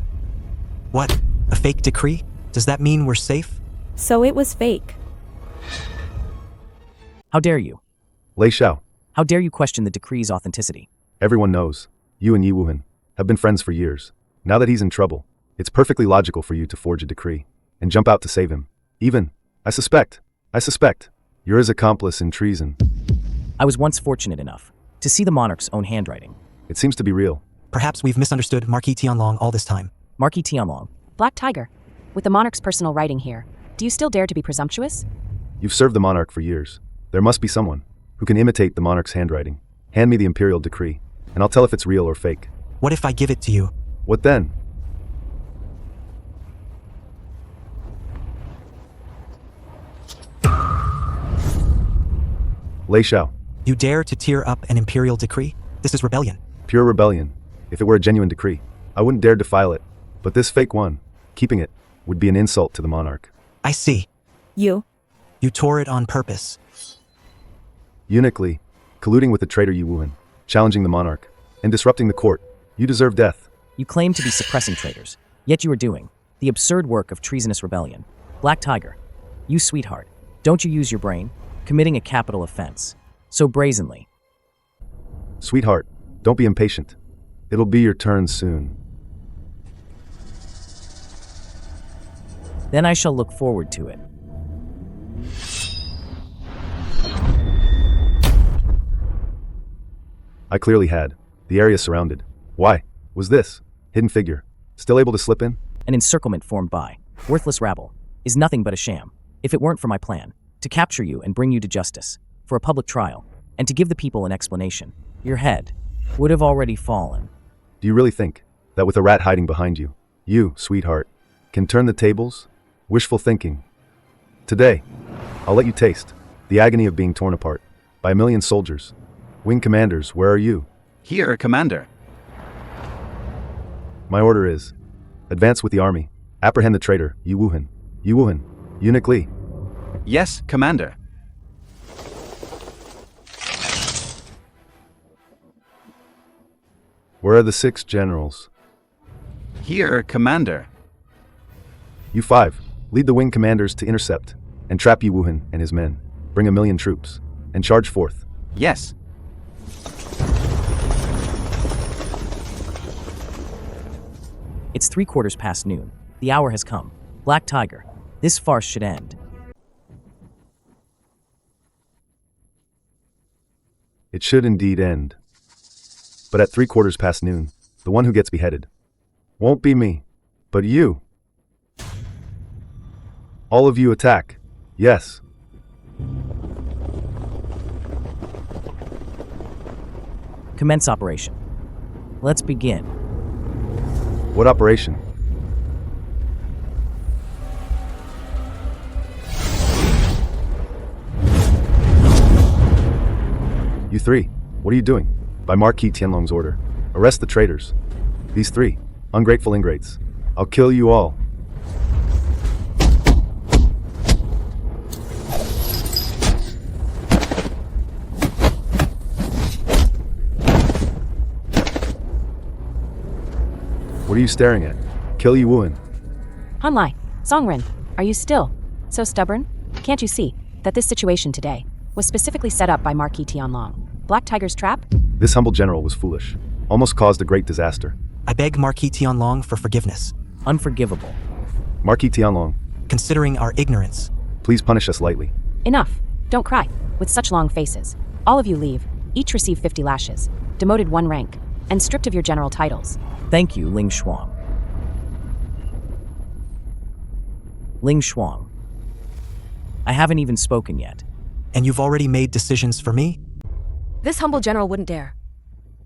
What? A fake decree? Does that mean we're safe? So it was fake. How dare you? Lei Xiao. How dare you question the decree's authenticity? Everyone knows. You and Ye Wuhen have been friends for years. Now that he's in trouble, it's perfectly logical for you to forge a decree and jump out to save him. Even, I suspect, you're his accomplice in treason. I was once fortunate enough to see the monarch's own handwriting. It seems to be real. Perhaps we've misunderstood Marquis Tianlong all this time. Marquis Tianlong, Black Tiger, with the monarch's personal writing here, do you still dare to be presumptuous? You've served the monarch for years. There must be someone who can imitate the monarch's handwriting. Hand me the imperial decree, and I'll tell if it's real or fake. What if I give it to you? What then? Lei Xiao. You dare to tear up an imperial decree? This is rebellion. Pure rebellion. If it were a genuine decree, I wouldn't dare defile it. But this fake one, keeping it, would be an insult to the monarch. I see. You tore it on purpose. Eunuch Li, colluding with the traitor Ye Wuhen, challenging the monarch, and disrupting the court. You deserve death. you claim to be suppressing traitors, yet you are doing the absurd work of treasonous rebellion. Black Tiger, you sweetheart, don't you use your brain, committing a capital offense so brazenly? Sweetheart, don't be impatient. It'll be your turn soon. Then I shall look forward to it. I clearly had. The area surrounded. Why? Was this hidden figure still able to slip in? An encirclement formed by worthless rabble is nothing but a sham. If it weren't for my plan to capture you and bring you to justice for a public trial and to give the people an explanation, your head would have already fallen. Do you really think that with a rat hiding behind you, you, sweetheart, can turn the tables? Wishful thinking. Today, I'll let you taste the agony of being torn apart by a million soldiers Wing commanders, where are you? Here, Commander. My order is, advance with the army. Apprehend the traitor, Ye Wuhen. Ye Wuhen. Eunuch Li. Yes, Commander. Where are the 6 generals? Here, Commander. You 5, lead the wing commanders to intercept and trap Ye Wuhen and his men. Bring 1,000,000 troops and charge forth. Yes. It's 3/4 past noon. The hour has come. Black Tiger, this farce should end. It should indeed end. But at 3/4 past noon, the one who gets beheaded won't be me, but you. All of you attack. Yes. Commence operation. Let's begin. What operation? You 3, what are you doing? By Marquis Tianlong's order, arrest the traitors. These 3, ungrateful ingrates. I'll kill you all. What are you staring at? Kill Ye Wuhen. Hanlai, Songren, are you still so stubborn? Can't you see that this situation today was specifically set up by Marquis Tianlong? Black Tiger's trap? This humble general was foolish, almost caused a great disaster. I beg Marquis Tianlong for forgiveness. Unforgivable. Marquis Tianlong, Considering our ignorance, please punish us lightly. Enough. Don't cry. With such long faces. All of you leave. Each receive 50 lashes. Demoted 1 rank. And stripped of your general titles. Thank you, Ling Shuang. Ling Shuang. I haven't even spoken yet. and you've already made decisions for me? This humble general wouldn't dare.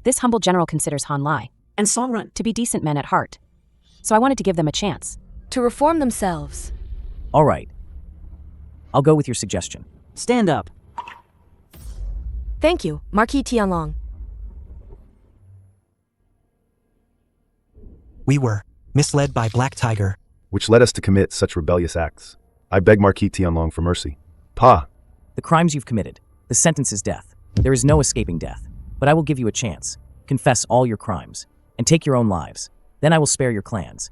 This humble general considers Han Lai and Songrun to be decent men at heart. So I wanted to give them a chance. To reform themselves. All right. I'll go with your suggestion. Stand up. Thank you, Marquis Tianlong. We were misled by Black Tiger, which led us to commit such rebellious acts. I beg Marquis Tianlong for mercy. Pa! The crimes you've committed. The sentence is death. There is no escaping death. But I will give you a chance. Confess all your crimes. And take your own lives. Then I will spare your clans.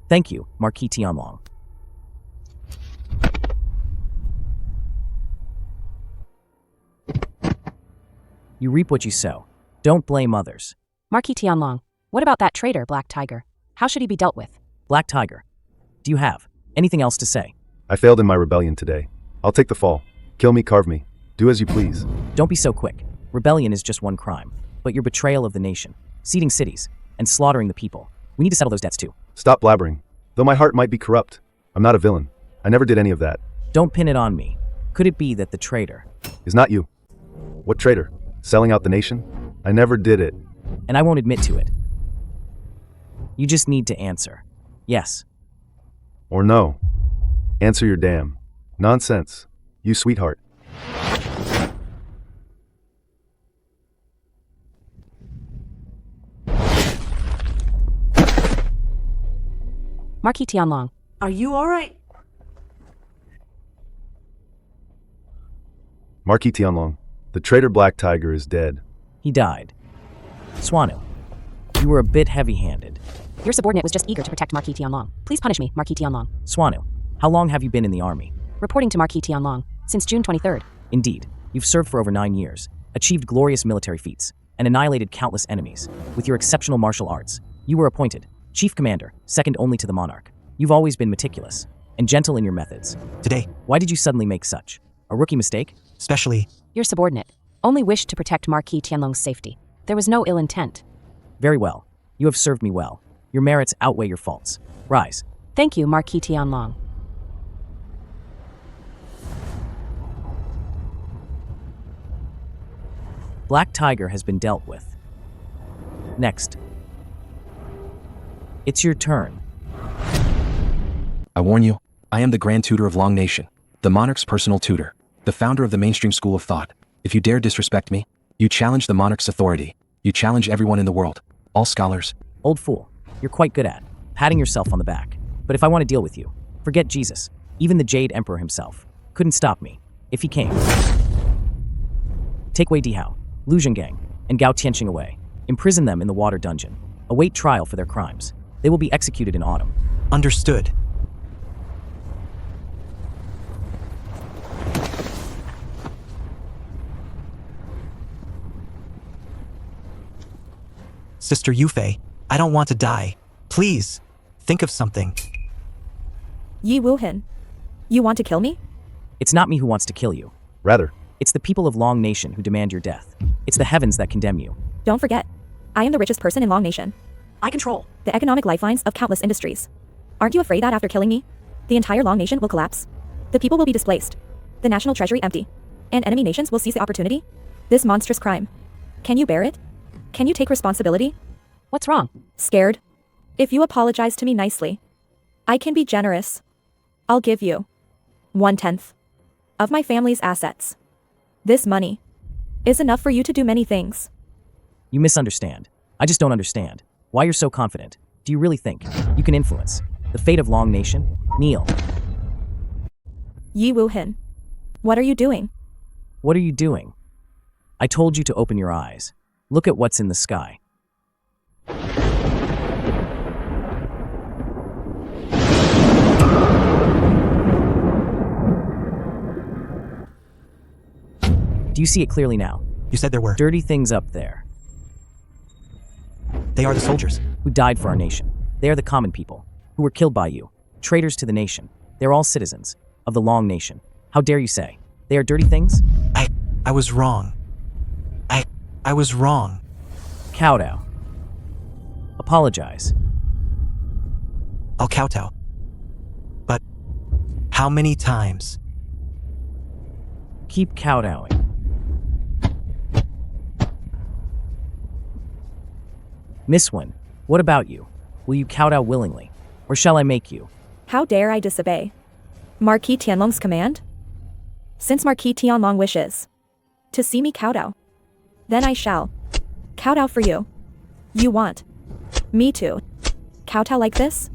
Thank you, Marquis Tianlong. You reap what you sow. Don't blame others. Marquis Tianlong, what about that traitor, Black Tiger? How should he be dealt with? Black Tiger, do you have anything else to say? I failed in my rebellion today. I'll take the fall. Kill me, carve me. Do as you please. Don't be so quick. Rebellion is just one crime. But your betrayal of the nation, seeding cities, and slaughtering the people. We need to settle those debts too. Stop blabbering. Though my heart might be corrupt, I'm not a villain. I never did any of that. Don't pin it on me. Could it be that the traitor is not you? What traitor? Selling out the nation? I never did it. And I won't admit to it. You just need to answer. Yes. Or no. Answer your damn nonsense. You sweetheart. Marquis Tianlong. Are you all right? Marquis Tianlong. The traitor Black Tiger is dead. He died. Xuanyuan, you were a bit heavy-handed. Your subordinate was just eager to protect Marquis Tianlong. Please punish me, Marquis Tianlong. Xuanyuan, how long have you been in the army? Reporting to Marquis Tianlong, since June 23rd. Indeed, you've served for over 9 years, achieved glorious military feats, and annihilated countless enemies. With your exceptional martial arts, you were appointed Chief Commander, second only to the monarch. You've always been meticulous and gentle in your methods. Today, why did you suddenly make such a rookie mistake? Especially, your subordinate only wished to protect Marquis Tianlong's safety. There was no ill intent. Very well. You have served me well. Your merits outweigh your faults. Rise. Thank you, Marquis Tianlong. Black Tiger has been dealt with. Next. It's your turn. I warn you, I am the Grand Tutor of Long Nation, the monarch's personal tutor, the founder of the mainstream school of thought. If you dare disrespect me, you challenge the monarch's authority. You challenge everyone in the world. All scholars. Old fool, you're quite good at patting yourself on the back. But if I want to deal with you, forget Jesus. Even the Jade Emperor himself couldn't stop me if he came. Take Wei Dihao, Lu Zhengang, and Gao Tianqing away. Imprison them in the water dungeon. Await trial for their crimes. They will be executed in autumn. Understood. Sister Yufei, I don't want to die. Please, think of something. Ye Wuhen, you want to kill me? It's not me who wants to kill you. Rather, It's the people of Long Nation who demand your death. It's the heavens that condemn you. Don't forget, I am the richest person in Long Nation. I control The economic lifelines of countless industries. Aren't you afraid that after killing me, the entire Long Nation will collapse? The people will be displaced. The national treasury empty. And enemy nations will seize the opportunity? This monstrous crime. Can you bear it? Can you take responsibility? What's wrong? Scared? If you apologize to me nicely, I can be generous. I'll give you 1/10 of my family's assets. This money is enough for you to do many things. You misunderstand. I just don't understand. Why you're so confident? Do you really think you can influence the fate of Long Nation? Kneel. Ye Wuhen, what are you doing? What are you doing? I told you to open your eyes. Look at what's in the sky. Do you see it clearly now? You said there were. Dirty things up there. They are the soldiers. Who died for our nation. They are the common people, who were killed by you. Traitors to the nation. They're all citizens of the Long Nation. How dare you say they are dirty things? I was wrong. I was wrong. Kowtow. Apologize. I'll kowtow. But how many times? Keep kowtowing. Miss Wen, what about you? Will you kowtow willingly? Or shall I make you? How dare I disobey Marquis Tianlong's command? Since Marquis Tianlong wishes to see me kowtow, then I shall kowtow for you. You want me to kowtow like this?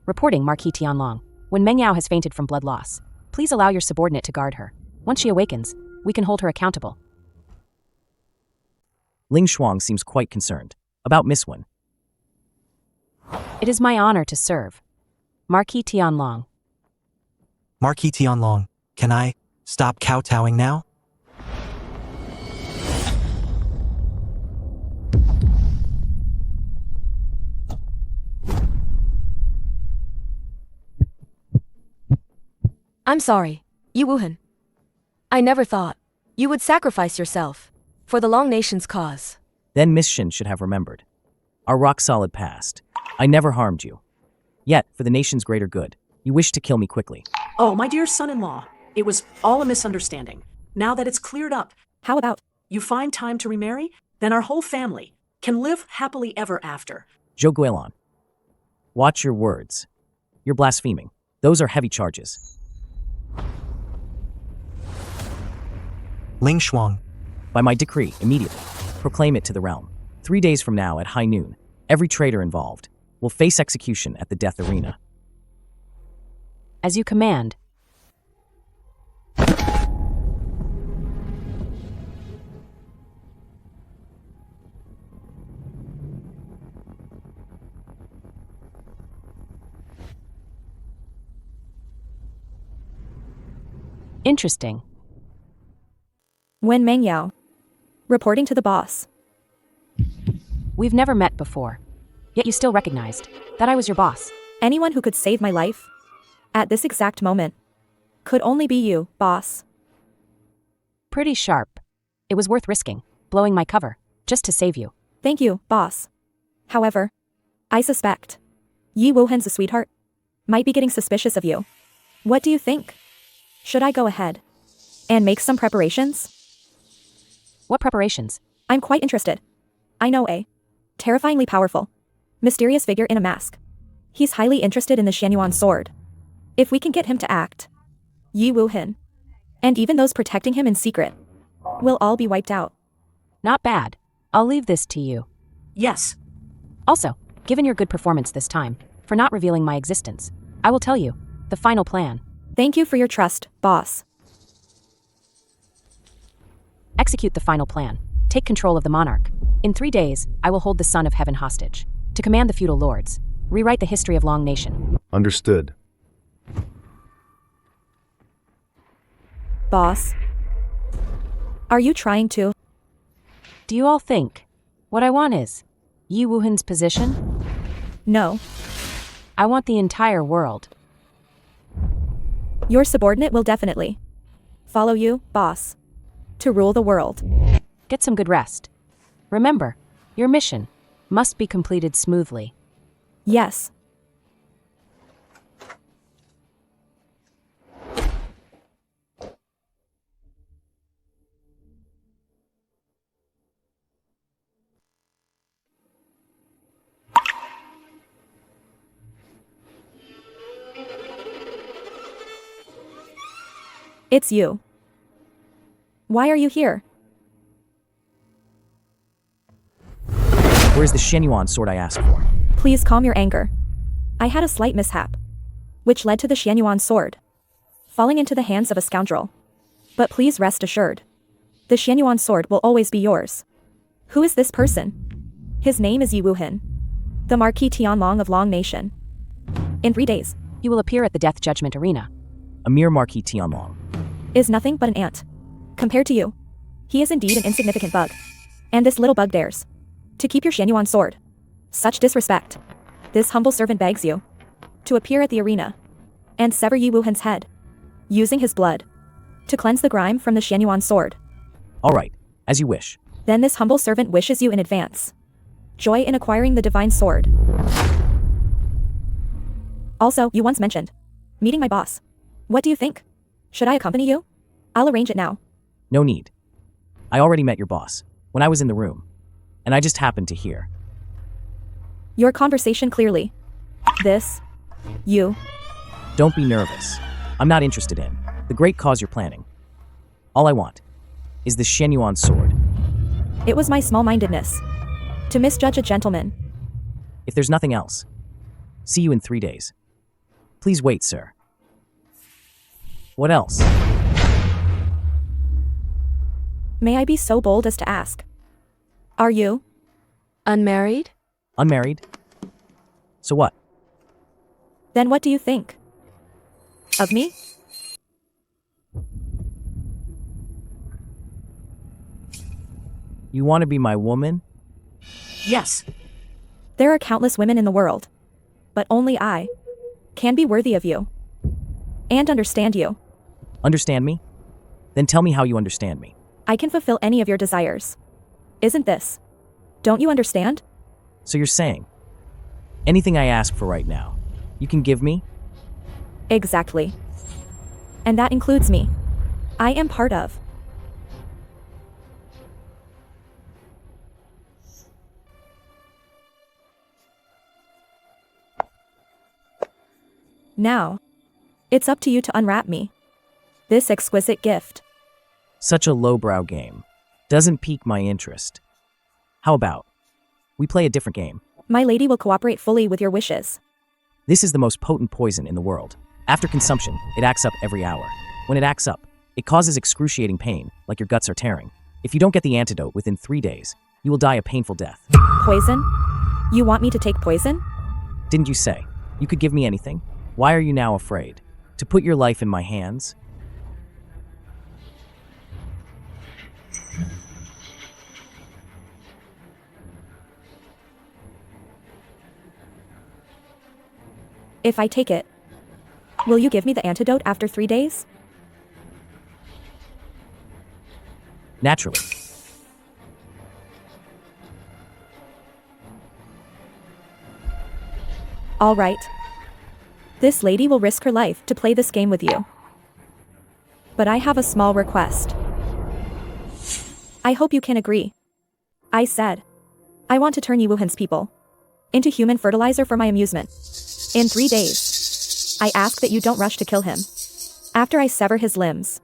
Reporting Marquis Tianlong. When Meng Yao has fainted from blood loss, please allow your subordinate to guard her. Once she awakens, we can hold her accountable. Ling Shuang seems quite concerned about Miss Wen. It is my honor to serve. Marquis Tianlong. Marquis Tianlong, can I stop kowtowing now? I'm sorry, Ye Wuhen. I never thought you would sacrifice yourself for the Long Nation's cause. Then Miss Shen should have remembered our rock-solid past. I never harmed you. Yet, for the nation's greater good, you wish to kill me quickly. Oh, my dear son-in-law, it was all a misunderstanding. Now that it's cleared up, How about you find time to remarry, then our whole family can live happily ever after. Zhou Guilin. Watch your words. You're blaspheming. Those are heavy charges. Ling Shuang, By my decree, immediately, proclaim it to the realm. 3 days from now at high noon, every traitor involved will face execution at the death arena. As you command. Interesting. Wen Meng Yao, reporting to the boss. We've never met before. Yet you still recognized that I was your boss. Anyone who could save my life at this exact moment could only be you, boss. Pretty sharp. It was worth risking, blowing my cover, just to save you. Thank you, boss. However, I suspect Ye Wuhen's a sweetheart might be getting suspicious of you. What do you think? Should I go ahead and make some preparations? What preparations? I'm quite interested. I know Terrifyingly powerful. Mysterious figure in a mask. He's highly interested in the Xuanyuan Sword. If we can get him to act, Ye Wuhen, and even those protecting him in secret, will all be wiped out. Not bad. I'll leave this to you. Yes. Also, given your good performance this time, for not revealing my existence, I will tell you the final plan. Thank you for your trust, boss. Execute the final plan. Take control of the monarch. In 3 days, I will hold the Son of Heaven hostage. To command the feudal lords. Rewrite the history of Long Nation. Understood. Boss. Are you trying to? Do you all think what I want is Ye Wuhen's position? No. I want the entire world. Your subordinate will definitely follow you, boss, to rule the world. Get some good rest. Remember, your mission must be completed smoothly. Yes. It's you. Why are you here? Where's the Xuanyuan sword I asked for? Please calm your anger. I had a slight mishap, which led to the Xuanyuan sword falling into the hands of a scoundrel. But please rest assured, the Xuanyuan sword will always be yours. Who is this person? His name is Ye Wuhen, the Marquis Tianlong of Long Nation. In 3 days, he will appear at the Death Judgment Arena. A mere Marquis Tianlong is nothing but an ant. Compared to you, he is indeed an insignificant bug. And this little bug dares to keep your Xuanyuan sword. Such disrespect. This humble servant begs you to appear at the arena and sever Ye Wuhen's head, using his blood to cleanse the grime from the Xuanyuan sword. All right, as you wish. Then this humble servant wishes you in advance joy in acquiring the divine sword. Also, you once mentioned meeting my boss. What do you think? Should I accompany you? I'll arrange it now. No need. I already met your boss when I was in the room, and I just happened to hear your conversation clearly. You. Don't be nervous. I'm not interested in the great cause you're planning. All I want is the Xuanyuan sword. It was my small-mindedness to misjudge a gentleman. If there's nothing else, see you in 3 days. Please wait, sir. What else? May I be so bold as to ask? Are you unmarried? Unmarried? So what? Then what do you think of me? You want to be my woman? Yes. There are countless women in the world, but only I can be worthy of you and understand you. Understand me? Then tell me how you understand me. I can fulfill any of your desires. Isn't this? Don't you understand? So you're saying, anything I ask for right now, you can give me? Exactly. And that includes me. I am part of. Now, it's up to you to unwrap me this exquisite gift. Such a lowbrow game. Doesn't pique my interest. How about we play a different game? My lady will cooperate fully with your wishes. This is the most potent poison in the world. After consumption, it acts up every hour. When it acts up, it causes excruciating pain, like your guts are tearing. If you don't get the antidote within 3 days, you will die a painful death. Poison? You want me to take poison? Didn't you say you could give me anything? Why are you now afraid to put your life in my hands? If I take it, will you give me the antidote after 3 days? Naturally. All right. This lady will risk her life to play this game with you. But I have a small request. I hope you can agree. I said, I want to turn Ye Wuhen's people into human fertilizer for my amusement. In 3 days, I ask that you don't rush to kill him. After I sever his limbs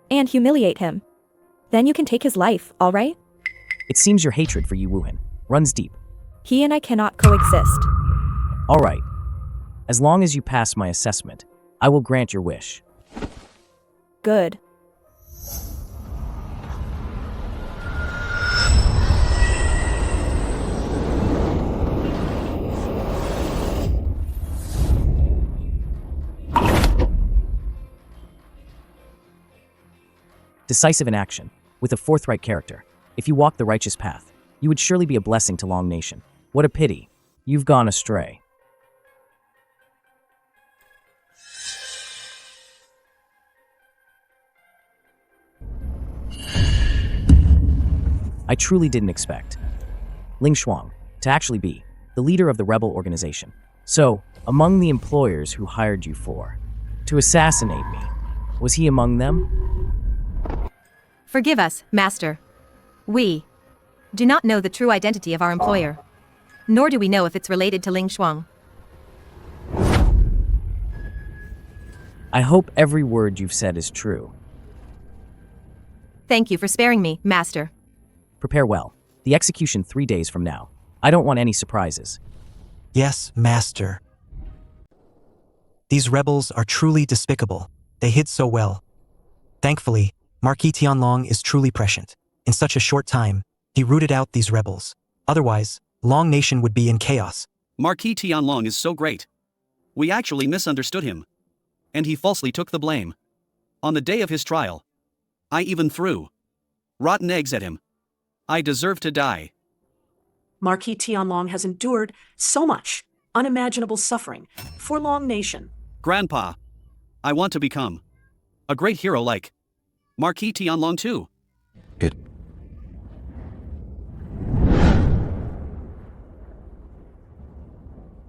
and humiliate him, then you can take his life, all right? It seems your hatred for Ye Wuhen runs deep. He and I cannot coexist. All right. As long as you pass my assessment, I will grant your wish. Good. Decisive in action, with a forthright character. If you walk the righteous path, you would surely be a blessing to Long Nation. What a pity. You've gone astray. I truly didn't expect Ling Shuang to actually be the leader of the rebel organization. So, among the employers who hired you to assassinate me, was he among them? Forgive us, Master. We do not know the true identity of our employer, nor do we know if it's related to Ling Shuang. I hope every word you've said is true. Thank you for sparing me, Master. Prepare well. The execution 3 days from now. I don't want any surprises. Yes, Master. These rebels are truly despicable. They hid so well. Thankfully, Marquis Tianlong is truly prescient. In such a short time, he rooted out these rebels. Otherwise, Long Nation would be in chaos. Marquis Tianlong is so great. We actually misunderstood him. And he falsely took the blame. On the day of his trial, I even threw rotten eggs at him. I deserve to die. Marquis Tianlong has endured so much unimaginable suffering for Long Nation. Grandpa, I want to become a great hero like Marquis Tianlong too.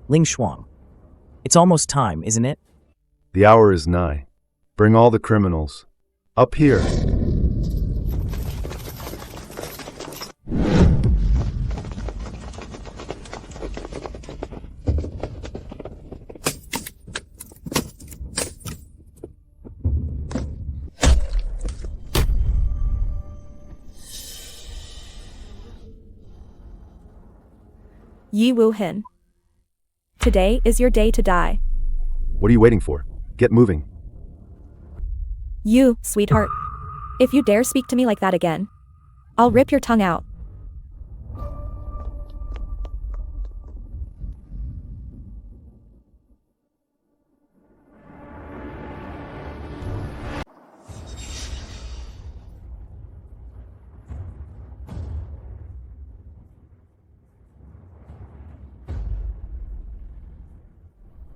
Ling Shuang. It's almost time, isn't it? The hour is nigh. Bring all the criminals. Up here. Ye Wuhen. Today is your day to die. What are you waiting for? Get moving. You, sweetheart. If you dare speak to me like that again, I'll rip your tongue out.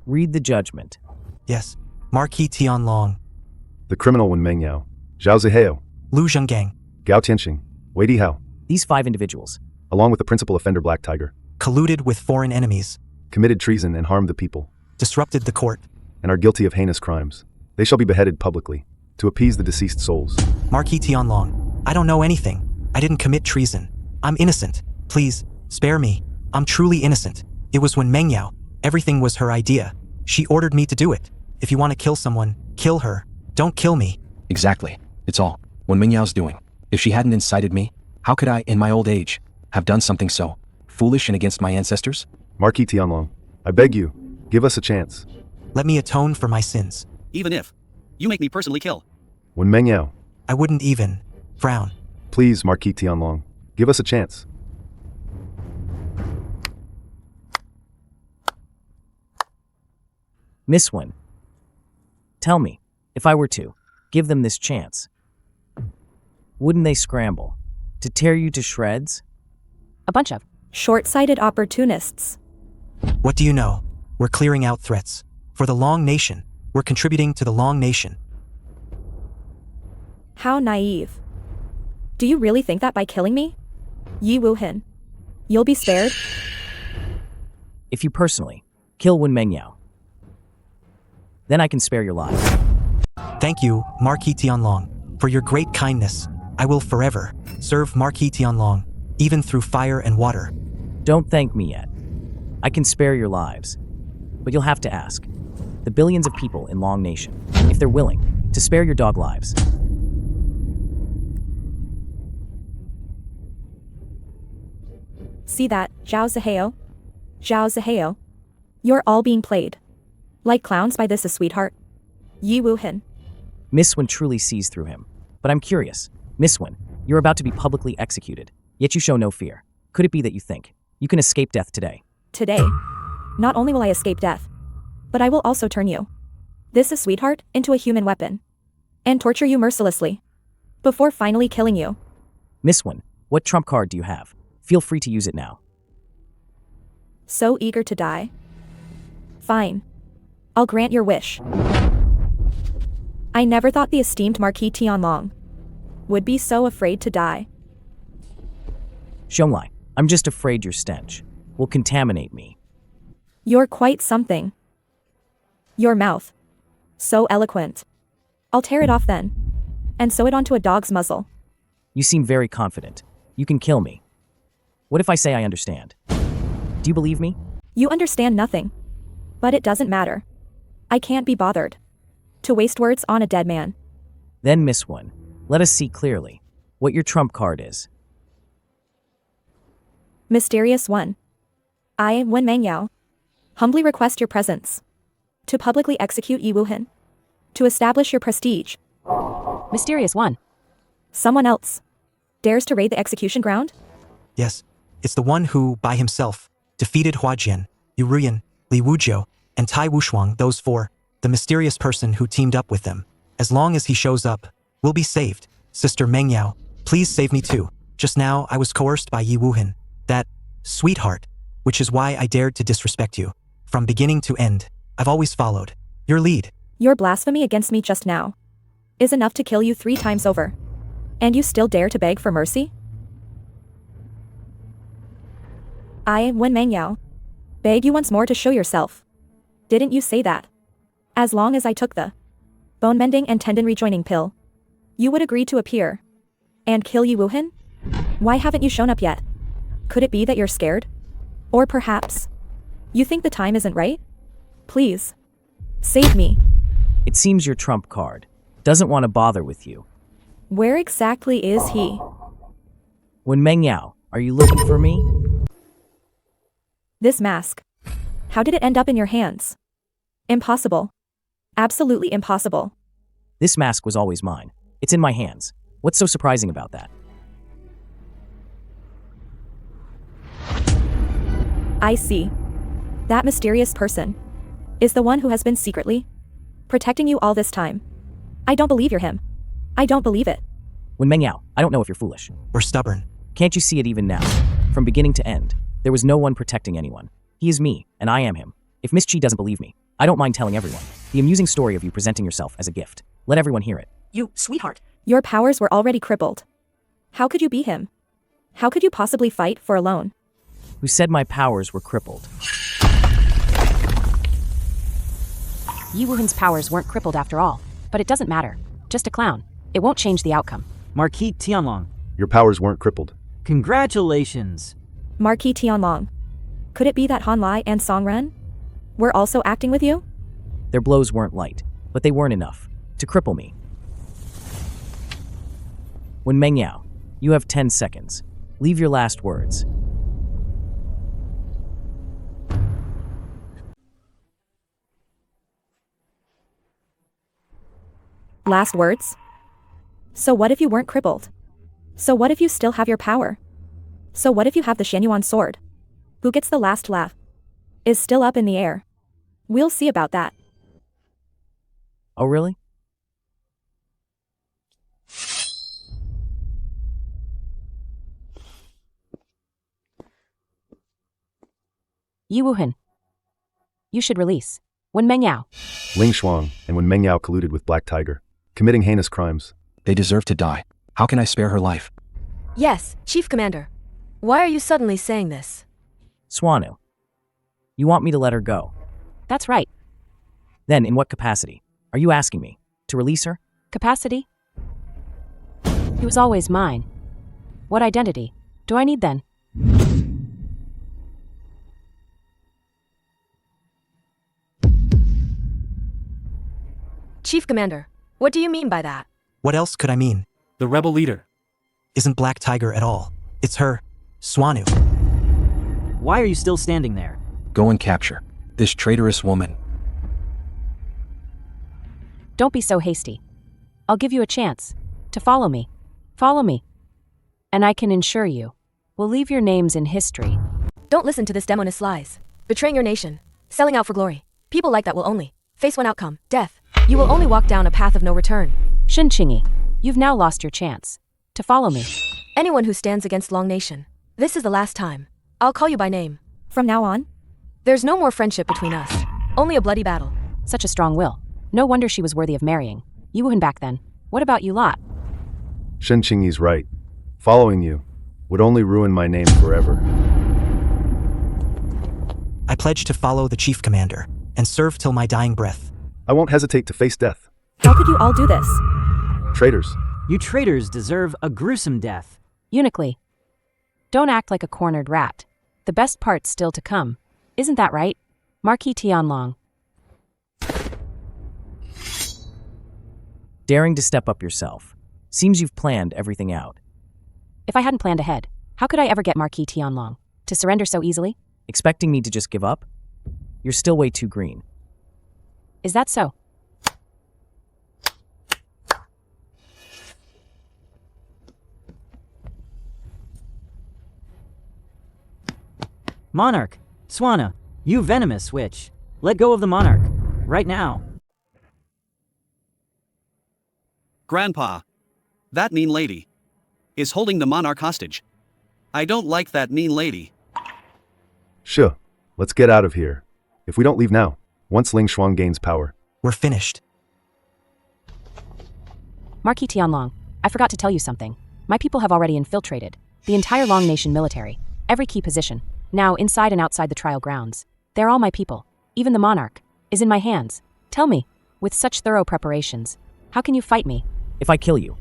Read the judgment. Yes, Marquis Tianlong, The criminal Wen Mengyao, Zhao Zihao, Lu Zhenggang, Gao Tianxing, Wei Dihao, These 5 individuals, along with the principal offender Black Tiger, colluded with foreign enemies, committed treason and harmed the people, disrupted the court. and are guilty of heinous crimes. They shall be beheaded publicly, to appease the deceased souls. Marquis Tianlong, I don't know anything. I didn't commit treason. I'm innocent. Please, spare me. I'm truly innocent. It was Wen Mengyao. Everything was her idea. She ordered me to do it. If you want to kill someone, kill her. Don't kill me. Exactly. It's all Wen Mingyao's doing. If she hadn't incited me, how could I, in my old age, have done something so foolish and against my ancestors? Marquis Tianlong, I beg you, give us a chance. Let me atone for my sins. Even if you make me personally kill. Wen Mengyao, I wouldn't even frown. please, Marquis Tianlong, give us a chance. Miss Wen, tell me, if I were to give them this chance, wouldn't they scramble to tear you to shreds? A bunch of short-sighted opportunists. What do you know? We're clearing out threats. For the Long Nation. We're contributing to the Long Nation. How naive. Do you really think that by killing me, Ye Wuhen, you'll be spared? If you personally kill Wen Mengyao, then I can spare your life. Thank you, Marquis Tianlong, for your great kindness. I will forever serve Marquis Tianlong, even through fire and water. Don't thank me yet. I can spare your lives. But you'll have to ask the billions of people in Long Nation if they're willing to spare your dog lives. See that, Zhao Zihao? Zhao Zihao. You're all being played. Like clowns by this a sweetheart. Ye Wuhen. Miss Wen truly sees through him. But I'm curious. Miss Wen, you're about to be publicly executed, yet you show no fear. Could it be that you think you can escape death today? Today, not only will I escape death, but I will also turn you, this a sweetheart, into a human weapon. And torture you mercilessly. Before finally killing you. Miss Wen, what trump card do you have? Feel free to use it now. So eager to die? Fine. I'll grant your wish. I never thought the esteemed Marquis Tianlong would be so afraid to die. Xiongli, I'm just afraid your stench will contaminate me. You're quite something. Your mouth. So eloquent. I'll tear it off then. And sew it onto a dog's muzzle. You seem very confident. You can kill me. What if I say I understand? Do you believe me? You understand nothing. But it doesn't matter. I can't be bothered to waste words on a dead man. Then, Miss Wen, let us see clearly what your trump card is. Mysterious one. I, Wen Mengyao, humbly request your presence to publicly execute Ye Wuhen, to establish your prestige. Mysterious one. Someone else dares to raid the execution ground? Yes, it's the one who, by himself, defeated Huajian, Yu Ruyan, Li Wujiu, and Tai Wushuang, those four, the mysterious person who teamed up with them. As long as he shows up, we'll be saved. Sister Mengyao, please save me too. Just now, I was coerced by Ye Wuhen, that sweetheart, which is why I dared to disrespect you. From beginning to end, I've always followed your lead. Your blasphemy against me just now is enough to kill you 3 times over. And you still dare to beg for mercy? I, Wen Mengyao, beg you once more to show yourself. Didn't you say that? As long as I took the bone mending and tendon rejoining pill, you would agree to appear and kill Ye Wuhen? Why haven't you shown up yet? Could it be that you're scared? Or perhaps you think the time isn't right? Please, save me. It seems your trump card doesn't want to bother with you. Where exactly is he? Wen Mengyao, are you looking for me? This mask. How did it end up in your hands? Impossible. Absolutely impossible. This mask was always mine. It's in my hands. What's so surprising about that? I see. That mysterious person is the one who has been secretly protecting you all this time. I don't believe you're him. I don't believe it. Wen Mengyao, I don't know if you're foolish. Or stubborn. Can't you see it even now? From beginning to end, there was no one protecting anyone. He is me, and I am him. If Miss Chi doesn't believe me, I don't mind telling everyone the amusing story of you presenting yourself as a gift. Let everyone hear it. You, sweetheart. Your powers were already crippled. How could you be him? How could you possibly fight for alone? Who said my powers were crippled? Ye Wuhen's powers weren't crippled after all, but it doesn't matter. Just a clown. It won't change the outcome. Marquis Tianlong. Your powers weren't crippled. Congratulations. Marquis Tianlong. Could it be that Han Lai and Song Ren were also acting with you? Their blows weren't light, but they weren't enough to cripple me. Wen Mengyao, you have 10 seconds. Leave your last words. Last words? So what if you weren't crippled? So what if you still have your power? So what if you have the Xuanyuan Sword? Who gets the last laugh? Is still up in the air. We'll see about that. Oh, really? Ye Wuhen. You should release Wen Mengyao. Ling Shuang and Wen Mengyao colluded with Black Tiger, committing heinous crimes. They deserve to die. How can I spare her life? Yes, Chief Commander. Why are you suddenly saying this? Xuanyuan, you want me to let her go? That's right. Then, in what capacity? Are you asking me to release her? Capacity? He was always mine. What identity do I need then? Chief Commander, what do you mean by that? What else could I mean? The rebel leader. Isn't Black Tiger at all. It's her, Xuanyuan. Why are you still standing there? Go and capture this traitorous woman. Don't be so hasty. I'll give you a chance to follow me. Follow me. And I can ensure you will leave your names in history. Don't listen to this demoness lies. Betraying your nation, selling out for glory. People like that will only face one outcome, death. You will only walk down a path of no return. Shen Qingyi, you've now lost your chance to follow me. Anyone who stands against Long Nation, this is the last time. I'll call you by name. From now on? There's no more friendship between us. Only a bloody battle. Such a strong will. No wonder she was worthy of marrying. Ye Wuhen back then. What about you lot? Shen Qingyi's right. Following you would only ruin my name forever. I pledge to follow the Chief Commander and serve till my dying breath. I won't hesitate to face death. How could you all do this? Traitors. You traitors deserve a gruesome death. Uniquely. Don't act like a cornered rat. The best part's still to come. Isn't that right, Marquis Tianlong? Daring to step up yourself. Seems you've planned everything out. If I hadn't planned ahead, how could I ever get Marquis Tianlong to surrender so easily? Expecting me to just give up? You're still way too green. Is that so? Monarch, Swana, you venomous witch. Let go of the monarch. Right now. Grandpa, that mean lady is holding the monarch hostage. I don't like that mean lady. Sure. Let's get out of here. If we don't leave now, once Ling Shuang gains power, We're finished. Marquis Tianlong, I forgot to tell you something. My people have already infiltrated the entire Long Nation military, every key position, now inside and outside the trial grounds. They're all my people. Even the monarch is in my hands. Tell me, with such thorough preparations, how can you fight me? If I kill you,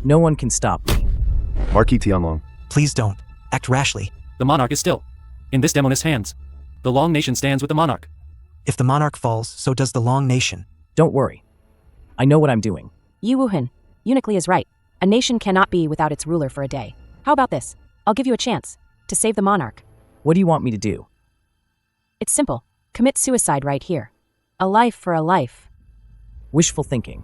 no one can stop me. Marquis Tianlong. Please don't act rashly. The monarch is still in this demoness hands. The Long Nation stands with the monarch. If the monarch falls, so does the Long Nation. Don't worry. I know what I'm doing. Ye Wuhen, uniquely is right. A nation cannot be without its ruler for a day. How about this? I'll give you a chance to save the monarch. What do you want me to do? It's simple. Commit suicide right here. A life for a life. Wishful thinking.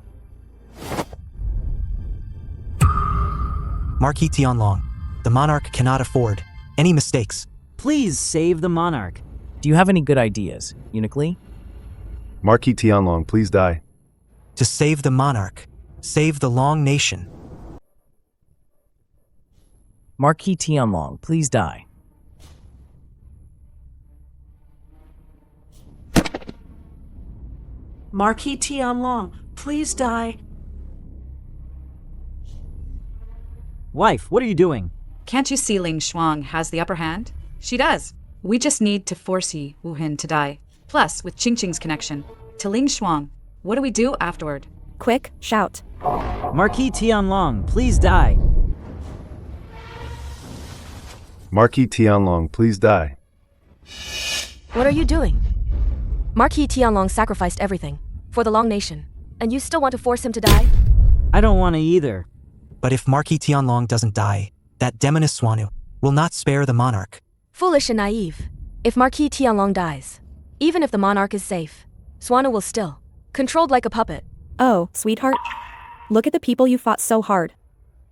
Marquis Tianlong, the monarch cannot afford any mistakes. Please save the monarch. Do you have any good ideas, uniquely? Marquis Tianlong, please die. To save the monarch, save the Long Nation. Marquis Tianlong, please die. Marquis Tianlong, please die. Wife, what are you doing? Can't you see Ling Shuang has the upper hand? She does. We just need to force Ye Wuhen to die. Plus, with Qingqing's connection to Ling Shuang, what do we do afterward? Quick, shout. Marquis Tianlong, please die. Marquis Tianlong, please die. What are you doing? Marquis Tianlong sacrificed everything for the Long Nation, and you still want to force him to die? I don't want to either. But if Marquis Tianlong doesn't die, that demoness Xuanyuan will not spare the monarch. Foolish and naive. If Marquis Tianlong dies, even if the monarch is safe, Xuanyuan will still, controlled like a puppet. Oh, sweetheart. Look at the people you fought so hard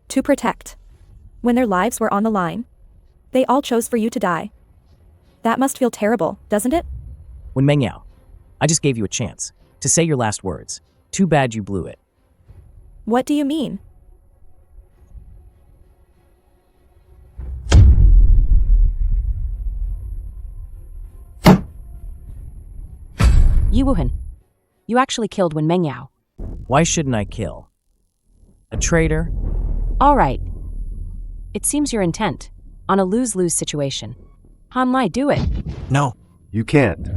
to protect. When their lives were on the line, they all chose for you to die. That must feel terrible, doesn't it? When Mengyao, I just gave you a chance to say your last words. Too bad you blew it. What do you mean? Ye Wuhen, you actually killed Wen Mengyao. Why shouldn't I kill? A traitor? All right. It seems you're intent on a lose-lose situation. Han Lai, do it. No. You can't.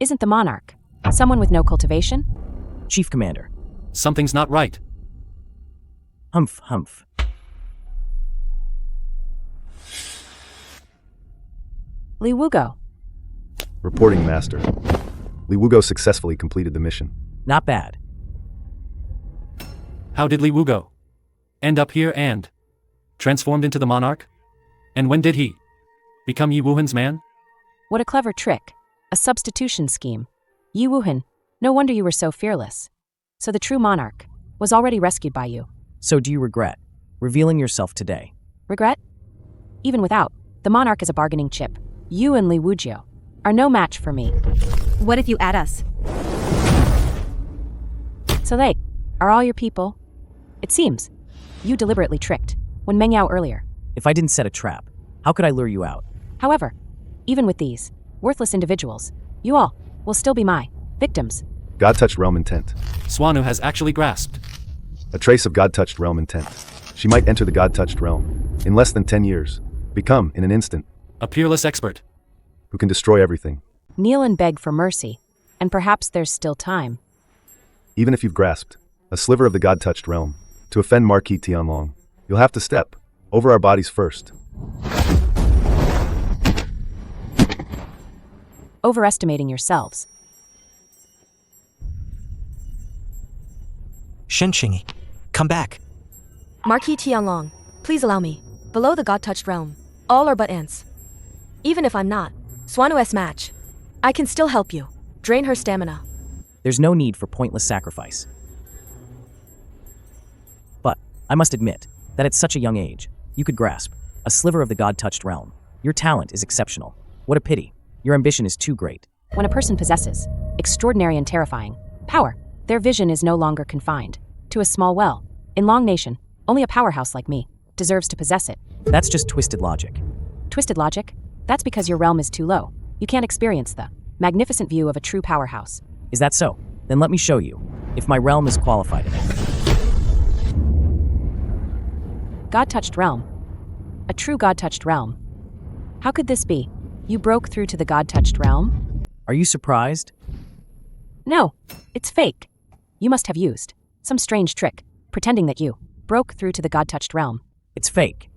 Isn't the monarch someone with no cultivation? Chief Commander, Something's not right. Humph, humph. Li Wugo. Reporting, Master. Li Wugo successfully completed the mission. Not bad. How did Li Wugo end up here and transformed into the monarch? And when did he become Ye Wuhen's man? What a clever trick. A substitution scheme. Ye Wuhen, no wonder you were so fearless. So the true monarch was already rescued by you. So do you regret revealing yourself today? Regret? Even without, the monarch is a bargaining chip. You and Li Wujio are no match for me. What if you add us? So they are all your people? It seems you deliberately tricked Wen Mengyao earlier. If I didn't set a trap, how could I lure you out? However, even with these worthless individuals, you all will still be my victims. God-touched realm intent. Xuanyuan has actually grasped A trace of God-touched realm intent. She might enter the God-touched realm in less than 10 years. Become, in an instant, a peerless expert who can destroy everything. Kneel and beg for mercy, and perhaps there's still time. Even if you've grasped a sliver of the God-touched realm to offend Marquis Tianlong, you'll have to step over our bodies first. Overestimating yourselves. Shen Qingyi, come back. Marquis Tianlong, please allow me. Below the God-touched realm, all are but ants. Even if I'm not Xuanyuan's match, I can still help you. Drain her stamina. There's no need for pointless sacrifice. But I must admit that at such a young age, you could grasp a sliver of the God-touched realm. Your talent is exceptional. What a pity. Your ambition is too great. When a person possesses extraordinary and terrifying power, their vision is no longer confined to a small well. In Long Nation, only a powerhouse like me deserves to possess it. That's just twisted logic. Twisted logic? That's because your realm is too low. You can't experience the magnificent view of a true powerhouse. Is that so? Then let me show you if my realm is qualified enough. God-touched realm. A true God-touched realm. How could this be? You broke through to the God-touched realm? Are you surprised? No, it's fake. You must have used some strange trick, pretending that you broke through to the God-touched realm. It's fake.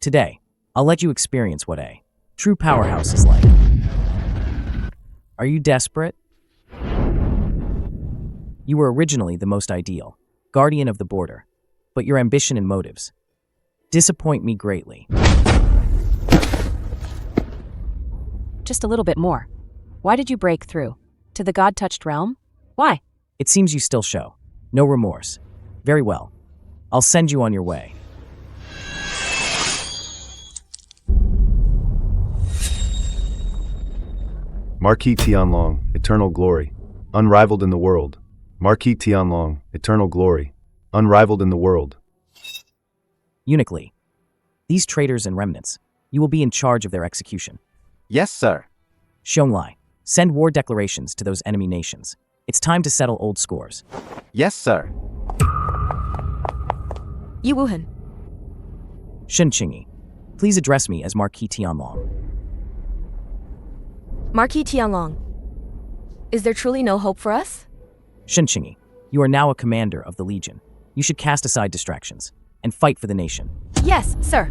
Today, I'll let you experience what a true powerhouse is like. Are you desperate? You were originally the most ideal guardian of the border, but your ambition and motives disappoint me greatly. Just a little bit more. Why did you break through to the God-touched realm? Why? It seems you still show no remorse. Very well. I'll send you on your way. Marquis Tianlong, eternal glory, unrivaled in the world. Marquis Tianlong, eternal glory, unrivaled in the world. Uniquely, these traitors and remnants, you will be in charge of their execution. Yes, sir. Xiongli, send war declarations to those enemy nations. It's time to settle old scores. Yes, sir. Ye Wuhen. Shen Qingyi, please address me as Marquis Tianlong. Marquis Tianlong. Is there truly no hope for us? Shen Qingyi, you are now a commander of the Legion. You should cast aside distractions and fight for the nation. Yes, sir.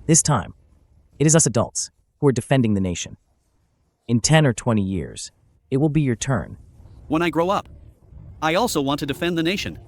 This time, it is us adults who are defending the nation. In 10 or 20 years, it will be your turn. When I grow up, I also want to defend the nation.